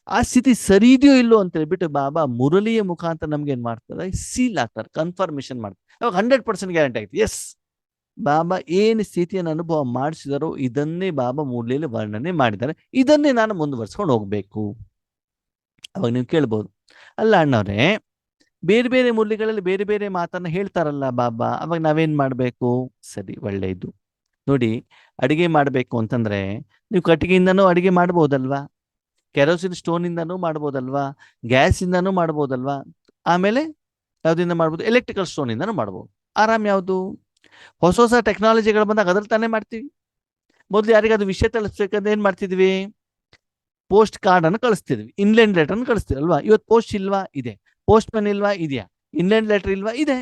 Speaker 1: ಆ ಸ್ಥಿತಿ ಸರಿ ಇದೆಯೋ ಇಲ್ಲೋ ಅಂತ ಹೇಳ್ಬಿಟ್ಟು ಬಾಬಾ ಮುರಳಿಯ ಮುಖಾಂತರ ನಮ್ಗೆ ಏನ್ ಮಾಡ್ತಾರೆ, ಸೀಲ್ ಆಗ್ತಾರೆ, ಕನ್ಫರ್ಮೇಶನ್ ಮಾಡ್ತಾರೆ. ಅವಾಗ 100% ಗ್ಯಾರಂಟಿ ಆಯ್ತು. ಎಸ್, ಬಾಬಾ ಏನು ಸ್ಥಿತಿಯನ್ನು ಅನುಭವ ಮಾಡಿಸಿದಾರೋ ಇದನ್ನೇ ಬಾಬಾ ಮುರಳಿಯಲ್ಲಿ ವರ್ಣನೆ ಮಾಡಿದ್ದಾರೆ, ಇದನ್ನೇ ನಾನು ಮುಂದುವರ್ಸ್ಕೊಂಡು ಹೋಗ್ಬೇಕು. ಅವಾಗ ನೀವು ಕೇಳ್ಬೋದು, ಅಲ್ಲ ಅಣ್ಣವ್ರೆ, ಬೇರೆ ಬೇರೆ ಮುರಳಿಗಳಲ್ಲಿ ಬೇರೆ ಬೇರೆ ಮಾತನ್ನ ಹೇಳ್ತಾರಲ್ಲ ಬಾಬಾ, ಅವಾಗ ನಾವೇನ್ ಮಾಡ್ಬೇಕು? ಸರಿ, ಒಳ್ಳೆಯದು. ನೋಡಿ, ಅಡಿಗೆ ಮಾಡಬೇಕು ಅಂತಂದ್ರೆ ನೀವು ಕಟ್ಟಿಗೆಯಿಂದನೂ ಅಡಿಗೆ ಮಾಡ್ಬೋದಲ್ವಾ, ಕೆರೋಸಿನ್ ಸ್ಟೋನ್ ಇಂದನೂ ಮಾಡ್ಬೋದಲ್ವಾ, ಗ್ಯಾಸ್ ಇಂದನೂ ಮಾಡ್ಬೋದಲ್ವಾ, ಆಮೇಲೆ ಯಾವ್ದಿಂದ ಮಾಡ್ಬೋದು? ಎಲೆಕ್ಟ್ರಿಕಲ್ ಸ್ಟೋನ್ ಇಂದನೂ ಮಾಡ್ಬೋದು. ಆರಾಮ್ ಯಾವುದು? ಹೊಸ ಹೊಸ ಟೆಕ್ನಾಲಜಿಗಳು ಬಂದಾಗ ಅದ್ರಲ್ಲಿ ತಾನೇ ಮಾಡ್ತೀವಿ. ಮೊದಲು ಯಾರಿಗಾದ್ರು ವಿಷಯ ತಿಳಿಸ್ಬೇಕಂದ್ರೆ ಏನ್ ಮಾಡ್ತಿದ್ವಿ? ಪೋಸ್ಟ್ ಕಾರ್ಡ್ ಅನ್ನು ಕಳಿಸ್ತಿದ್ವಿ, ಇನ್ಲ್ಯಾಂಡ್ ಲೆಟರ್ ಅನ್ನು ಕಳಿಸ್ತೀವಿ ಅಲ್ವಾ. ಇವತ್ತು ಪೋಸ್ಟ್ ಇಲ್ವಾ? ಇದೆ. ಪೋಸ್ಟ್ ಮ್ಯಾನ್ ಇಲ್ವಾ? ಇದೆಯಾ. ಇನ್ಲ್ಯಾಂಡ್ ಲೆಟರ್ ಇಲ್ವಾ? ಇದೆ.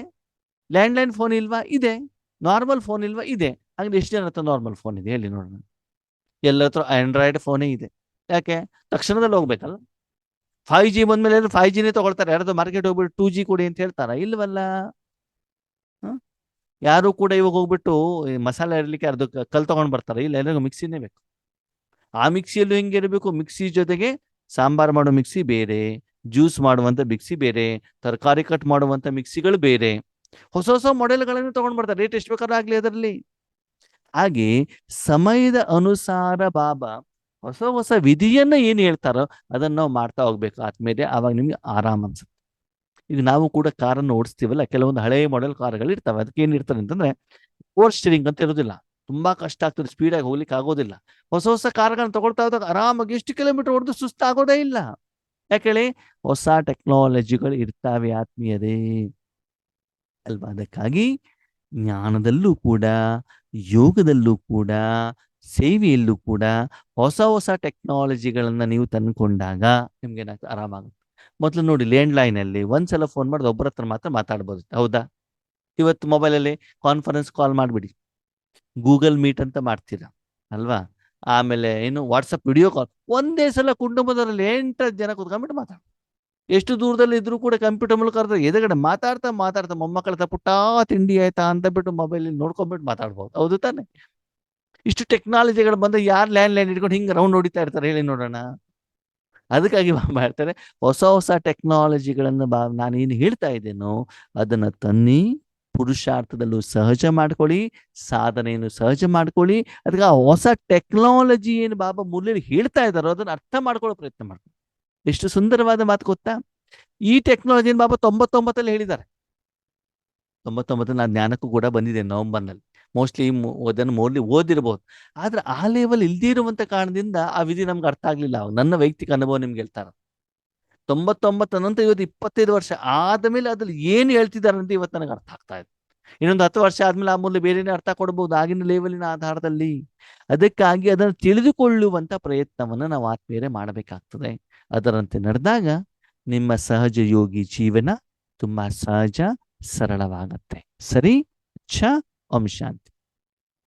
Speaker 1: ಲ್ಯಾಂಡ್ಲೈನ್ ಫೋನ್ ಇಲ್ವಾ? ಇದೆ. ನಾರ್ಮಲ್ ಫೋನ್ ಇಲ್ವಾ? ಇದೆ. ಹಾಗೆ ಎಷ್ಟು ಜನ ಹತ್ರ ನಾರ್ಮಲ್ ಫೋನ್ ಇದೆ ಹೇಳಿ ನೋಡೋಣ? ಎಲ್ಲ ಹತ್ರ ಆಂಡ್ರಾಯ್ಡ್ ಫೋನೇ ಇದೆ. ಯಾಕೆ? ತಕ್ಷಣದಲ್ಲಿ ಹೋಗ್ಬೇಕಲ್ಲ. 5G ಬಂದ್ಮೇಲೆ 5Gನೇ ತಗೊಳ್ತಾರೆ. ಯಾರಾದ್ರು ಮಾರ್ಕೆಟ್ ಹೋಗ್ಬಿಟ್ಟು 2G ಕೊಡಿ ಅಂತ ಹೇಳ್ತಾರ? ಇಲ್ವಲ್ಲ. ಯಾರು ಕೂಡ ಇವಾಗ ಹೋಗ್ಬಿಟ್ಟು ಮಸಾಲೆ ಇರ್ಲಿಕ್ಕೆ ಯಾರ್ದು ಕಲ್ ತಗೊಂಡ್ ಬರ್ತಾರೆ? ಇಲ್ಲ, ಎಲ್ಲರಿಗೂ ಮಿಕ್ಸಿನೇ ಬೇಕು. ಆ ಮಿಕ್ಸಿಯಲ್ಲೂ ಹೆಂಗೆ ಇರಬೇಕು? ಮಿಕ್ಸಿ ಜೊತೆಗೆ ಸಾಂಬಾರ್ ಮಾಡೋ ಮಿಕ್ಸಿ ಬೇರೆ, ಜ್ಯೂಸ್ ಮಾಡುವಂತ ಮಿಕ್ಸಿ ಬೇರೆ, ತರಕಾರಿ ಕಟ್ ಮಾಡುವಂತ ಮಿಕ್ಸಿಗಳು ಬೇರೆ, ಹೊಸ ಹೊಸ ಮಾಡೆಲ್ಗಳನ್ನು ತಗೊಂಡ್ ಬರ್ತಾರೆ. ರೇಟ್ ಎಷ್ಟು ಬೇಕಾದ್ರೂ ಆಗ್ಲಿ ಅದರಲ್ಲಿ. ಹಾಗೆ ಸಮಯದ ಅನುಸಾರ ಬಾಬಾ ಹೊಸ ಹೊಸ ವಿಧಿಯನ್ನ ಏನ್ ಹೇಳ್ತಾರೋ ಅದನ್ನ ನಾವು ಮಾಡ್ತಾ ಹೋಗ್ಬೇಕು ಆದ್ಮೇಲೆ, ಆವಾಗ ನಿಮ್ಗೆ ಆರಾಮ್ ಅನ್ಸುತ್ತೆ. ಈಗ ನಾವು ಕೂಡ ಕಾರನ್ನು ಓಡಿಸ್ತೀವಲ್ಲ, ಕೆಲವೊಂದು ಹಳೆಯ ಮಾಡೆಲ್ ಕಾರ್ಗಳು ಇರ್ತವೆ. ಅದಕ್ಕೆ ಏನ್ ಇರ್ತದೆ ಅಂತಂದ್ರೆ ಓವರ್ ಸ್ಟೀರಿಂಗ್ ಅಂತ ಇರೋದಿಲ್ಲ, ತುಂಬಾ ಕಷ್ಟ ಆಗ್ತದೆ, ಸ್ಪೀಡಾಗಿ ಹೋಗ್ಲಿಕ್ಕೆ ಆಗೋದಿಲ್ಲ. ಹೊಸ ಹೊಸ ಕಾರ್ಗಳನ್ನ ತಗೊಳ್ತಾ ಹೋದಾಗ ಆರಾಮಾಗಿ ಎಷ್ಟು ಕಿಲೋಮೀಟರ್ ಹೊಡೆದು ಸುಸ್ತಾಗೋದೇ ಇಲ್ಲ. ಯಾಕೆ ಹೇಳಿ? ಹೊಸ ಟೆಕ್ನಾಲಜಿಗಳು ಇರ್ತಾವೆ ಆತ್ಮೀಯರೇ ಅಲ್ವಾ. ಅದಕ್ಕಾಗಿ ಜ್ಞಾನದಲ್ಲೂ ಕೂಡ, ಯೋಗದಲ್ಲೂ ಕೂಡ, ಸೇವೆಯಲ್ಲೂ ಕೂಡ ಹೊಸ ಹೊಸ ಟೆಕ್ನಾಲಜಿಗಳನ್ನ ನೀವು ತಂದ್ಕೊಂಡಾಗ ನಿಮ್ಗೆ ಏನಾಗ್ತದೆ? ಆರಾಮಾಗುತ್ತೆ. ಮೊದಲು ನೋಡಿ, ಲ್ಯಾಂಡ್ ಲೈನ್ ಅಲ್ಲಿ ಒಂದ್ಸಲ ಫೋನ್ ಮಾಡಿದ್ರೆ ಒಬ್ಬರ ಹತ್ರ ಮಾತ್ರ ಮಾತಾಡ್ಬೋದು, ಹೌದಾ? ಇವತ್ತು ಮೊಬೈಲಲ್ಲಿ ಕಾನ್ಫರೆನ್ಸ್ ಕಾಲ್ ಮಾಡಿಬಿಡಿ, ಗೂಗಲ್ ಮೀಟ್ ಅಂತ ಮಾಡ್ತೀರಾ ಅಲ್ವಾ, ಆಮೇಲೆ ಏನು ವಾಟ್ಸಪ್ ವಿಡಿಯೋ ಕಾಲ್, ಒಂದೇ ಸಲ ಕುಟುಂಬದವರಲ್ಲಿ 8 ಜನ ಕೂತ್ಕೊಂಡ್ಬಿಟ್ಟು ಮಾತಾಡ. ಎಷ್ಟು ದೂರದಲ್ಲಿ ಇದ್ರೂ ಕೂಡ ಕಂಪ್ಯೂಟರ್ ಮೂಲಕ ಎದುರುಗಡೆ ಮಾತಾಡ್ತಾ ಮಾತಾಡ್ತಾ ಮೊಮ್ಮಕ್ಕಳ ಹತ್ರ ಪುಟ್ಟ ತಿಂಡಿ ಆಯ್ತಾ ಅಂತ ಬಿಟ್ಟು ಮೊಬೈಲ್ ನೋಡ್ಕೊಂಡ್ಬಿಟ್ಟು ಮಾತಾಡ್ಬೋದು, ಹೌದು ತಾನೆ? ಇಷ್ಟು ಟೆಕ್ನಾಲಜಿಗಳು ಬಂದ ಯಾರು ಲ್ಯಾಂಡ್ ಲೈನ್ ಇಟ್ಕೊಂಡು ಹಿಂಗೆ ರೌಂಡ್ ಹೊಡಿತಾ ಇರ್ತಾರೆ ಹೇಳಿ ನೋಡೋಣ? ಅದಕ್ಕಾಗಿ ಮಾಡ್ತಾರೆ ಹೊಸ ಹೊಸ ಟೆಕ್ನಾಲಜಿಗಳನ್ನು ನಾನು ಏನು ಹೇಳ್ತಾ ಇದ್ದೇನೋ ಅದನ್ನ ತನ್ನಿ, ಪುರುಷಾರ್ಥದಲ್ಲೂ ಸಹಜ ಮಾಡ್ಕೊಳ್ಳಿ, ಸಾಧನೆಯನ್ನು ಸಹಜ ಮಾಡ್ಕೊಳ್ಳಿ. ಅದಕ್ಕೆ ಆ ಹೊಸ ಟೆಕ್ನಾಲಜಿ ಏನು ಬಾಬಾ ಮುರಳಿ ಹೇಳ್ತಾ ಇದ್ದಾರೋ ಅದನ್ನ ಅರ್ಥ ಮಾಡ್ಕೊಳ್ಳೋ ಪ್ರಯತ್ನ ಮಾಡ್ಕೊಳ್ಳಿ. ಎಷ್ಟು ಸುಂದರವಾದ ಮಾತು ಗೊತ್ತಾ? ಈ ಟೆಕ್ನಾಲಜಿನ ಬಾಬಾ 99 ಹೇಳಿದ್ದಾರೆ. 99 ನಾನು ಜ್ಞಾನಕ್ಕೂ ಕೂಡ ಬಂದಿದೆ ನವೆಂಬರ್ನಲ್ಲಿ. ಮೋಸ್ಟ್ಲಿ ಅದನ್ನು ಮೋಸ್ಟ್ಲಿ ಓದಿರ್ಬೋದು. ಆದ್ರೆ ಆ ಲೆವೆಲ್ ಇಲ್ದೇ ಇರುವಂತ ಕಾರಣದಿಂದ ಆ ವಿಧಿ ನಮ್ಗೆ ಅರ್ಥ ಆಗ್ಲಿಲ್ಲ. ನನ್ನ ವೈಯಕ್ತಿಕ ಅನುಭವ ನಿಮ್ಗೆ ಹೇಳ್ತಾರ. 99 ನಂತರ ಇವತ್ತು 25 ವರ್ಷ ಆದ್ಮೇಲೆ ಅದ್ರಲ್ಲಿ ಏನು ಹೇಳ್ತಿದ್ದಾರೆ ಅಂತ ಇವತ್ತು ನನಗೆ ಅರ್ಥ ಆಗ್ತಾ ಇದೆ. ಇನ್ನೊಂದು 10 ವರ್ಷ ಆದ್ಮೇಲೆ ಆ ಮೂಲಕ ಬೇರೆನೇ ಅರ್ಥ ಕೊಡ್ಬೋದು ಆಗಿನ ಲೆವೆಲಿನ ಆಧಾರದಲ್ಲಿ. ಅದಕ್ಕಾಗಿ ಅದನ್ನು ತಿಳಿದುಕೊಳ್ಳುವಂತ ಪ್ರಯತ್ನವನ್ನು ನಾವು ಆತ್ಮೀಯರೇ ಮಾಡಬೇಕಾಗ್ತದೆ. ಅದರಂತೆ ನಡೆದಾಗ ನಿಮ್ಮ ಸಹಜ ಯೋಗಿ ಜೀವನ ತುಂಬಾ ಸಹಜ, ಸರಳವಾಗತ್ತೆ. ಸರಿ. ಓಂ ಶಾಂತಿ.